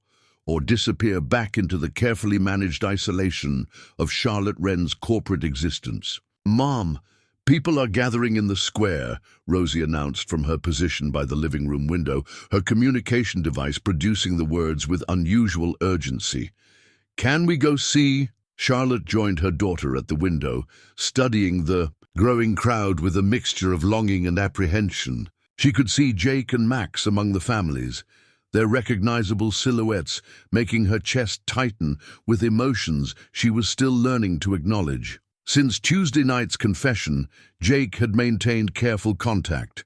or disappear back into the carefully managed isolation of Charlotte Wren's corporate existence. "Mom, people are gathering in the square," Rosie announced from her position by the living room window, her communication device producing the words with unusual urgency. "Can we go see?" Charlotte joined her daughter at the window, studying the growing crowd with a mixture of longing and apprehension. She could see Jake and Max among the families, their recognizable silhouettes making her chest tighten with emotions she was still learning to acknowledge. Since Tuesday night's confession, Jake had maintained careful contact.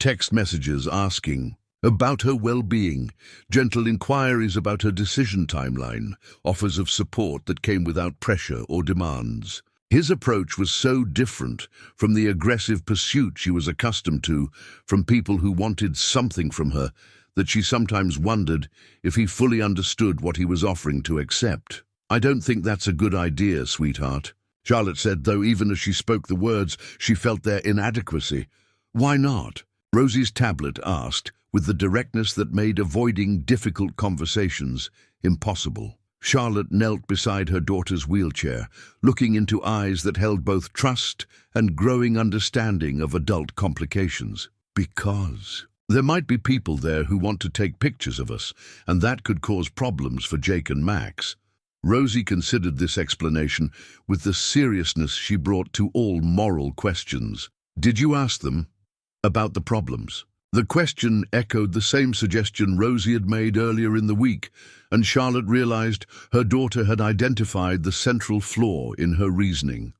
Text messages asking about her well-being, gentle inquiries about her decision timeline, offers of support that came without pressure or demands. His approach was so different from the aggressive pursuit she was accustomed to from people who wanted something from her that she sometimes wondered if he fully understood what he was offering to accept. "I don't think that's a good idea, sweetheart," Charlotte said, though even as she spoke the words, she felt their inadequacy. "Why not?" Rosie's tablet asked, with the directness that made avoiding difficult conversations impossible. Charlotte knelt beside her daughter's wheelchair, looking into eyes that held both trust and growing understanding of adult complications. "Because there might be people there who want to take pictures of us, and that could cause problems for Jake and Max." Rosie considered this explanation with the seriousness she brought to all moral questions. "Did you ask them about the problems?" The question echoed the same suggestion Rosie had made earlier in the week, and Charlotte realized her daughter had identified the central flaw in her reasoning.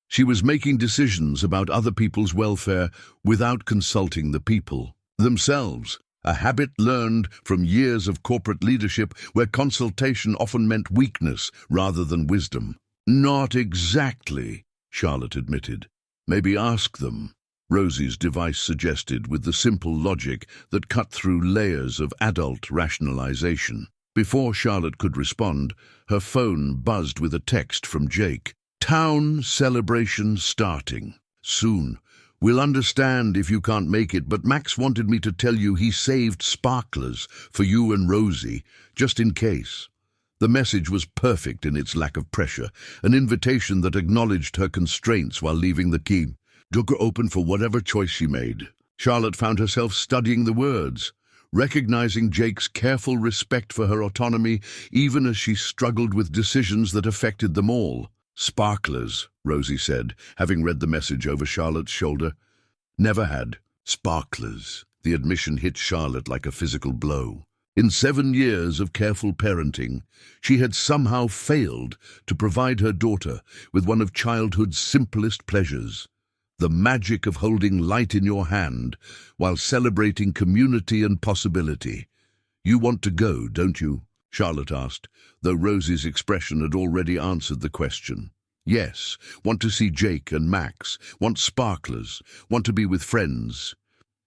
She was making decisions about other people's welfare without consulting the people themselves, a habit learned from years of corporate leadership where consultation often meant weakness rather than wisdom. "Not exactly," Charlotte admitted. "Maybe ask them," Rosie's device suggested with the simple logic that cut through layers of adult rationalization. Before Charlotte could respond, her phone buzzed with a text from Jake. "Town celebration starting soon. We'll understand if you can't make it, but Max wanted me to tell you he saved sparklers for you and Rosie, just in case." The message was perfect in its lack of pressure, an invitation that acknowledged her constraints while leaving the key door open for whatever choice she made. Charlotte found herself studying the words, recognizing Jake's careful respect for her autonomy even as she struggled with decisions that affected them all. "Sparklers," Rosie said, having read the message over Charlotte's shoulder. "Never had sparklers." The admission hit Charlotte like a physical blow. In 7 years of careful parenting, she had somehow failed to provide her daughter with one of childhood's simplest pleasures, the magic of holding light in your hand while celebrating community and possibility. "You want to go, don't you?" Charlotte asked, though Rosie's expression had already answered the question. "Yes, want to see Jake and Max, want sparklers, want to be with friends."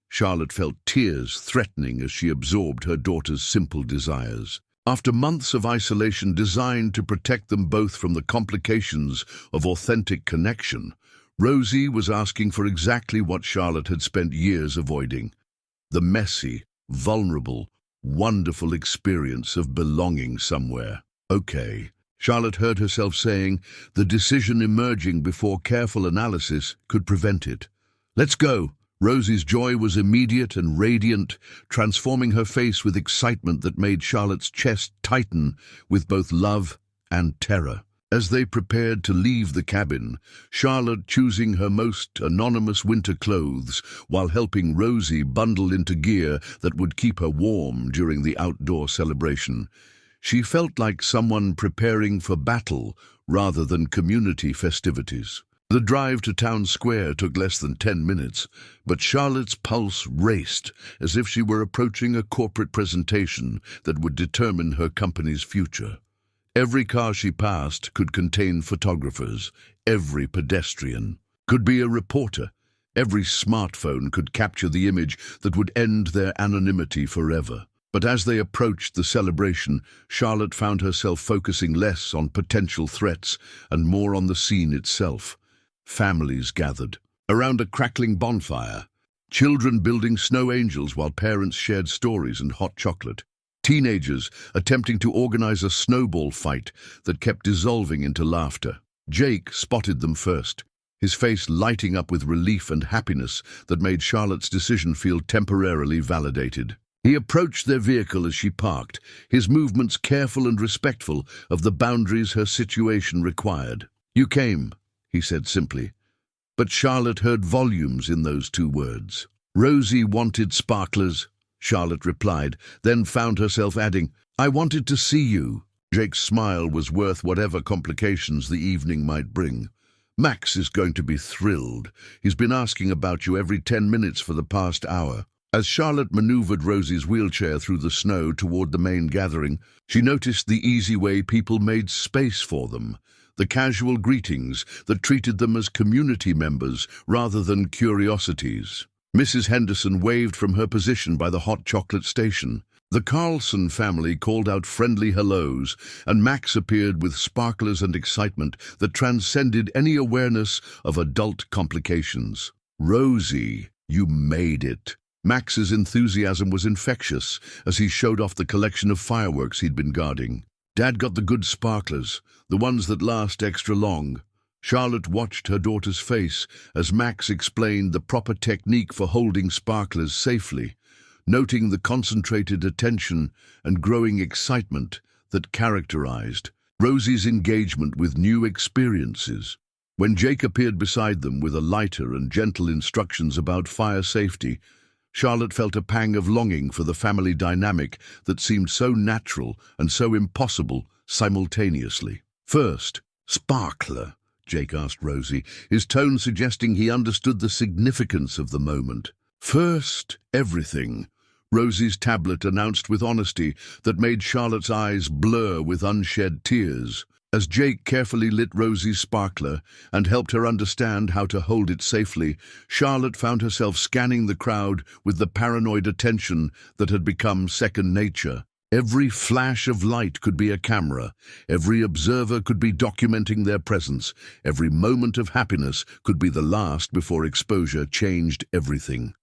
Charlotte felt tears threatening as she absorbed her daughter's simple desires. After months of isolation designed to protect them both from the complications of authentic connection, Rosie was asking for exactly what Charlotte had spent years avoiding: the messy, vulnerable, wonderful experience of belonging somewhere. "Okay," Charlotte heard herself saying, the decision emerging before careful analysis could prevent it. "Let's go." Rosie's joy was immediate and radiant, transforming her face with excitement that made Charlotte's chest tighten with both love and terror. As they prepared to leave the cabin, Charlotte choosing her most anonymous winter clothes while helping Rosie bundle into gear that would keep her warm during the outdoor celebration, she felt like someone preparing for battle rather than community festivities. The drive to town square took less than 10 minutes, but Charlotte's pulse raced as if she were approaching a corporate presentation that would determine her company's future. Every car she passed could contain photographers, every pedestrian could be a reporter, every smartphone could capture the image that would end their anonymity forever. But as they approached the celebration, Charlotte found herself focusing less on potential threats and more on the scene itself. Families gathered around a crackling bonfire, children building snow angels while parents shared stories and hot chocolate. Teenagers attempting to organize a snowball fight that kept dissolving into laughter. Jake spotted them first, his face lighting up with relief and happiness that made Charlotte's decision feel temporarily validated. He approached their vehicle as she parked, his movements careful and respectful of the boundaries her situation required. "You came," he said simply, but Charlotte heard volumes in those 2 words. "Rosie wanted sparklers," Charlotte replied, then found herself adding, "I wanted to see you." Jake's smile was worth whatever complications the evening might bring. Max is going to be thrilled. He's been asking about you every 10 minutes for the past hour. As Charlotte maneuvered Rosie's wheelchair through the snow toward the main gathering, she noticed the easy way people made space for them, the casual greetings that treated them as community members rather than curiosities. Mrs. Henderson waved from her position by the hot chocolate station. The Carlson family called out friendly hellos, and Max appeared with sparklers and excitement that transcended any awareness of adult complications. "Rosie, you made it." Max's enthusiasm was infectious as he showed off the collection of fireworks he'd been guarding. "Dad got the good sparklers, the ones that last extra long." Charlotte watched her daughter's face as Max explained the proper technique for holding sparklers safely, noting the concentrated attention and growing excitement that characterized Rosie's engagement with new experiences. When Jake appeared beside them with a lighter and gentle instructions about fire safety, Charlotte felt a pang of longing for the family dynamic that seemed so natural and so impossible simultaneously. "First, sparkler," Jake asked Rosie, his tone suggesting he understood the significance of the moment. "First, everything," Rosie's tablet announced with honesty that made Charlotte's eyes blur with unshed tears. As Jake carefully lit Rosie's sparkler and helped her understand how to hold it safely, Charlotte found herself scanning the crowd with the paranoid attention that had become second nature. Every flash of light could be a camera. Every observer could be documenting their presence. Every moment of happiness could be the last before exposure changed everything.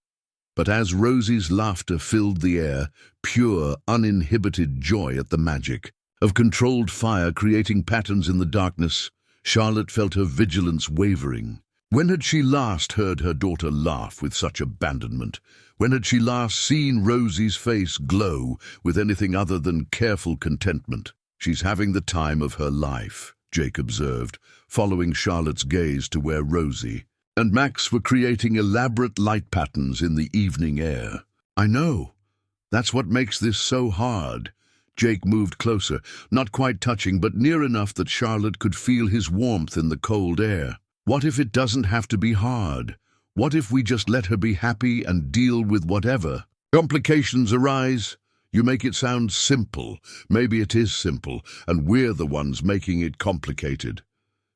But as Rosie's laughter filled the air, pure, uninhibited joy at the magic of controlled fire creating patterns in the darkness, Charlotte felt her vigilance wavering. When had she last heard her daughter laugh with such abandonment? When had she last seen Rosie's face glow with anything other than careful contentment? "She's having the time of her life," Jake observed, following Charlotte's gaze to where Rosie and Max were creating elaborate light patterns in the evening air. "I know. That's what makes this so hard." Jake moved closer, not quite touching, but near enough that Charlotte could feel his warmth in the cold air. "What if it doesn't have to be hard? What if we just let her be happy and deal with whatever complications arise? You make it sound simple. Maybe it is simple, and we're the ones making it complicated."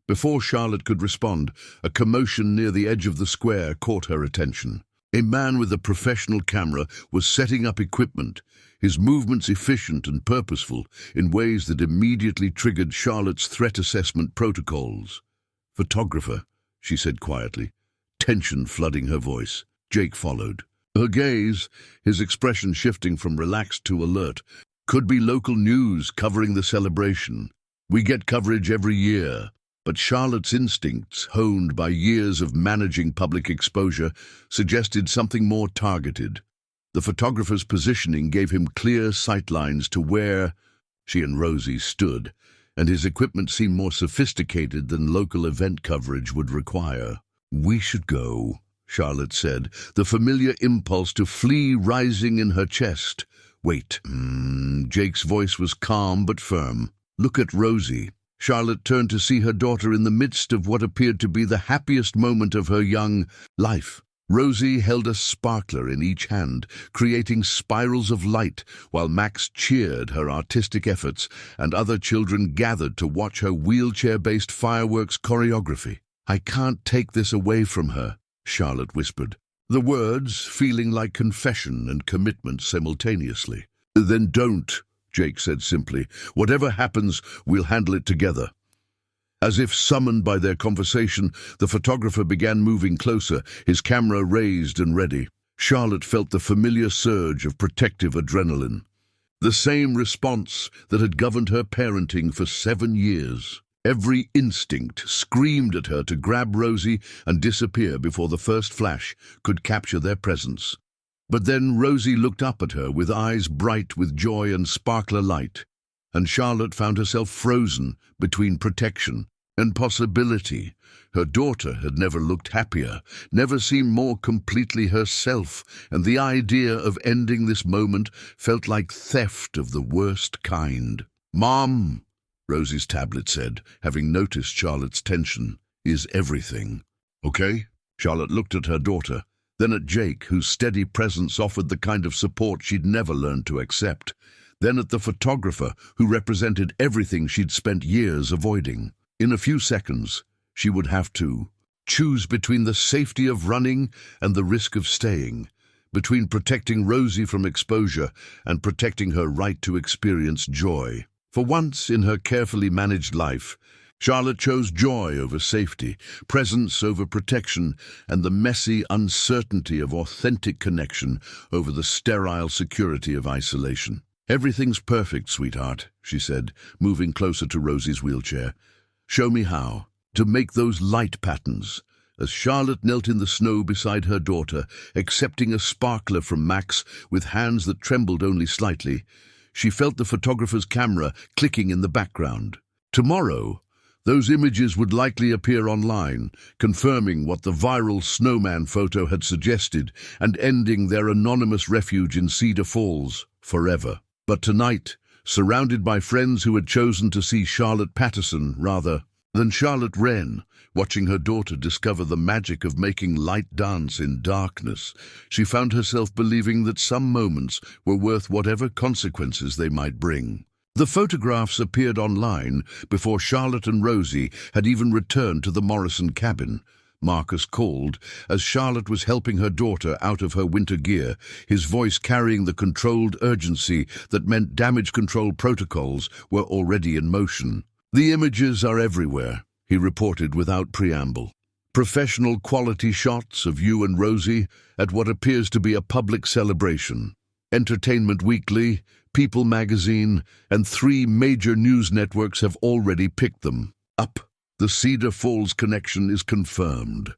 Before Charlotte could respond, a commotion near the edge of the square caught her attention. A man with a professional camera was setting up equipment, his movements efficient and purposeful in ways that immediately triggered Charlotte's threat assessment protocols. "Photographer," she said quietly, tension flooding her voice. Jake followed. Her gaze, his expression shifting from relaxed to alert. "Could be local news covering the celebration. We get coverage every year." But Charlotte's instincts, honed by years of managing public exposure, suggested something more targeted. The photographer's positioning gave him clear sightlines to where she and Rosie stood, and his equipment seemed more sophisticated than local event coverage would require. "We should go," Charlotte said, the familiar impulse to flee rising in her chest. "Wait." Jake's voice was calm but firm. "Look at Rosie." Charlotte turned to see her daughter in the midst of what appeared to be the happiest moment of her young life. Rosie held a sparkler in each hand, creating spirals of light, while Max cheered her artistic efforts, and other children gathered to watch her wheelchair-based fireworks choreography. "I can't take this away from her," Charlotte whispered, the words feeling like confession and commitment simultaneously. "Then don't," Jake said simply. "Whatever happens, we'll handle it together." As if summoned by their conversation, the photographer began moving closer, his camera raised and ready. Charlotte felt the familiar surge of protective adrenaline, the same response that had governed her parenting for 7 years. Every instinct screamed at her to grab Rosie and disappear before the first flash could capture their presence. But then Rosie looked up at her with eyes bright with joy and sparkler light, and Charlotte found herself frozen between protection and possibility. Her daughter had never looked happier, never seemed more completely herself, and the idea of ending this moment felt like theft of the worst kind. "Mom," Rosie's tablet said, having noticed Charlotte's tension. is everything. Okay? Charlotte looked at her daughter, then at Jake, whose steady presence offered the kind of support she'd never learned to accept, then at the photographer, who represented everything she'd spent years avoiding. In a few seconds, she would have to choose between the safety of running and the risk of staying, between protecting Rosie from exposure and protecting her right to experience joy. For once in her carefully managed life, Charlotte chose joy over safety, presence over protection, and the messy uncertainty of authentic connection over the sterile security of isolation. "Everything's perfect, sweetheart," she said, moving closer to Rosie's wheelchair. "Show me how to make those light patterns." As Charlotte knelt in the snow beside her daughter, accepting a sparkler from Max with hands that trembled only slightly, she felt the photographer's camera clicking in the background. Tomorrow, those images would likely appear online, confirming what the viral Snowman photo had suggested and ending their anonymous refuge in Cedar Falls forever. But tonight, surrounded by friends who had chosen to see Charlotte Patterson rather than Charlotte Wren, watching her daughter discover the magic of making light dance in darkness, she found herself believing that some moments were worth whatever consequences they might bring. The photographs appeared online before Charlotte and Rosie had even returned to the Morrison cabin. Marcus called as Charlotte was helping her daughter out of her winter gear, his voice carrying the controlled urgency that meant damage control protocols were already in motion. "The images are everywhere," he reported without preamble. "Professional quality shots of you and Rosie at what appears to be a public celebration. Entertainment Weekly, People magazine, and 3 major news networks have already picked them up. The Cedar Falls connection is confirmed."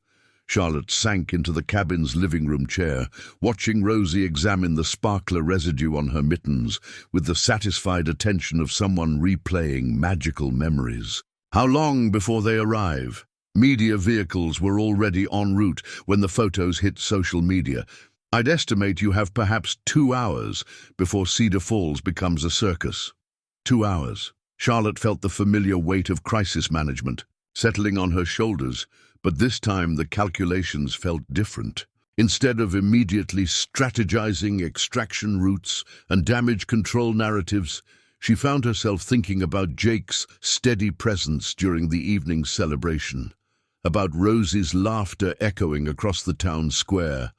Charlotte sank into the cabin's living room chair, watching Rosie examine the sparkler residue on her mittens with the satisfied attention of someone replaying magical memories. How long before they arrive? Media vehicles were already en route when the photos hit social media. "I'd estimate you have perhaps 2 hours before Cedar Falls becomes a circus." 2 hours. Charlotte felt the familiar weight of crisis management settling on her shoulders, but this time the calculations felt different. Instead of immediately strategizing extraction routes and damage control narratives, she found herself thinking about Jake's steady presence during the evening's celebration, about Rosie's laughter echoing across the town square,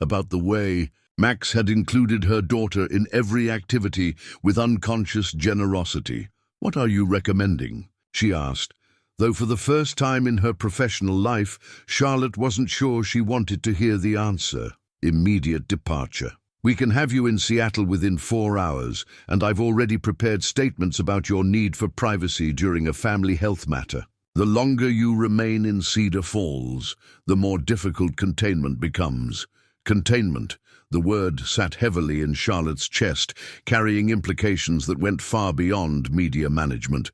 about the way Max had included her daughter in every activity with unconscious generosity. "What are you recommending?" she asked, though for the first time in her professional life, Charlotte wasn't sure she wanted to hear the answer. "Immediate departure. We can have you in Seattle within 4 hours, and I've already prepared statements about your need for privacy during a family health matter. The longer you remain in Cedar Falls, the more difficult containment becomes." Containment. The word sat heavily in Charlotte's chest, carrying implications that went far beyond media management.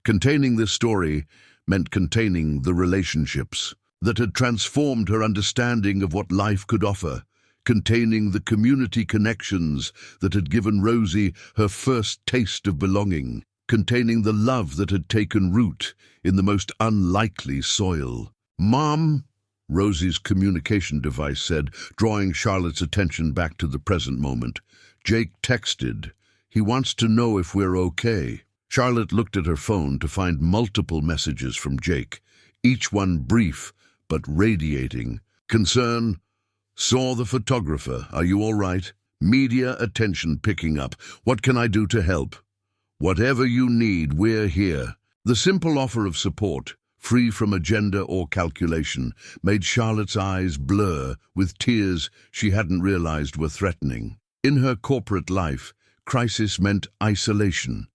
Containing this story meant containing the relationships that had transformed her understanding of what life could offer, containing the community connections that had given Rosie her first taste of belonging, containing the love that had taken root in the most unlikely soil. "Mom," Rosie's communication device said, drawing Charlotte's attention back to the present moment. "Jake texted. He wants to know if we're okay." Charlotte looked at her phone to find multiple messages from Jake, each one brief but radiating concern. "Saw the photographer. Are you all right? Media attention picking up. What can I do to help? Whatever you need, we're here." The simple offer of support, free from agenda or calculation, made Charlotte's eyes blur with tears she hadn't realized were threatening. In her corporate life, crisis meant isolation,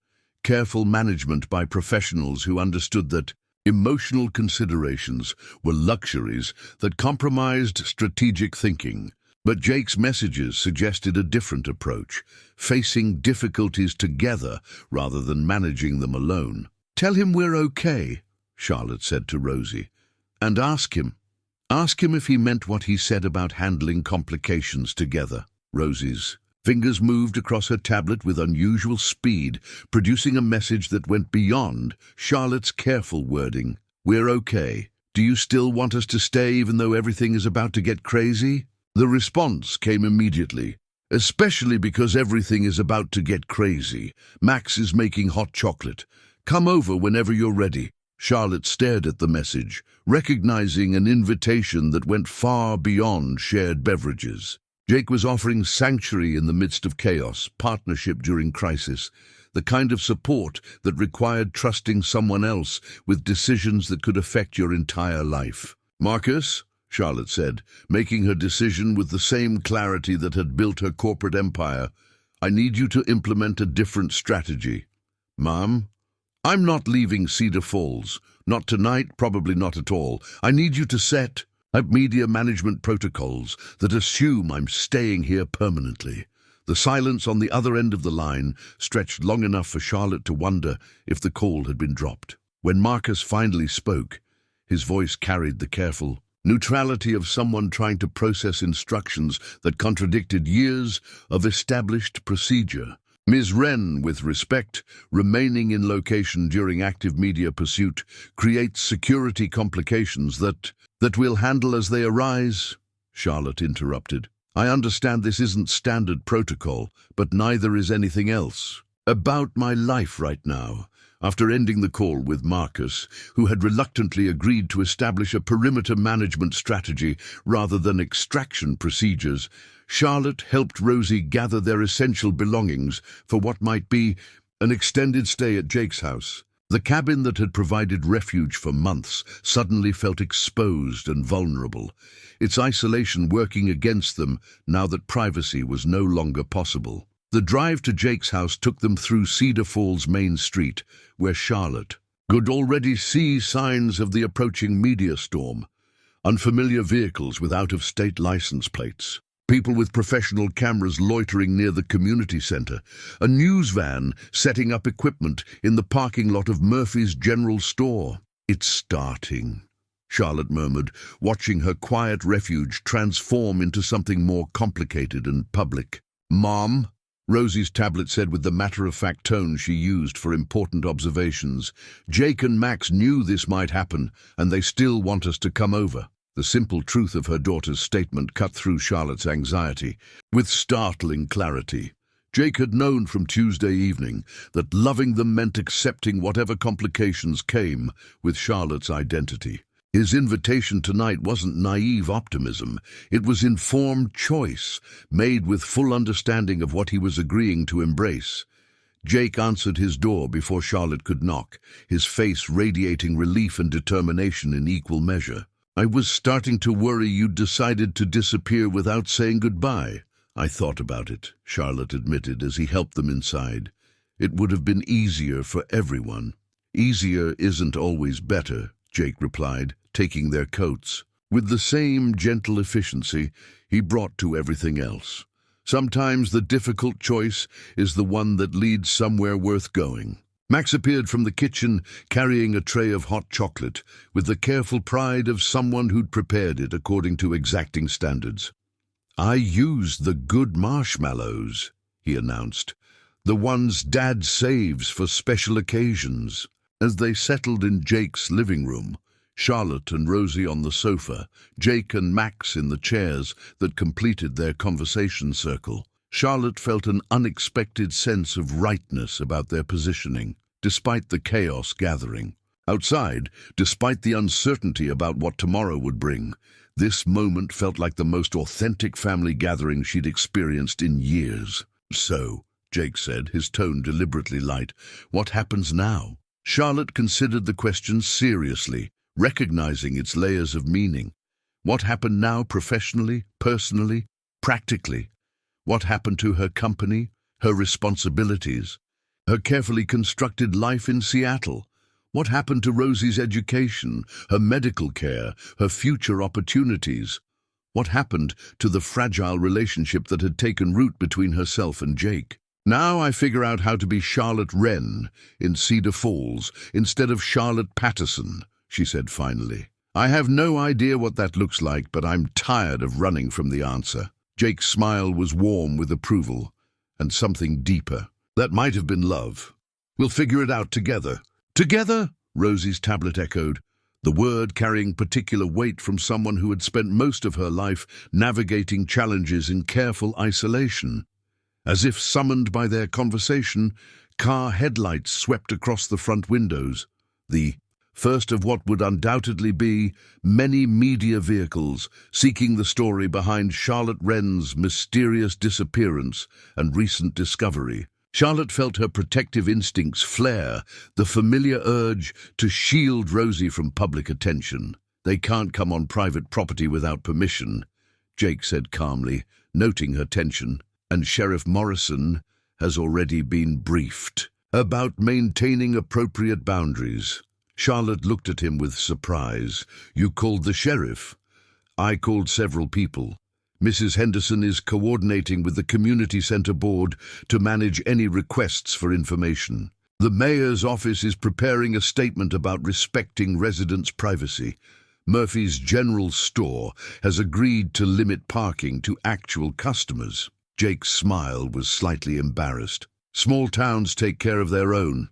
careful management by professionals who understood that emotional considerations were luxuries that compromised strategic thinking. But Jake's messages suggested a different approach, facing difficulties together rather than managing them alone. "Tell him we're okay," Charlotte said to Rosie, "and ask him if he meant what he said about handling complications together." Rosie's fingers moved across her tablet with unusual speed, producing a message that went beyond Charlotte's careful wording. "We're okay. Do you still want us to stay even though everything is about to get crazy? The response came immediately. Especially because everything is about to get crazy. Max is making hot chocolate. Come over whenever you're ready. Charlotte stared at the message, recognizing an invitation that went far beyond shared beverages. Jake was offering sanctuary in the midst of chaos, partnership during crisis, the kind of support that required trusting someone else with decisions that could affect your entire life. Marcus, Charlotte said, making her decision with the same clarity that had built her corporate empire, I need you to implement a different strategy. Mom, I'm not leaving Cedar Falls. Not tonight, probably not at all. I need you to set up media management protocols that assume I'm staying here permanently. The silence on the other end of the line stretched long enough for Charlotte to wonder if the call had been dropped. When Marcus finally spoke, his voice carried the careful neutrality of someone trying to process instructions that contradicted years of established procedure. Ms. Wren, with respect, remaining in location during active media pursuit creates security complications that we'll handle as they arise, Charlotte interrupted. I understand this isn't standard protocol, but neither is anything else. About my life right now. After ending the call with Marcus, who had reluctantly agreed to establish a perimeter management strategy rather than extraction procedures, Charlotte helped Rosie gather their essential belongings for what might be an extended stay at Jake's house. The cabin that had provided refuge for months suddenly felt exposed and vulnerable, its isolation working against them now that privacy was no longer possible. The drive to Jake's house took them through Cedar Falls' main street, where Charlotte could already see signs of the approaching media storm. Unfamiliar vehicles with out-of-state license plates, people with professional cameras loitering near the community center, a news van setting up equipment in the parking lot of Murphy's General Store. It's starting, Charlotte murmured, watching her quiet refuge transform into something more complicated and public. Mom, Rosie's tablet said with the matter-of-fact tone she used for important observations. Jake and Max knew this might happen, and they still want us to come over. The simple truth of her daughter's statement cut through Charlotte's anxiety with startling clarity. Jake had known from Tuesday evening that loving them meant accepting whatever complications came with Charlotte's identity. His invitation tonight wasn't naive optimism. It was informed choice, made with full understanding of what he was agreeing to embrace. Jake answered his door before Charlotte could knock, his face radiating relief and determination in equal measure. I was starting to worry you'd decided to disappear without saying goodbye. I thought about it, Charlotte admitted as he helped them inside. It would have been easier for everyone. Easier isn't always better, Jake replied, taking their coats. With the same gentle efficiency he brought to everything else. Sometimes the difficult choice is the one that leads somewhere worth going. Max appeared from the kitchen carrying a tray of hot chocolate with the careful pride of someone who'd prepared it according to exacting standards. I used the good marshmallows, he announced, the ones Dad saves for special occasions. As they settled in Jake's living room, Charlotte and Rosie on the sofa, Jake and Max in the chairs that completed their conversation circle, Charlotte felt an unexpected sense of rightness about their positioning, despite the chaos gathering. Outside, despite the uncertainty about what tomorrow would bring, this moment felt like the most authentic family gathering she'd experienced in years. So, Jake said, his tone deliberately light, what happens now? Charlotte considered the question seriously, recognizing its layers of meaning. What happened now professionally, personally, practically? What happened to her company, her responsibilities, her carefully constructed life in Seattle? What happened to Rosie's education, her medical care, her future opportunities? What happened to the fragile relationship that had taken root between herself and Jake? Now I figure out how to be Charlotte Wren in Cedar Falls instead of Charlotte Patterson, she said finally. I have no idea what that looks like, but I'm tired of running from the answer. Jake's smile was warm with approval, and something deeper. That might have been love. We'll figure it out together. Together? Rosie's tablet echoed. the word carrying particular weight from someone who had spent most of her life navigating challenges in careful isolation. As if summoned by their conversation, car headlights swept across the front windows, the first of what would undoubtedly be many media vehicles seeking the story behind Charlotte Wren's mysterious disappearance and recent discovery. Charlotte felt her protective instincts flare, the familiar urge to shield Rosie from public attention. "They can't come on private property without permission," Jake said calmly, noting her tension. "And Sheriff Morrison has already been briefed about maintaining appropriate boundaries." Charlotte looked at him with surprise. "You called the sheriff?" "I called several people. Mrs. Henderson is coordinating with the community center board to manage any requests for information. The mayor's office is preparing a statement about respecting residents' privacy. Murphy's General Store has agreed to limit parking to actual customers." Jake's smile was slightly embarrassed. Small towns take care of their own,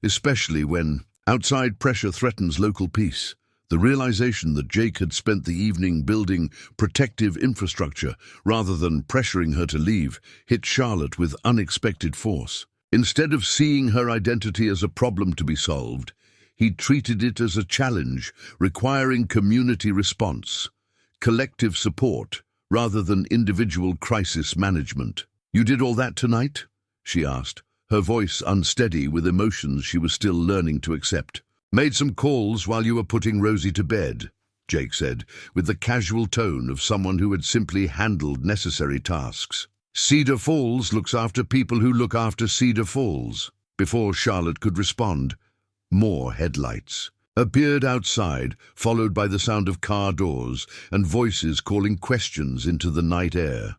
especially when outside pressure threatens local peace. The realization that Jake had spent the evening building protective infrastructure rather than pressuring her to leave hit Charlotte with unexpected force. Instead of seeing her identity as a problem to be solved, he treated it as a challenge requiring community response, collective support, rather than individual crisis management. "You did all that tonight?" she asked, her voice unsteady with emotions she was still learning to accept. "Made some calls while you were putting Rosie to bed," Jake said, with the casual tone of someone who had simply handled necessary tasks. "Cedar Falls looks after people who look after Cedar Falls." Before Charlotte could respond, more headlights appeared outside, followed by the sound of car doors and voices calling questions into the night air.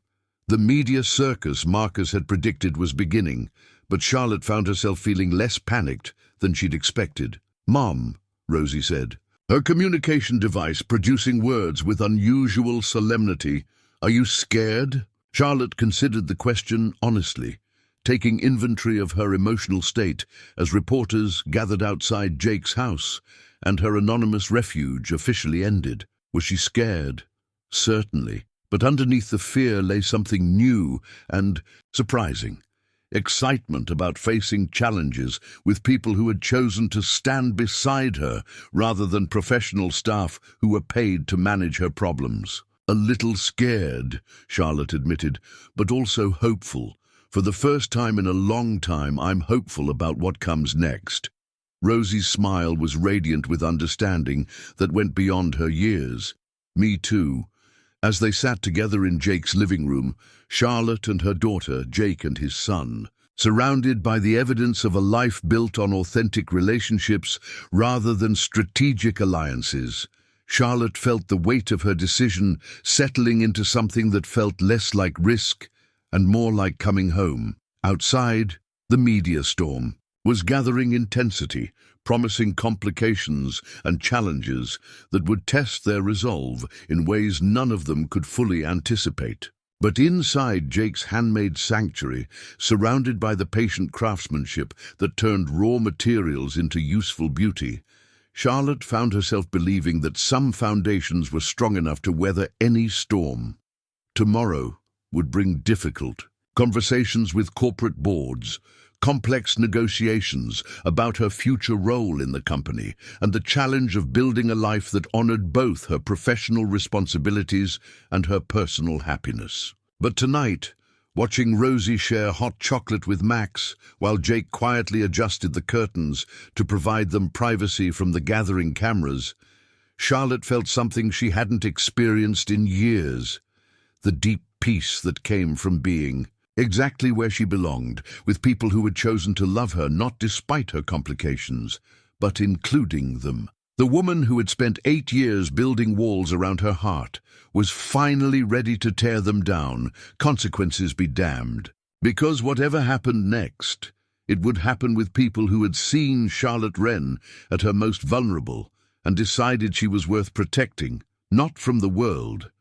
The media circus Marcus had predicted was beginning, but Charlotte found herself feeling less panicked than she'd expected. "Mom," Rosie said, her communication device producing words with unusual solemnity, "are you scared?" Charlotte considered the question honestly, taking inventory of her emotional state as reporters gathered outside Jake's house and her anonymous refuge officially ended. Was she scared? Certainly. But underneath the fear lay something new and surprising. Excitement about facing challenges with people who had chosen to stand beside her rather than professional staff who were paid to manage her problems. "A little scared," Charlotte admitted, "but also hopeful. For the first time in a long time, I'm hopeful about what comes next." Rosie's smile was radiant with understanding that went beyond her years. "Me too." As they sat together in Jake's living room, Charlotte and her daughter, Jake and his son, surrounded by the evidence of a life built on authentic relationships rather than strategic alliances, Charlotte felt the weight of her decision settling into something that felt less like risk and more like coming home. Outside, the media storm was gathering intensity, promising complications and challenges that would test their resolve in ways none of them could fully anticipate. But inside Jake's handmade sanctuary, surrounded by the patient craftsmanship that turned raw materials into useful beauty, Charlotte found herself believing that some foundations were strong enough to weather any storm. Tomorrow would bring difficult conversations with corporate boards, complex negotiations about her future role in the company, and the challenge of building a life that honored both her professional responsibilities and her personal happiness. But tonight, watching Rosie share hot chocolate with Max while Jake quietly adjusted the curtains to provide them privacy from the gathering cameras, Charlotte felt something she hadn't experienced in years: the deep peace that came from being exactly where she belonged, with people who had chosen to love her not despite her complications, but including them. The woman who had spent 8 years building walls around her heart was finally ready to tear them down, consequences be damned. Because whatever happened next, it would happen with people who had seen Charlotte Wren at her most vulnerable and decided she was worth protecting, not from the world,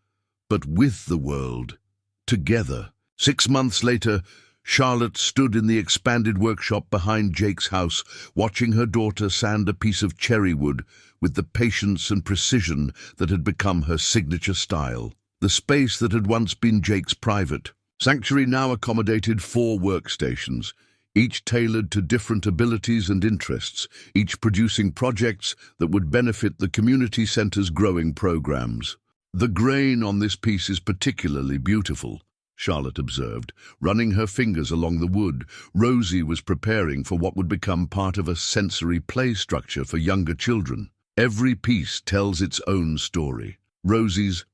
but with the world, together. 6 months later, Charlotte stood in the expanded workshop behind Jake's house, watching her daughter sand a piece of cherry wood with the patience and precision that had become her signature style. The space that had once been Jake's private sanctuary now accommodated 4 workstations, each tailored to different abilities and interests, each producing projects that would benefit the community center's growing programs. "The grain on this piece is particularly beautiful," Charlotte observed, running her fingers along the wood. Rosie was preparing for what would become part of a sensory play structure for younger children. "Every piece tells its own story," Rosie's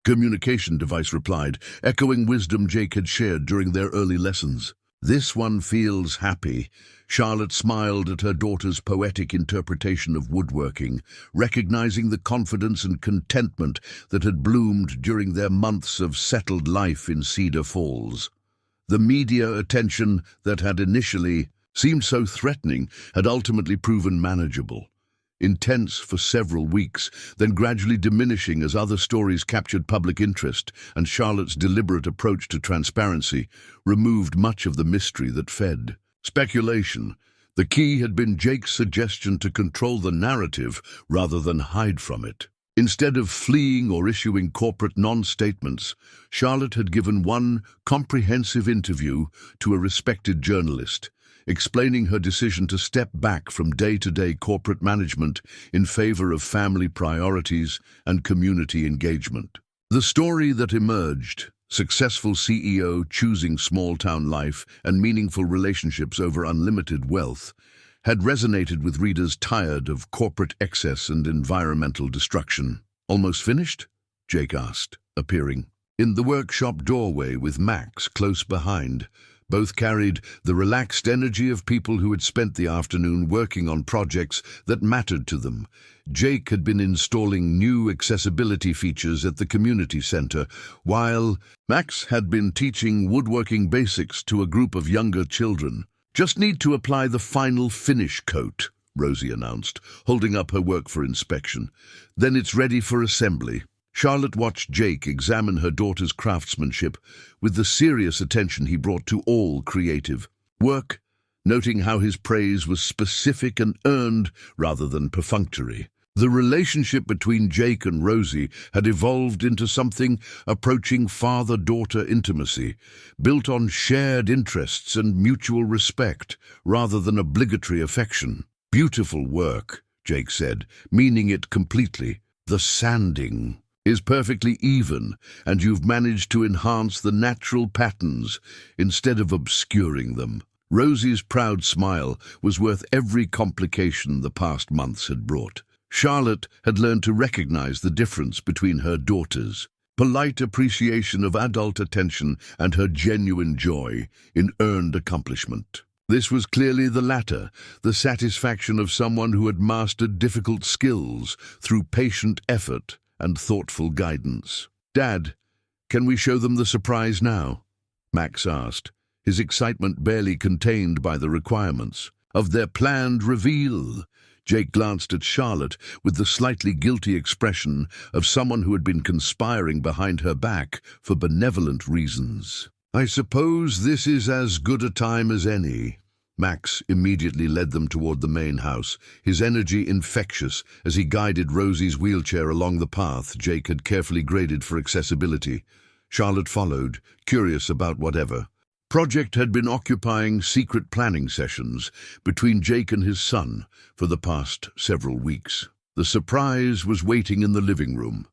communication device replied, echoing wisdom Jake had shared during their early lessons. "This one feels happy." Charlotte smiled at her daughter's poetic interpretation of woodworking, recognizing the confidence and contentment that had bloomed during their months of settled life in Cedar Falls. The media attention that had initially seemed so threatening had ultimately proven manageable. Intense for several weeks, then gradually diminishing as other stories captured public interest, and Charlotte's deliberate approach to transparency removed much of the mystery that fed speculation. The key had been Jake's suggestion to control the narrative rather than hide from it. Instead of fleeing or issuing corporate non-statements, Charlotte had given one comprehensive interview to a respected journalist, explaining her decision to step back from day-to-day corporate management in favor of family priorities and community engagement. The story that emerged, successful CEO choosing small-town life and meaningful relationships over unlimited wealth, had resonated with readers tired of corporate excess and environmental destruction. "Almost finished?" Jake asked, appearing in the workshop doorway with Max close behind. Both carried the relaxed energy of people who had spent the afternoon working on projects that mattered to them. Jake had been installing new accessibility features at the community center, while Max had been teaching woodworking basics to a group of younger children. "Just need to apply the final finish coat," Rosie announced, holding up her work for inspection. "Then it's ready for assembly." Charlotte watched Jake examine her daughter's craftsmanship with the serious attention he brought to all creative work, noting how his praise was specific and earned rather than perfunctory. The relationship between Jake and Rosie had evolved into something approaching father-daughter intimacy, built on shared interests and mutual respect rather than obligatory affection. "Beautiful work," Jake said, meaning it completely. "The sanding is perfectly even, and you've managed to enhance the natural patterns instead of obscuring them." Rosie's proud smile was worth every complication the past months had brought. Charlotte had learned to recognize the difference between her daughter's polite appreciation of adult attention and her genuine joy in earned accomplishment. This was clearly the latter, the satisfaction of someone who had mastered difficult skills through patient effort and thoughtful guidance. "Dad, can we show them the surprise now?" Max asked, his excitement barely contained by the requirements of their planned reveal. Jake glanced at Charlotte with the slightly guilty expression of someone who had been conspiring behind her back for benevolent reasons. "I suppose this is as good a time as any." Max immediately led them toward the main house, his energy infectious as he guided Rosie's wheelchair along the path Jake had carefully graded for accessibility. Charlotte followed, curious about whatever project had been occupying secret planning sessions between Jake and his son for the past several weeks. The surprise was waiting in the living room,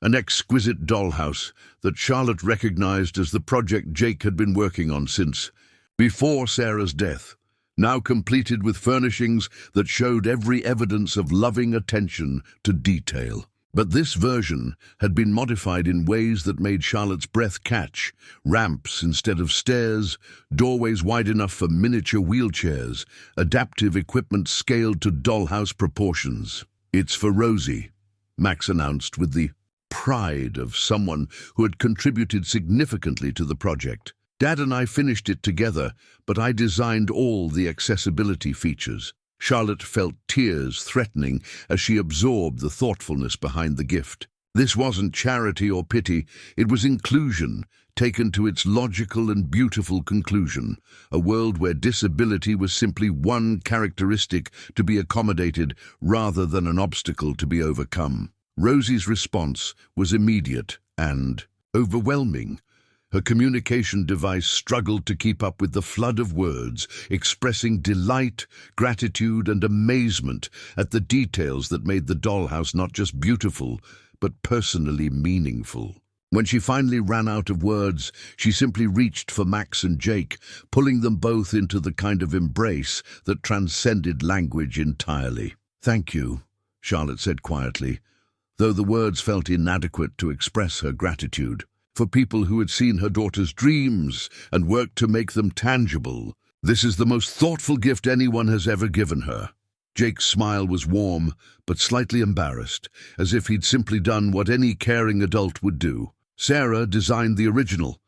an exquisite dollhouse that Charlotte recognized as the project Jake had been working on since before Sarah's death, now completed with furnishings that showed every evidence of loving attention to detail. But this version had been modified in ways that made Charlotte's breath catch: ramps instead of stairs, doorways wide enough for miniature wheelchairs, adaptive equipment scaled to dollhouse proportions. "It's for Rosie," Max announced with the pride of someone who had contributed significantly to the project. "Dad and I finished it together, but I designed all the accessibility features." Charlotte felt tears threatening as she absorbed the thoughtfulness behind the gift. This wasn't charity or pity, it was inclusion, taken to its logical and beautiful conclusion, a world where disability was simply one characteristic to be accommodated rather than an obstacle to be overcome. Rosie's response was immediate and overwhelming. Her communication device struggled to keep up with the flood of words, expressing delight, gratitude, and amazement at the details that made the dollhouse not just beautiful, but personally meaningful. When she finally ran out of words, she simply reached for Max and Jake, pulling them both into the kind of embrace that transcended language entirely. "Thank you," Charlotte said quietly, though the words felt inadequate to express her gratitude. For people who had seen her daughter's dreams and worked to make them tangible, this is the most thoughtful gift anyone has ever given her. Jake's smile was warm, but slightly embarrassed, as if he'd simply done what any caring adult would do. Sarah designed the original,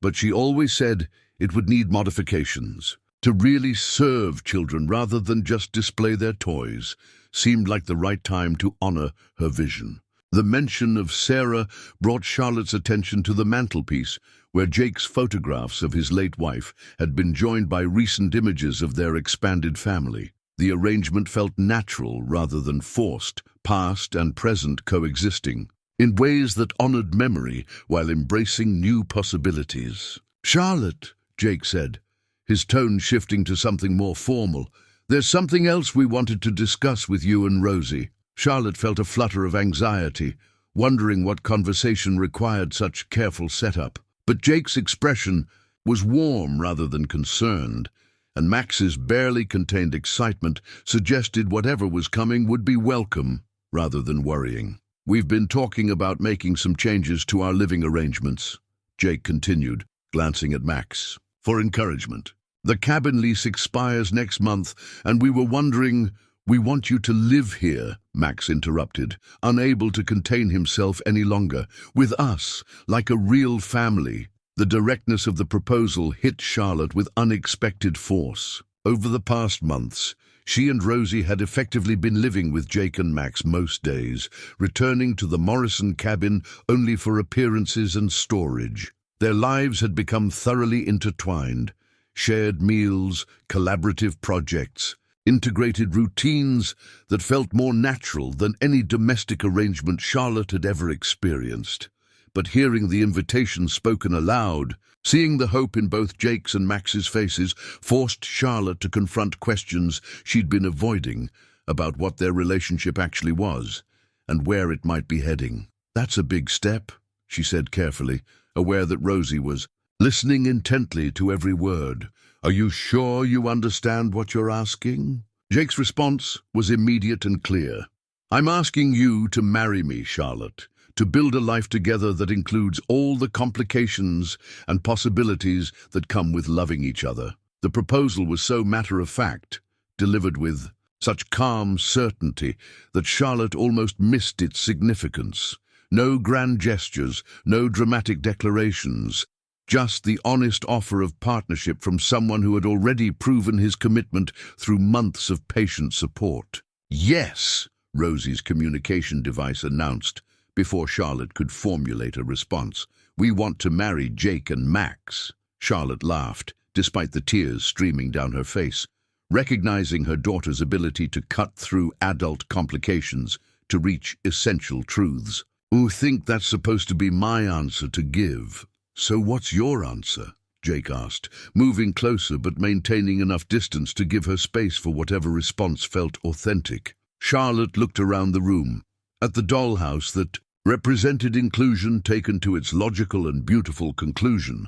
but she always said it would need modifications. To really serve children rather than just display their toys seemed like the right time to honor her vision. The mention of Sarah brought Charlotte's attention to the mantelpiece, where Jake's photographs of his late wife had been joined by recent images of their expanded family. The arrangement felt natural rather than forced, past and present coexisting, in ways that honored memory while embracing new possibilities. "Charlotte," Jake said, his tone shifting to something more formal, "there's something else we wanted to discuss with you and Rosie." Charlotte felt a flutter of anxiety, wondering what conversation required such careful setup. But Jake's expression was warm rather than concerned, and Max's barely contained excitement suggested whatever was coming would be welcome rather than worrying. "We've been talking about making some changes to our living arrangements," Jake continued, glancing at Max, for encouragement. "The cabin lease expires next month, and we were wondering—" "We want you to live here," Max interrupted, unable to contain himself any longer, "with us, like a real family." The directness of the proposal hit Charlotte with unexpected force. Over the past months, she and Rosie had effectively been living with Jake and Max most days, returning to the Morrison cabin only for appearances and storage. Their lives had become thoroughly intertwined. Shared meals, collaborative projects, integrated routines that felt more natural than any domestic arrangement Charlotte had ever experienced. But hearing the invitation spoken aloud, seeing the hope in both Jake's and Max's faces, forced Charlotte to confront questions she'd been avoiding about what their relationship actually was and where it might be heading. "That's a big step," she said carefully, aware that Rosie was listening intently to every word. "Are you sure you understand what you're asking?" Jake's response was immediate and clear. "I'm asking you to marry me, Charlotte, to build a life together that includes all the complications and possibilities that come with loving each other." The proposal was so matter-of-fact, delivered with such calm certainty that Charlotte almost missed its significance. No grand gestures, no dramatic declarations, just the honest offer of partnership from someone who had already proven his commitment through months of patient support. "Yes," Rosie's communication device announced, before Charlotte could formulate a response. "We want to marry Jake and Max." Charlotte laughed, despite the tears streaming down her face, recognizing her daughter's ability to cut through adult complications to reach essential truths. "I think that's supposed to be my answer to give. So what's your answer?" Jake asked, moving closer but maintaining enough distance to give her space for whatever response felt authentic. Charlotte looked around the room, at the dollhouse that represented inclusion taken to its logical and beautiful conclusion,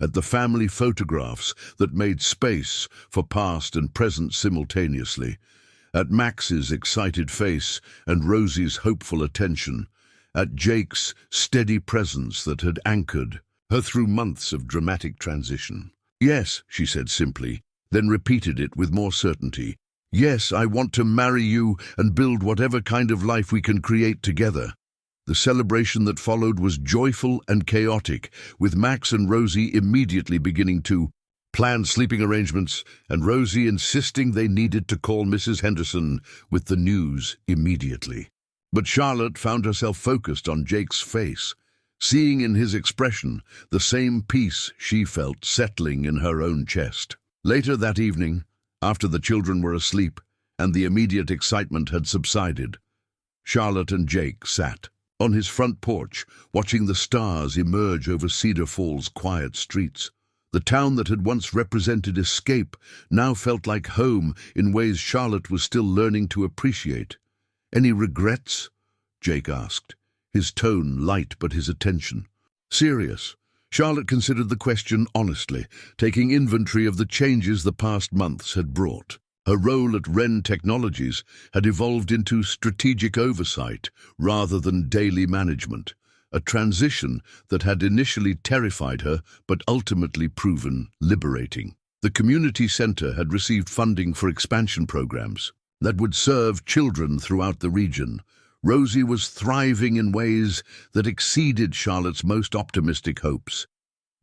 at the family photographs that made space for past and present simultaneously, at Max's excited face and Rosie's hopeful attention, at Jake's steady presence that had anchored her through months of dramatic transition. "Yes," she said simply, then repeated it with more certainty. "Yes, I want to marry you and build whatever kind of life we can create together." The celebration that followed was joyful and chaotic, with Max and Rosie immediately beginning to plan sleeping arrangements and Rosie insisting they needed to call Mrs. Henderson with the news immediately. But Charlotte found herself focused on Jake's face, seeing in his expression the same peace she felt settling in her own chest. Later that evening, after the children were asleep and the immediate excitement had subsided, Charlotte and Jake sat on his front porch, watching the stars emerge over Cedar Falls' quiet streets. The town that had once represented escape now felt like home in ways Charlotte was still learning to appreciate. "Any regrets?" Jake asked, his tone light but his attention serious. Charlotte considered the question honestly, taking inventory of the changes the past months had brought. Her role at Wren Technologies had evolved into strategic oversight rather than daily management, a transition that had initially terrified her but ultimately proven liberating. The community center had received funding for expansion programs that would serve children throughout the region. Rosie was thriving in ways that exceeded Charlotte's most optimistic hopes.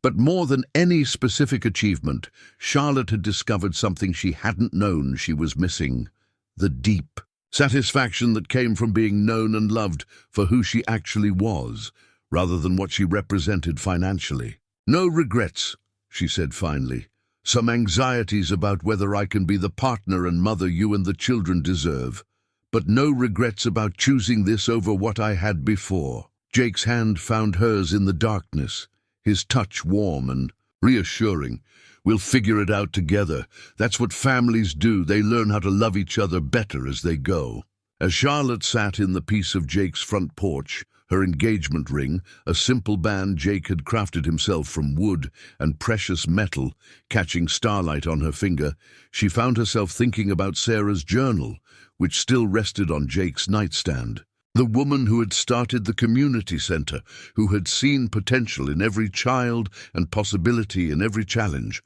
But more than any specific achievement, Charlotte had discovered something she hadn't known she was missing: the deep satisfaction that came from being known and loved for who she actually was, rather than what she represented financially. "No regrets," she said finally. "Some anxieties about whether I can be the partner and mother you and the children deserve, but no regrets about choosing this over what I had before." Jake's hand found hers in the darkness, his touch warm and reassuring. "We'll figure it out together. That's what families do. They learn how to love each other better as they go." As Charlotte sat in the peace of Jake's front porch, her engagement ring, a simple band Jake had crafted himself from wood and precious metal, catching starlight on her finger, she found herself thinking about Sarah's journal, which still rested on Jake's nightstand. The woman who had started the community center, who had seen potential in every child and possibility in every challenge,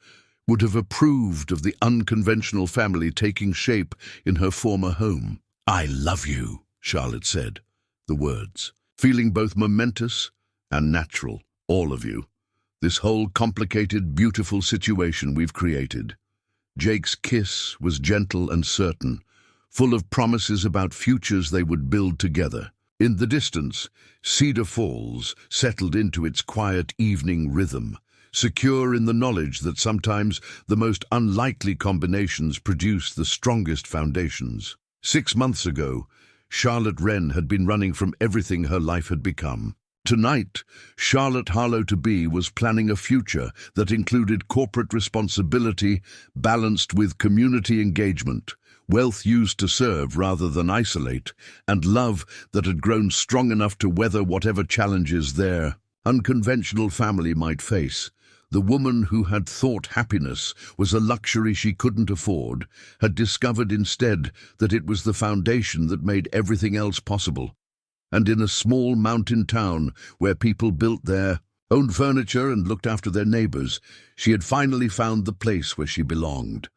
would have approved of the unconventional family taking shape in her former home. "I love you," Charlotte said, the words, feeling both momentous and natural. "All of you. This whole complicated, beautiful situation we've created." Jake's kiss was gentle and certain, full of promises about futures they would build together. In the distance, Cedar Falls settled into its quiet evening rhythm, secure in the knowledge that sometimes the most unlikely combinations produce the strongest foundations. 6 months ago, Charlotte Wren had been running from everything her life had become. Tonight, Charlotte Harlow-to-be was planning a future that included corporate responsibility balanced with community engagement, wealth used to serve rather than isolate, and love that had grown strong enough to weather whatever challenges their unconventional family might face. The woman who had thought happiness was a luxury she couldn't afford had discovered instead that it was the foundation that made everything else possible. And in a small mountain town where people built their own furniture and looked after their neighbors, she had finally found the place where she belonged.